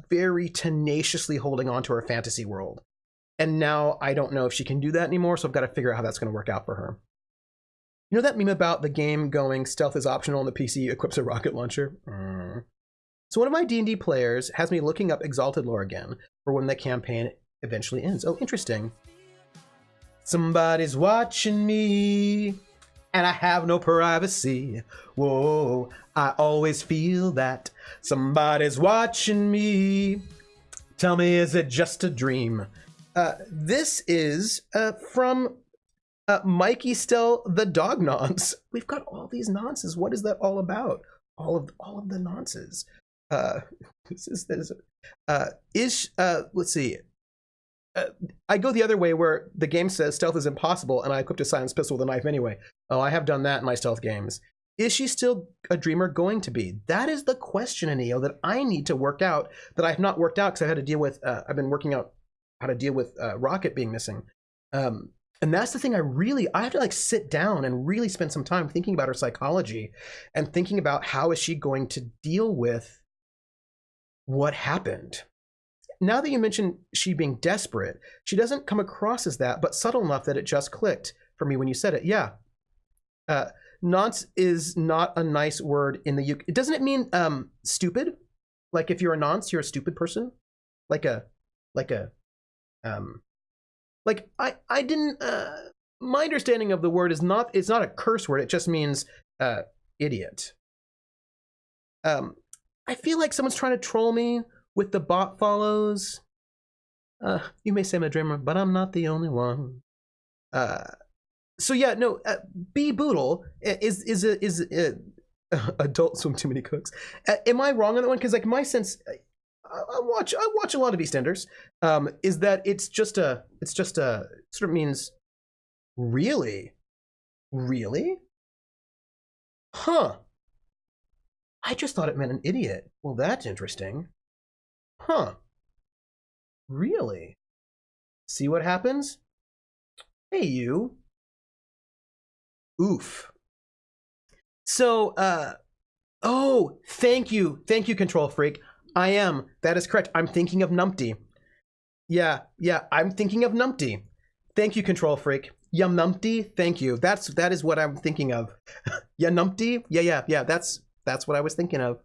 very tenaciously holding on to her fantasy world, and now I don't know if she can do that anymore, so I've got to figure out how that's going to work out for her. You know that meme about the game going stealth is optional and the PC equips a rocket launcher? So one of my D&D players has me looking up Exalted lore again for when the campaign eventually ends. Oh, interesting. Somebody's watching me, and I have no privacy. Whoa, I always feel that somebody's watching me. Tell me, is it just a dream? This is from Mikey Stell the Dog Nonce. We've got all these nonces. What is that all about? All of the nonces. Let's see. I go the other way, where the game says stealth is impossible, and I equipped a silenced pistol with a knife anyway. Oh, I have done that in my stealth games. Is she still a dreamer going to be? That is the question, Anio, that I need to work out, that I have not worked out because I've had to deal with, I've been working out how to deal with Rocket being missing. And that's the thing I have to like sit down and really spend some time thinking about her psychology and thinking about how is she going to deal with what happened. Now that you mentioned she being desperate, she doesn't come across as that, but subtle enough that it just clicked for me when you said it. Yeah. Nonce is not a nice word in the UK. Doesn't it mean stupid? Like, if you're a nonce, you're a stupid person? Like a like I didn't my understanding of the word is not, it's not a curse word, it just means idiot. I feel like someone's trying to troll me with the bot follows. You may say I'm a dreamer, but I'm not the only one. So yeah, no, B Boodle is Adult Swim Too Many Cooks. Am I wrong on that one? Because like my sense, I watch a lot of EastEnders. Is that it's just a sort of means really, huh? I just thought it meant an idiot. Well, that's interesting. Huh? Really? See what happens? Hey, you. Oof. So, oh, thank you, Control Freak. I am. That is correct. I'm thinking of Numpty. Yeah, I'm thinking of Numpty. Thank you, Control Freak. Yum Numpty. Thank you. That is what I'm thinking of. Yeah, Numpty. Yeah. That's what I was thinking of.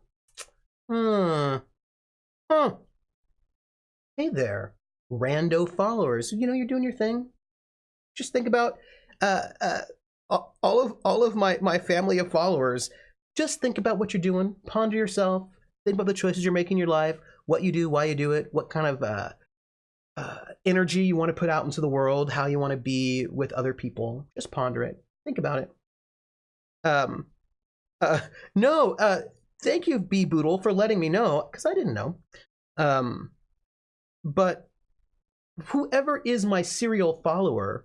Huh. Hey there, rando followers. You know, you're doing your thing. Just think about all of my family of followers. Just think about what you're doing. Ponder yourself. Think about the choices you're making in your life, what you do, why you do it, what kind of energy you want to put out into the world, how you want to be with other people. Just ponder it. Think about it. Thank you, B Boodle, for letting me know, because I didn't know. But whoever is my serial follower,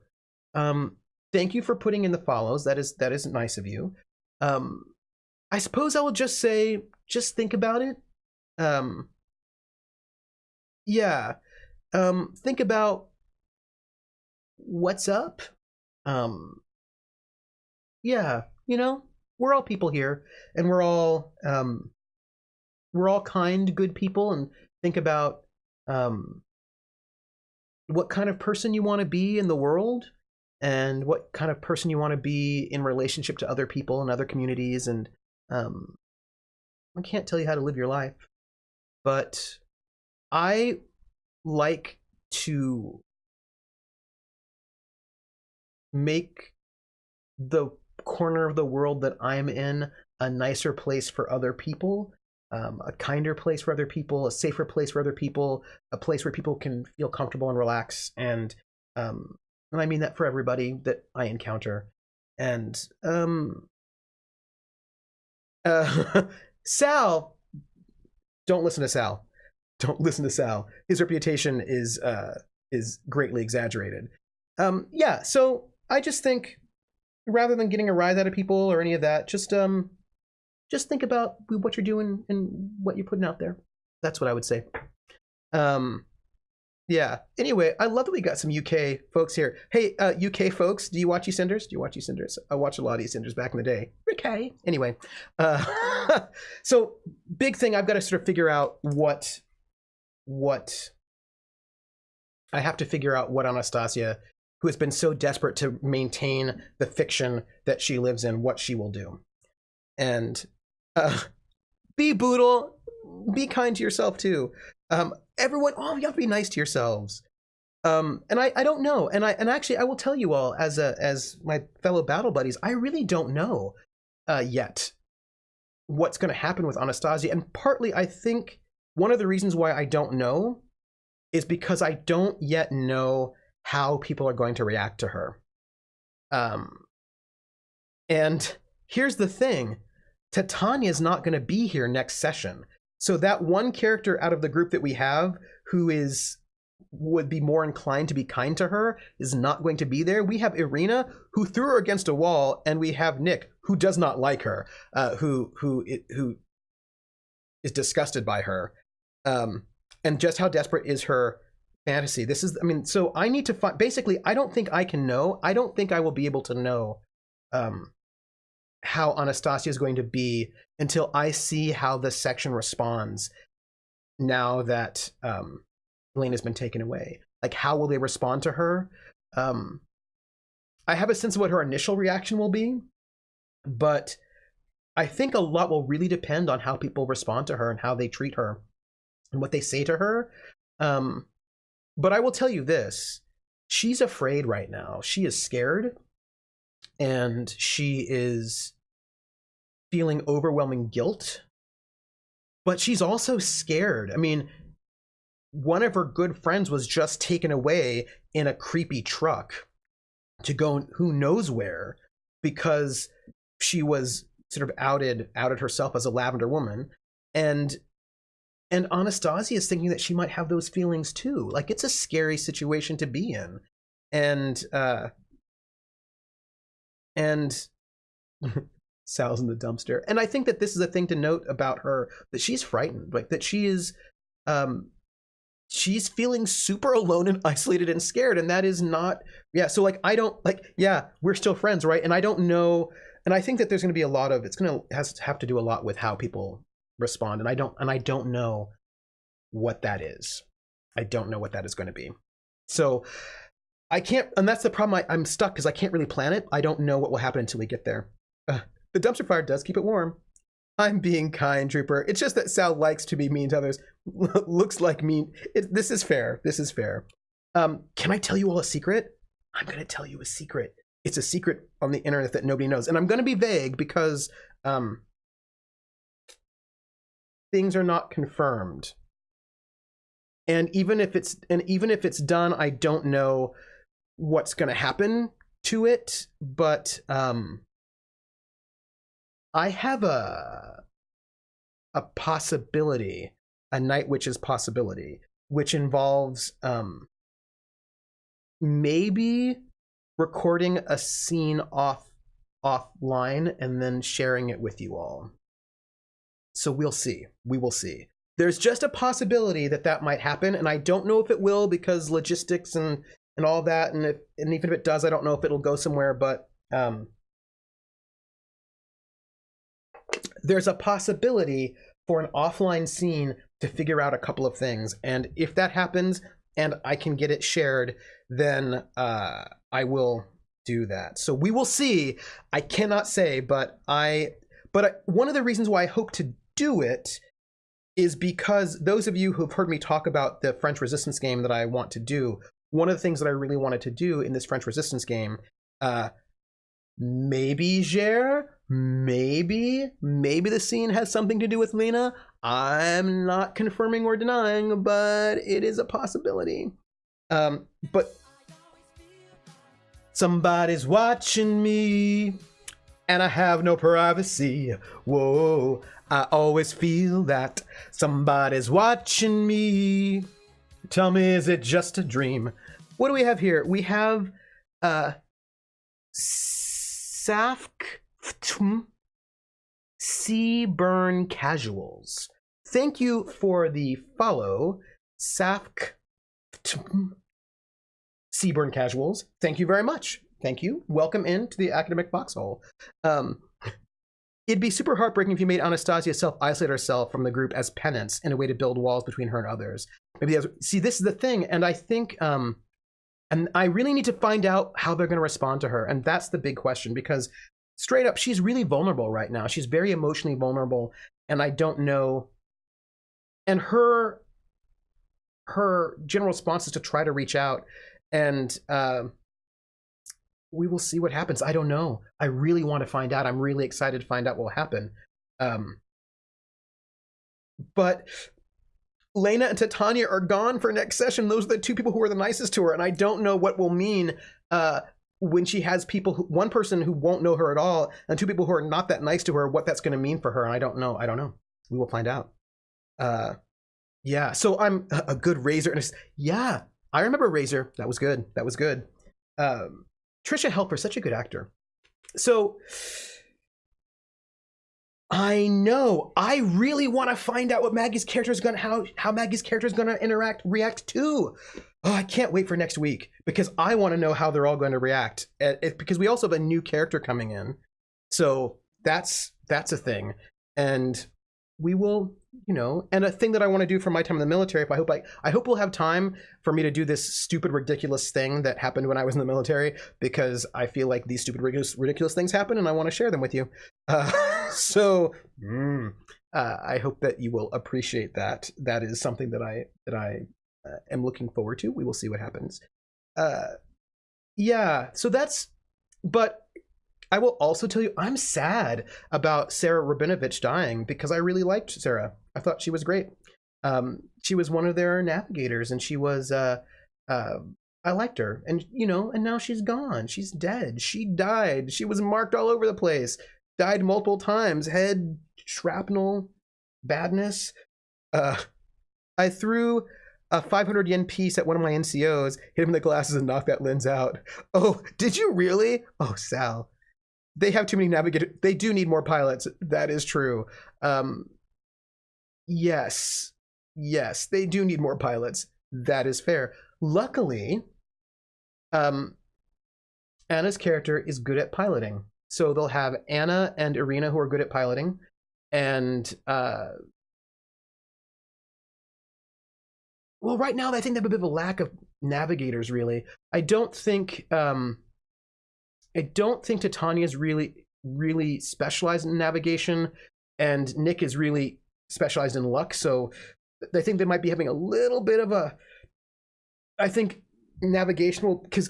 thank you for putting in the follows. That is nice of you. I suppose I will just say, just think about it. Yeah. Think about what's up. Yeah, you know, we're all people here, and we're all kind, good people, and think about what kind of person you want to be in the world, and what kind of person you want to be in relationship to other people and other communities. And I can't tell you how to live your life, but I like to make the corner of the world that I'm in a nicer place for other people, a kinder place for other people, a safer place for other people, a place where people can feel comfortable and relax. And I mean that for everybody that I encounter. And Sal, don't listen to Sal. Don't listen to Sal. His reputation is greatly exaggerated. Yeah, so I just think, rather than getting a rise out of people or any of that, just think about what you're doing and what you're putting out there. That's what I would say. Yeah. Anyway, I love that we got some UK folks here. Hey, UK folks, do you watch EastEnders? I watched a lot of EastEnders back in the day. Okay. Anyway, so big thing, I've got to sort of figure out what I have to figure out what Anastasia, who has been so desperate to maintain the fiction that she lives in, what she will do. And be Boodle, be kind to yourself too. Everyone, you have to be nice to yourselves. And I don't know. And actually I will tell you all, as my fellow battle buddies, I really don't know yet what's going to happen with Anastasia. And partly I think one of the reasons why I don't know is because I don't yet know how people are going to react to her. And here's the thing, Titania's not going to be here next session. So that one character out of the group that we have who would be more inclined to be kind to her is not going to be there. We have Irina, who threw her against a wall, and we have Nick, who does not like her, who is disgusted by her. And just how desperate is her fantasy. This is, I mean, so I need to find, basically, I don't think I can know. I don't think I will be able to know how Anastasia is going to be until I see how the section responds now that Elaine has been taken away. Like, how will they respond to her? I have a sense of what her initial reaction will be, but I think a lot will really depend on how people respond to her and how they treat her and what they say to her. But I will tell you this, she's afraid right now. She is scared, and she is feeling overwhelming guilt, but she's also scared. I mean, one of her good friends was just taken away in a creepy truck to go who knows where because she was sort of outed herself as a lavender woman, and Anastasia is thinking that she might have those feelings too. Like, it's a scary situation to be in, and Sal's in the dumpster. And I think that this is a thing to note about her, that she's frightened, like that she is she's feeling super alone and isolated and scared, and that is not, yeah, so like I don't like, yeah, we're still friends, right? And I don't know, and I think that there's going to be a lot of, it's going to have to do a lot with how people respond, and I don't know what that is. I don't know what that is going to be. So I can't, and that's the problem. I'm stuck because I can't really plan it. I don't know what will happen until we get there. The dumpster fire does keep it warm. I'm being kind, Trooper. It's just that Sal likes to be mean to others. Looks like mean. This is fair. This is fair. Can I tell you all a secret? I'm going to tell you a secret. It's a secret on the internet that nobody knows. And I'm going to be vague because things are not confirmed. And even if it's done, I don't know what's going to happen to it. But I have a possibility, a Night Witch's possibility, which involves maybe recording a scene offline and then sharing it with you all. So we'll see. We will see. There's just a possibility that might happen, and I don't know if it will because logistics and all that, and even if it does, I don't know if it'll go somewhere, but there's a possibility for an offline scene to figure out a couple of things, and if that happens and I can get it shared, then I will do that. So we will see. I cannot say, but one of the reasons why I hope to do it is because those of you who've heard me talk about the French Resistance game that I want to do, one of the things that I really wanted to do in this French Resistance game, maybe Ger, maybe the scene has something to do with Lena. I'm not confirming or denying, but it is a possibility. But somebody's watching me and I have no privacy. Whoa, I always feel that somebody's watching me. Tell me, is it just a dream? What do we have here? We have Safk Seaburn Casuals. Thank you for the follow, Safk Seaburn Casuals. Thank you very much. Thank you. Welcome into the academic foxhole. It'd be super heartbreaking if you made Anastasia self-isolate herself from the group as penance in a way to build walls between her and others. Maybe see, this is the thing, and I think, and I really need to find out how they're going to respond to her, and that's the big question, because straight up, she's really vulnerable right now. She's very emotionally vulnerable, and I don't know. And her general response is to try to reach out, and we will see what happens. I don't know. I really want to find out. I'm really excited to find out what will happen. But Lena and Titania are gone for next session. Those are the two people who are the nicest to her, and I don't know what will mean when she has people, one person who won't know her at all, and two people who are not that nice to her, what that's going to mean for her. And I don't know. We will find out. Yeah, so I'm a good Razor. Yeah, I remember Razor. That was good. Trisha Helfer, such a good actor. So I know I really want to find out what Maggie's character is gonna how Maggie's character is gonna react to. Oh, I can't wait for next week because I want to know how they're all going to react. Because we also have a new character coming in, so that's a thing, and we will, and a thing that I want to do for my time in the military. I hope we'll have time for me to do this stupid, ridiculous thing that happened when I was in the military, because I feel like these stupid, ridiculous things happen, and I want to share them with you. So I hope that you will appreciate that. That is something that I am looking forward to. We will see what happens. Yeah, so that's, but I will also tell you, I'm sad about Sarah Rabinovich dying because I really liked Sarah. I thought she was great. She was one of their navigators, and she was, I liked her. And, and now she's gone. She's dead. She died. She was marked all over the place. Died multiple times. Head, shrapnel, badness. I threw a 500 yen piece at one of my NCOs, hit him in the glasses, and knocked that lens out. Oh, did you really? Oh, Sal. They have too many navigators. They do need more pilots. That is true. Yes, they do need more pilots. That is fair. Luckily, Anna's character is good at piloting. So they'll have Anna and Irina who are good at piloting. And, well, right now, I think they have a bit of a lack of navigators, really. I don't think Titania's really specialized in navigation, and Nick is really specialized in luck. So I think they might be having a little bit of a, I think navigation will, because,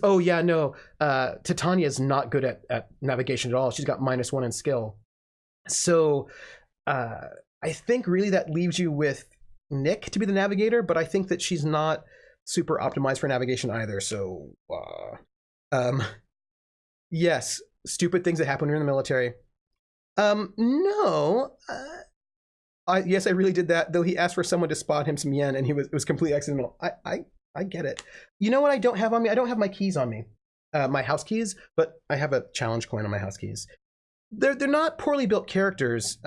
Titania is not good at navigation at all. She's got -1 in skill. So I think really that leaves you with Nick to be the navigator, but I think that she's not super optimized for navigation either. So yes, stupid things that happen when you're in the military. No. Yes, I really did that, though he asked for someone to spot him some yen, and it was completely accidental. I get it. You know what I don't have on me? I don't have my keys on me. My house keys, but I have a challenge coin on my house keys. They're not poorly built characters.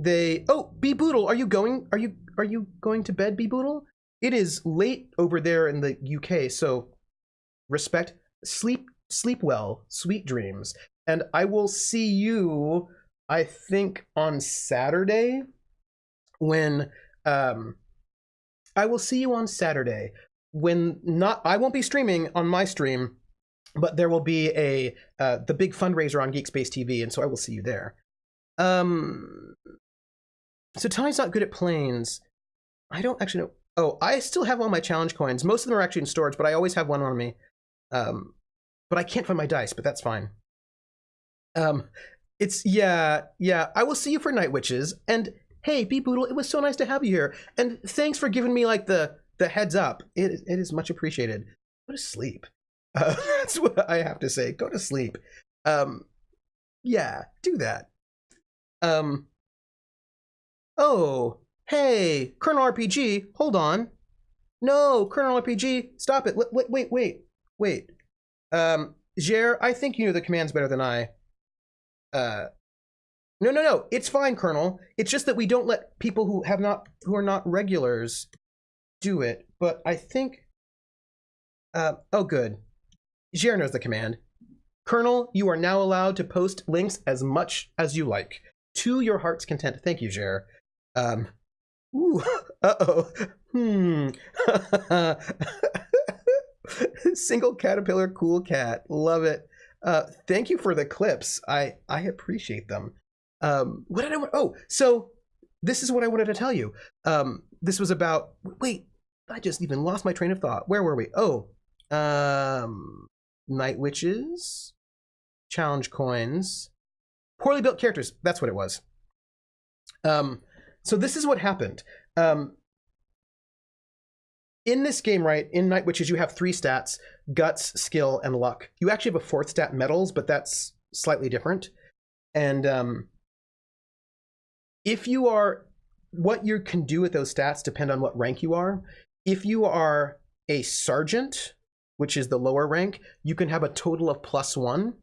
B Boodle, are you going to bed, B Boodle? It is late over there in the UK, so respect, sleep well, sweet dreams. And I will see you, I think, on Saturday when I will see you on Saturday when I won't be streaming on my stream, but there will be the big fundraiser on Geekspace TV, and so I will see you there. So Tony's not good at planes. I don't actually know. Oh, I still have all my challenge coins. Most of them are actually in storage, but I always have one on me. But I can't find my dice, but that's fine. It's, yeah, I will see you for Night Witches. And hey, B Boodle, it was so nice to have you here. And thanks for giving me like the heads up. It is much appreciated. Go to sleep. That's what I have to say. Go to sleep. Yeah, do that. Oh, hey, Colonel RPG, hold on. No, Colonel RPG, stop it. Wait. Jer, I think you know the commands better than I. No. It's fine, Colonel. It's just that we don't let people who are not regulars do it. But I think, oh, good. Jer knows the command. Colonel, you are now allowed to post links as much as you like, to your heart's content. Thank you, Jer. Ooh, uh-oh. Single caterpillar, cool cat. Love it. Thank you for the clips. I appreciate them. What did I want? Oh, so this is what I wanted to tell you. This was about, wait, I just even lost my train of thought. Where were we? Oh, Night Witches, challenge coins, poorly built characters. That's what it was. So this is what happened. In this game, right, in Night Witches, you have 3 stats: guts, skill, and luck. You actually have a 4th stat, medals, but that's slightly different. And if you are, what you can do with those stats depend on what rank you are. If you are a sergeant, which is the lower rank, you can have a total of +1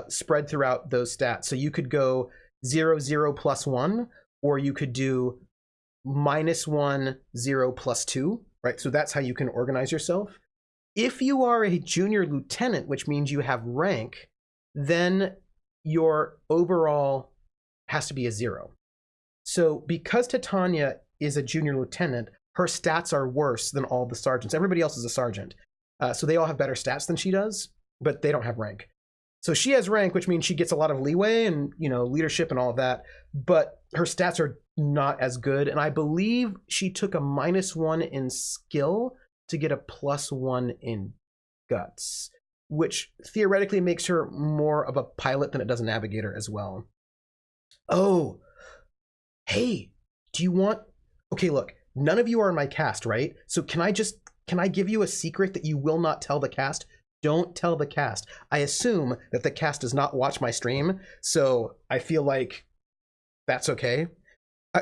spread throughout those stats. So you could go 0, 0, +1, or you could do -1, 0, +2, right? So that's how you can organize yourself. If you are a junior lieutenant, which means you have rank, then your overall has to be a 0. So because Titania is a junior lieutenant, her stats are worse than all the sergeants. Everybody else is a sergeant. So they all have better stats than she does, but they don't have rank. So she has rank, which means she gets a lot of leeway and, leadership and all of that, but her stats are not as good. And I believe she took a -1 in skill to get a +1 in guts, which theoretically makes her more of a pilot than it does a navigator as well. Oh, hey, do you want... Okay, look, none of you are in my cast, right? So can I give you a secret that you will not tell the cast? Don't tell the cast. I assume that the cast does not watch my stream, so I feel like that's okay.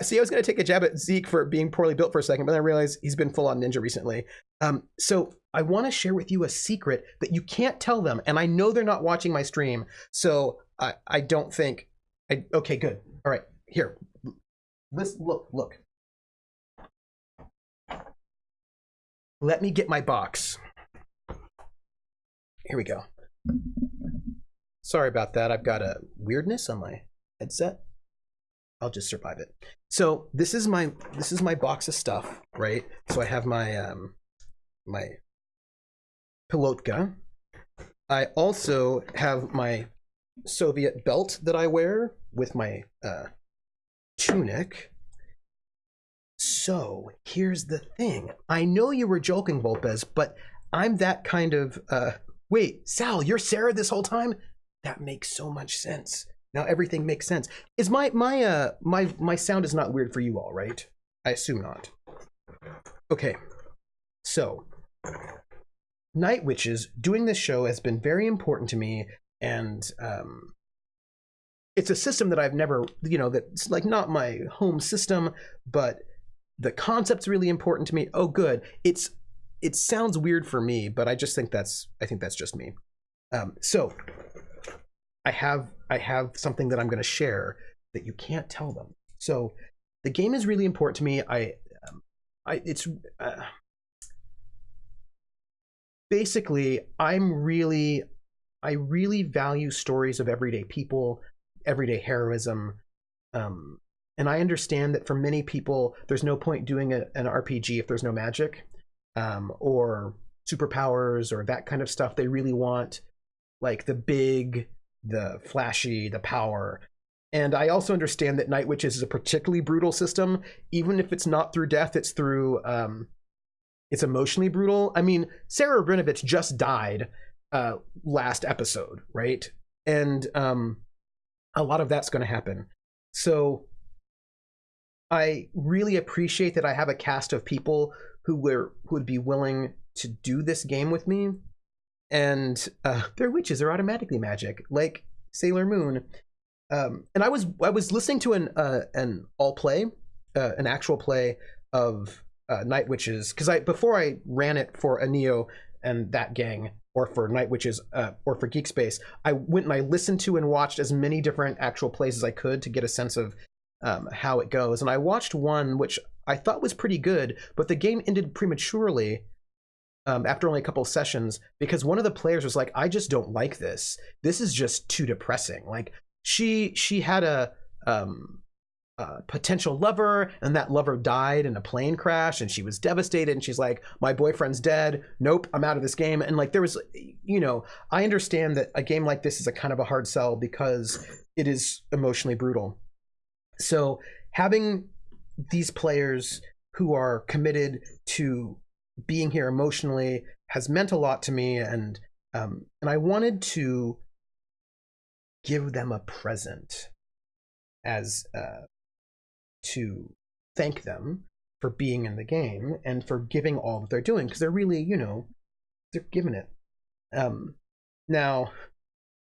See, I was going to take a jab at Zeke for being poorly built for a second, but then I realized he's been full on ninja recently. So I want to share with you a secret that you can't tell them, and I know they're not watching my stream, so I don't think... Okay, good. All right, here. Look. Let me get my box. Here we go. Sorry about that. I've got a weirdness on my headset. I'll just survive it. So this is my box of stuff, right? So I have my my pilotka. I also have my Soviet belt that I wear with my tunic. So here's the thing. I know you were joking, Volpez, but I'm that kind of wait, Sal, you're Sarah this whole time? That makes so much sense. Now everything makes sense. Is my sound is not weird for you all, right? I assume not. Okay. So Night Witches, doing this show has been very important to me, and it's a system that I've never, that's like not my home system, but the concept's really important to me. Oh, good. It sounds weird for me, but I think that's just me. So I have something that I'm going to share that you can't tell them. So the game is really important to me. Basically, I really value stories of everyday people, everyday heroism, and I understand that for many people, there's no point doing an RPG if there's no magic, or superpowers or that kind of stuff. They really want like the big, the flashy, the power. And I also understand that Night Witches is a particularly brutal system. Even if it's not through death, it's through it's emotionally brutal. I mean, Sarah Abrinovich just died last episode, right? And a lot of that's going to happen. So I really appreciate that I have a cast of people who would be willing to do this game with me. And they're witches, they're automatically magic, like Sailor Moon. And I was listening to an all play, an actual play of Night Witches, because before I ran it for Aneo and that gang, or for Night Witches, or for Geek Space, I went and I listened to and watched as many different actual plays as I could to get a sense of how it goes. And I watched one which I thought was pretty good, but the game ended prematurely after only a couple of sessions, because one of the players was like, I just don't like this. This is just too depressing. Like she had a potential lover, and that lover died in a plane crash, and she was devastated, and she's like, my boyfriend's dead. Nope, I'm out of this game. And like there was, I understand that a game like this is a kind of a hard sell because it is emotionally brutal. So having these players who are committed to being here emotionally has meant a lot to me, and I wanted to give them a present as to thank them for being in the game and for giving all that they're doing, because they're really, they're giving it. Now,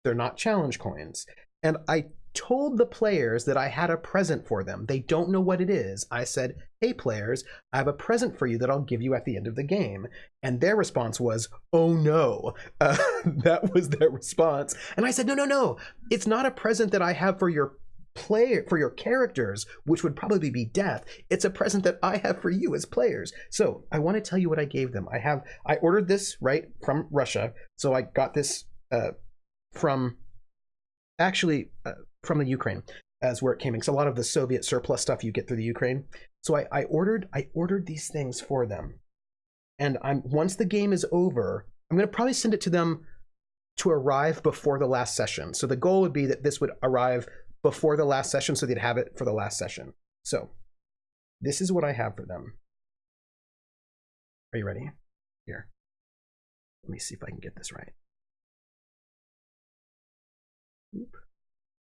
they're not challenge coins, and I told the players that I had a present for them. They don't know what it is. I said, hey players, I have a present for you that I'll give you at the end of the game. And their response was, oh no. That was their response. And I said, no. It's not a present that I have for your characters, which would probably be death. It's a present that I have for you as players. So I want to tell you what I gave them. I ordered this from Russia. So I got this from the Ukraine, as where it came in, because a lot of the Soviet surplus stuff you get through the Ukraine. So I ordered these things for them, and once the game is over, I'm going to probably send it to them to arrive before the last session. So the goal would be that this would arrive before the last session, so they'd have it for the last session. So this is what I have for them. Are you ready? Here, let me see if I can get this right.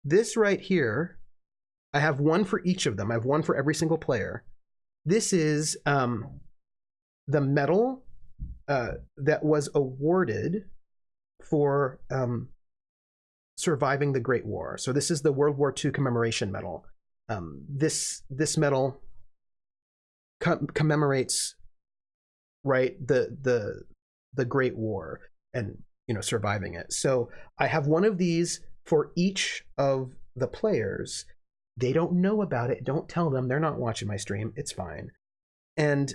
This right here, I have one for each of them. I have one for every single player. This is the medal that was awarded for surviving the Great War. So this is the World War II commemoration medal. This medal commemorates, right, the Great War and, you know, surviving it. So I have one of these for each of the players. They don't know about it. Don't tell them. They're not watching my stream. It's fine. And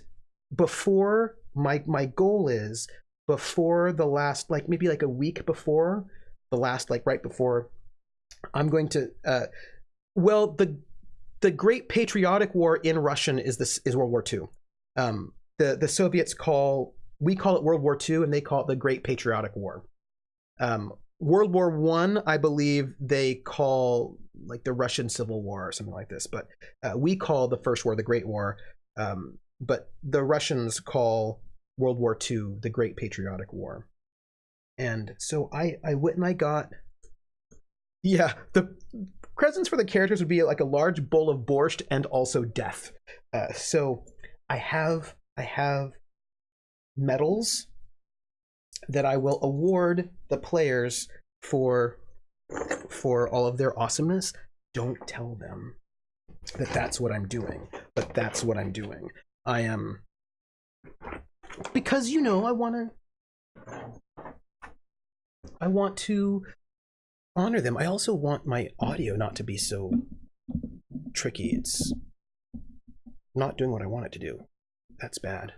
before my goal is before the last, like maybe like a week before the last, like right before, I'm going to well, the Great Patriotic War in Russian is World War II. The Soviets we call it World War II, and they call it the Great Patriotic War. World War I, I believe they call like the Russian Civil War or something like this, but we call the First War the Great War. But the Russians call World War II the Great Patriotic War. And so I went and I got, yeah, the presents for the characters would be like a large bowl of borscht and also death. So I have medals that I will award the players for all of their awesomeness. Don't tell them that that's what I'm doing, but that's what I'm doing. I am, because, you know, I want to honor them. I also want my audio not to be so tricky. It's not doing what I want it to do. That's bad.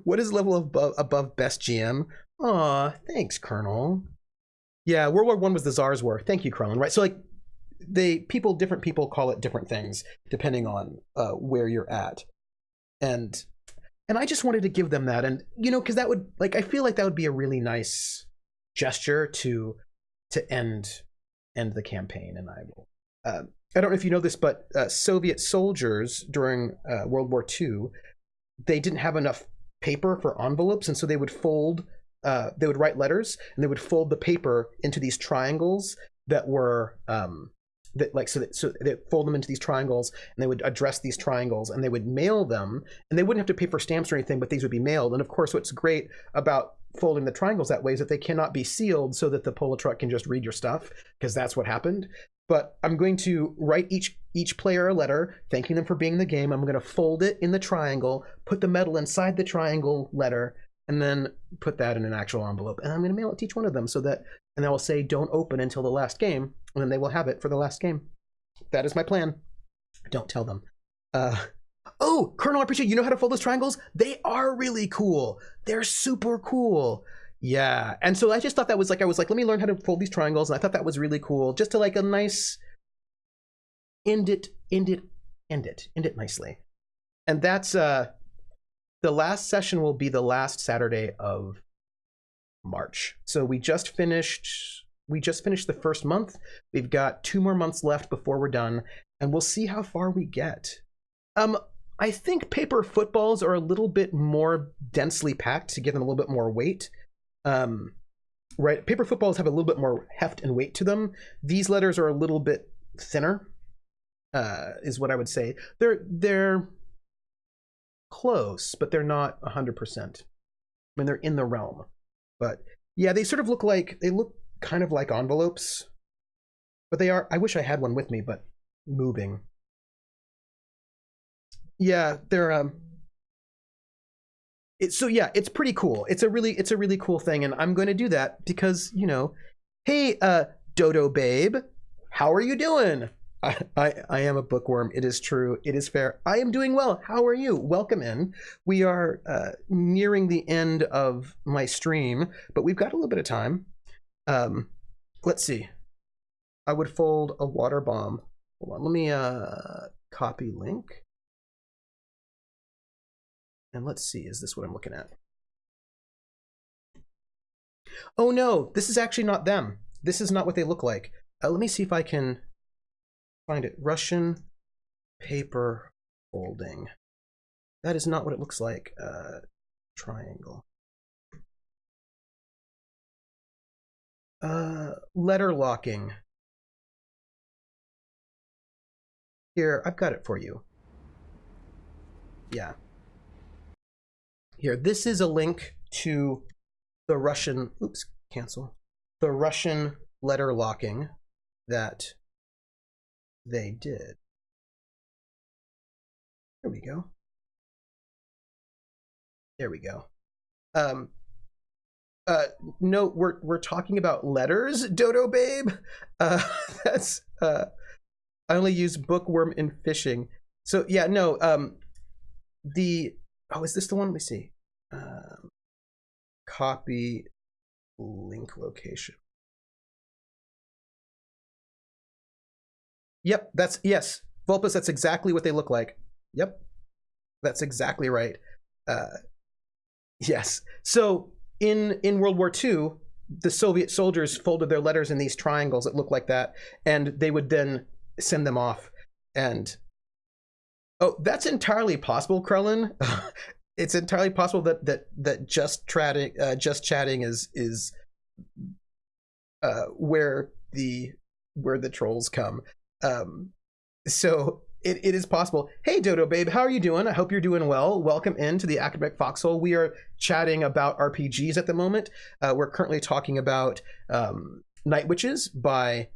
What is level above best GM? Aw, thanks, Colonel. Yeah, World War I was the Tsar's War. Thank you, Carlin. Right, so like different people call it different things depending on where you're at, and I just wanted to give them that, and you know, because that would, like, I feel like that would be a really nice gesture to end the campaign. And I will. I don't know if you know this, but Soviet soldiers during World War II, they didn't have enough paper for envelopes, and so they would they would write letters, and they would fold the paper into these triangles that were so they fold them into these triangles, and they would address these triangles, and they would mail them, and they wouldn't have to pay for stamps or anything, but these would be mailed. And of course, what's great about folding the triangles that way is that they cannot be sealed so that the polo truck can just read your stuff, because that's what happened. But I'm going to write each player a letter thanking them for being in the game. I'm going to fold it in the triangle, put the medal inside the triangle letter, and then put that in an actual envelope. And I'm going to mail it to each one of them, and I will say, don't open until the last game, and then they will have it for the last game. That is my plan. Don't tell them. Oh, Colonel, I appreciate you know how to fold those triangles? They are really cool. They're super cool. Yeah. And so I just thought that was like, I was like, let me learn how to fold these triangles. And I thought that was really cool, just to like a nice end it nicely. And that's the last session will be the last Saturday of March. So we just finished the first month. We've got 2 more months left before we're done, and we'll see how far we get. I think paper footballs are a little bit more densely packed to give them a little bit more weight. Right, paper footballs have a little bit more heft and weight to them. These letters are a little bit thinner, is what I would say. They're close, but they're not 100%. I mean, they're in the realm. But yeah, they sort of look kind of like envelopes, but they are, I wish I had one with me, but moving. Yeah, they're so yeah, it's pretty cool. It's a really cool thing, and I'm going to do that because, you know, hey, Dodo Babe, how are you doing? I am a bookworm. It is true. It is fair. I am doing well. How are you? Welcome in. We are nearing the end of my stream, but we've got a little bit of time. Let's see. I would fold a water bomb. Hold on. Let me copy link. And let's see, is this what I'm looking at? Oh no, this is actually not them. This is not what they look like. Let me see if I can find it. Russian paper folding. That is not what it looks like. triangle. Letter locking. Here, I've got it for you. Yeah. Here, this is a link to the Russian, oops, cancel. The Russian letter locking that they did. There we go. There we go. No, we're talking about letters, Dodo Babe. That's I only use bookworm in fishing. So yeah, no. Is this the one? Let me see. Copy link location. Yep, yes, Vulpes. That's exactly what they look like. Yep, that's exactly right. Yes. So in World War II, the Soviet soldiers folded their letters in these triangles that look like that, and they would then send them off. And oh, that's entirely possible, Krellin. It's entirely possible that just chatting is where the trolls come. So it is possible. Hey, Dodo Babe, how are you doing? I hope you're doing well. Welcome into the Academic Foxhole. We are chatting about RPGs at the moment. We're currently talking about Night Witches by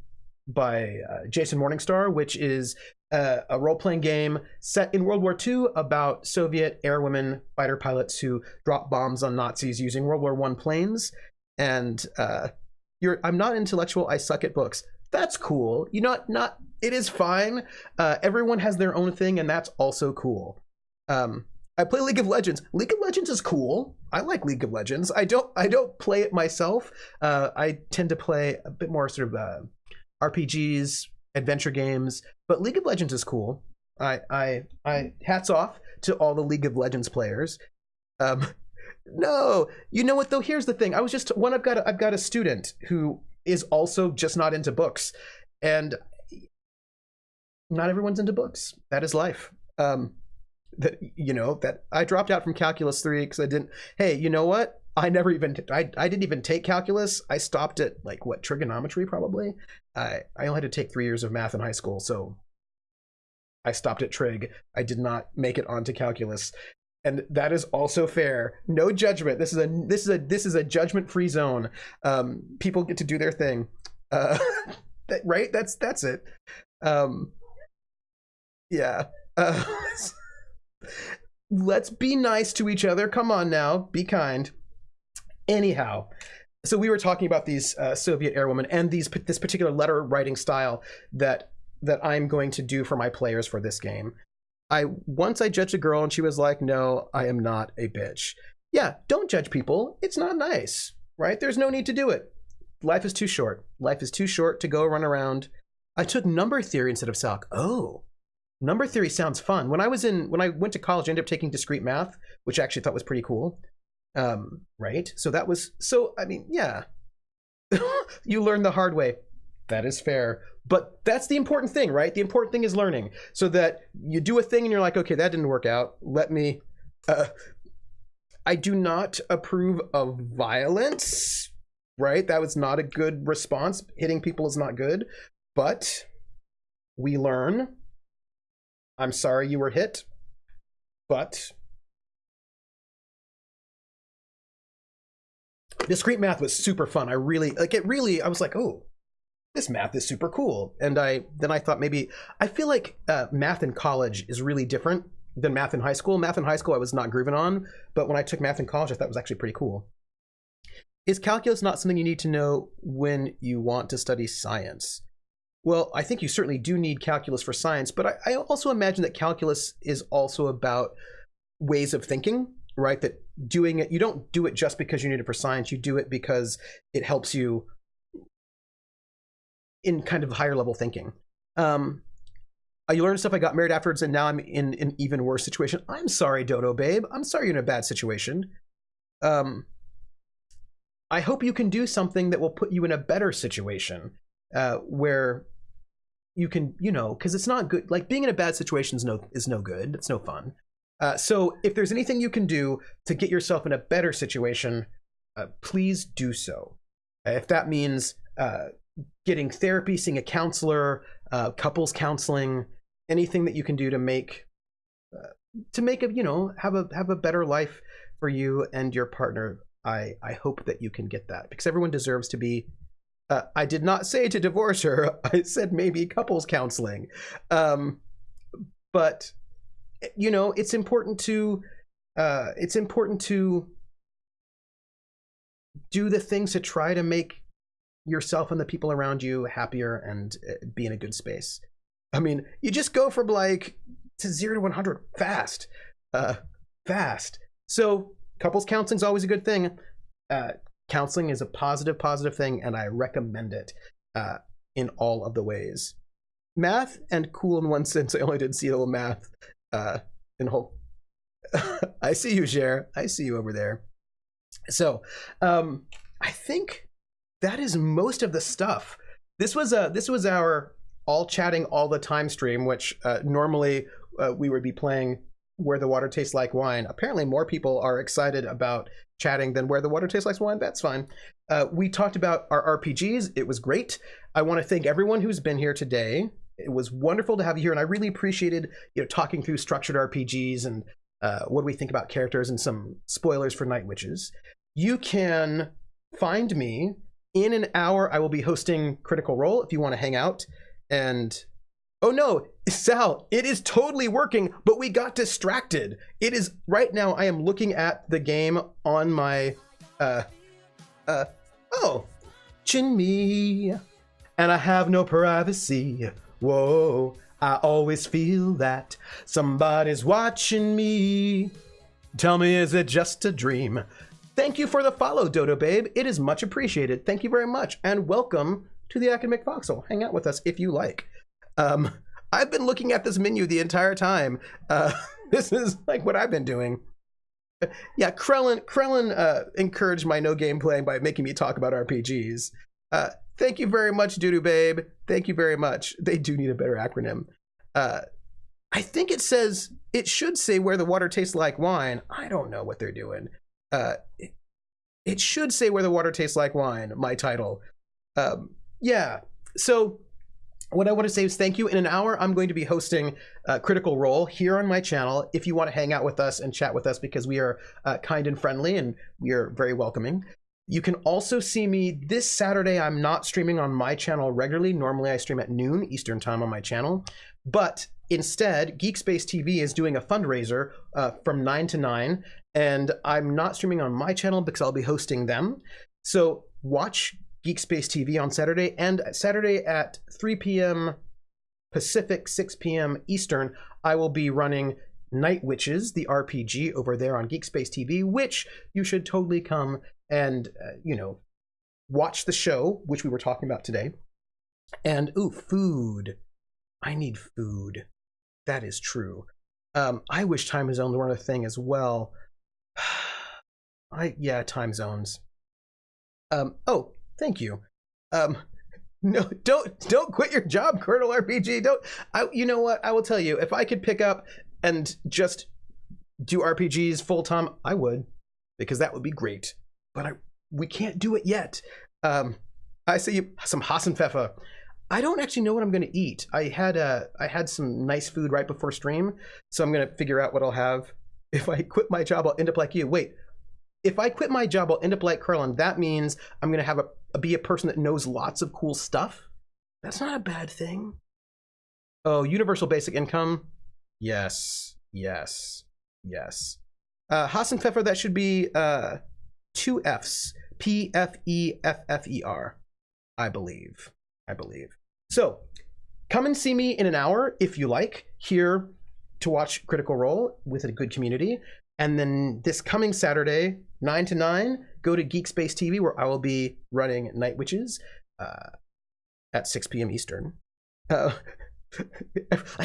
Jason Morningstar, which is a role-playing game set in World War II about Soviet airwomen fighter pilots who drop bombs on Nazis using World War I planes. And I'm not intellectual. I suck at books. That's cool. You know, not. It is fine. Everyone has their own thing, and that's also cool. I play League of Legends. League of Legends is cool. I like League of Legends. I don't play it myself. I tend to play a bit more sort of RPGs, adventure games, but League of Legends is cool. I hats off to all the League of Legends players. No, you know what though? Here's the thing. I've got a student who is also just not into books, and not everyone's into books. That is life. That I dropped out from Calculus 3 because I didn't. Hey, you know what? I didn't even take calculus. I stopped at trigonometry probably. I only had to take 3 years of math in high school, so I stopped at trig. I did not make it onto calculus, and that is also fair. No judgment. This is a judgment-free zone. People get to do their thing, right? That's it. Yeah. Let's be nice to each other. Come on now, be kind. Anyhow, so we were talking about these Soviet airwomen and this particular letter writing style that I'm going to do for my players for this game. Once I judged a girl and she was like, "No, I am not a bitch." Yeah, don't judge people. It's not nice, right? There's no need to do it. Life is too short. Life is too short to go run around. I took number theory instead of Calc. Oh, number theory sounds fun. When I went to college, I ended up taking discrete math, which I actually thought was pretty cool. Right? Yeah. You learn the hard way. That is fair. But that's the important thing, right? The important thing is learning, so that you do a thing and you're like, okay, that didn't work out. I do not approve of violence, right? That was not a good response. Hitting people is not good, but we learn. I'm sorry you were hit, but discrete math was super fun. I was like, oh, this math is super cool. And then I thought I feel like math in college is really different than math in high school. Math in high school I was not grooving on, but when I took math in college, I thought it was actually pretty cool. Is calculus not something you need to know when you want to study science? Well, I think you certainly do need calculus for science, but I also imagine that calculus is also about ways of thinking, right? That doing it, you don't do it just because you need it for science. You do it because it helps you in kind of higher level thinking. I learned stuff. I got married afterwards, and now I'm in an even worse situation. I'm sorry, Dodo Babe. I'm sorry you're in a bad situation. I hope you can do something that will put you in a better situation, where you can, because it's not good. Like being in a bad situation is no good. It's no fun. So if there's anything you can do to get yourself in a better situation, please do so. If that means getting therapy, seeing a counselor, couples counseling, anything that you can do to make have a better life for you and your partner, I hope that you can get that, because everyone deserves to be. I did not say to divorce her. I said maybe couples counseling, but it's important to do the things to try to make yourself and the people around you happier and be in a good space. I mean, you just go from like to 0 to 100 fast. So couples counseling is always a good thing. Counseling is a positive thing, and I recommend it in all of the ways. Math and cool in one sense. I only did see a little math in whole. I see you, Cher. I see you over there. So I think that is most of the stuff. This was our all chatting all the time stream, which normally we would be playing Where the Water Tastes Like Wine. Apparently more people are excited about chatting than Where the Water Tastes Like Wine. That's fine. We talked about our RPGs. It was great. I want to thank everyone who's been here today. It was wonderful to have you here, and I really appreciated talking through structured RPGs and what do we think about characters and some spoilers for Night Witches. You can find me in an hour. I will be hosting Critical Role if you want to hang out. And oh no, Sal, it is totally working, but we got distracted. It is right now. I am looking at the game on my chin me, and I have no privacy. Whoa, I always feel that somebody's watching me. Tell me, is it just a dream? Thank you for the follow, Dodo Babe. It is much appreciated. Thank you very much, and welcome to the Academic Foxhole. Hang out with us if you like. I've been looking at this menu the entire time. This is like what I've been doing. Yeah, Krellin encouraged my no game playing by making me talk about RPGs. Thank you very much, Doodoo Babe. Thank you very much. They do need a better acronym. I think it should say Where the Water Tastes Like Wine. I don't know what they're doing. It should say Where the Water Tastes Like Wine, my title. Yeah, so what I want to say is thank you. In an hour, I'm going to be hosting Critical Role here on my channel if you want to hang out with us and chat with us, because we are kind and friendly and we are very welcoming. You can also see me this Saturday. I'm not streaming on my channel regularly. Normally I stream at noon Eastern time on my channel, but instead Geekspace TV is doing a fundraiser from 9 to 9, and I'm not streaming on my channel because I'll be hosting them. So watch Geekspace TV on Saturday, and Saturday at 3 p.m. Pacific, 6 p.m. Eastern, I will be running Night Witches, the RPG, over there on Geekspace TV, which you should totally come and, watch the show, which we were talking about today. And, food. I need food. That is true. I wish time zones were a thing as well. Time zones. Thank you. No, don't quit your job, Colonel RPG. You know what? I will tell you, if I could pick up and just do RPGs full time, I would, because that would be great. But we can't do it yet. I see some Hassenpfeffer. I don't actually know what I'm going to eat. I had some nice food right before stream, so I'm going to figure out what I'll have. If I quit my job, I'll end up like you. Wait. If I quit my job, I'll end up like Curlin. That means I'm going to be a person that knows lots of cool stuff. That's not a bad thing. Oh, universal basic income. Yes. Hassenpfeffer, that should be 2 Fs. Pfeffer, I believe. So come and see me in an hour if you like, here to watch Critical Role with a good community. And then this coming Saturday, 9 to 9, go to Geekspace TV, where I will be running Night Witches at 6 p.m. Eastern.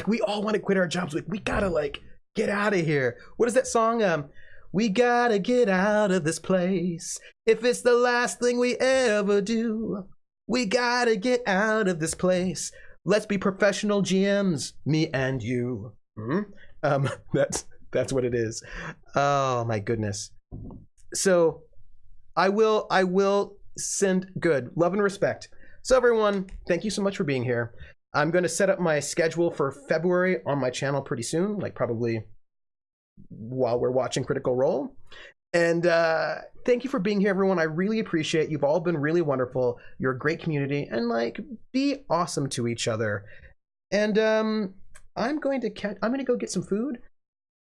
We all want to quit our jobs. We gotta get out of here. What is that song? We gotta get out of this place. If it's the last thing we ever do, we gotta get out of this place. Let's be professional GMs, me and you. That's what it is. Oh my goodness. So I will send good love and respect. So everyone, thank you so much for being here. I'm going to set up my schedule for February on my channel pretty soon, like probably while we're watching Critical Role. And thank you for being here, everyone. I really appreciate it. You've all been really wonderful. You're a great community, and like, be awesome to each other. And I'm going to go get some food,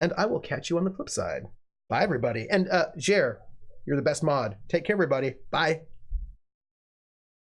and I will catch you on the flip side. Bye, everybody. And Jer, you're the best mod. Take care, everybody. Bye.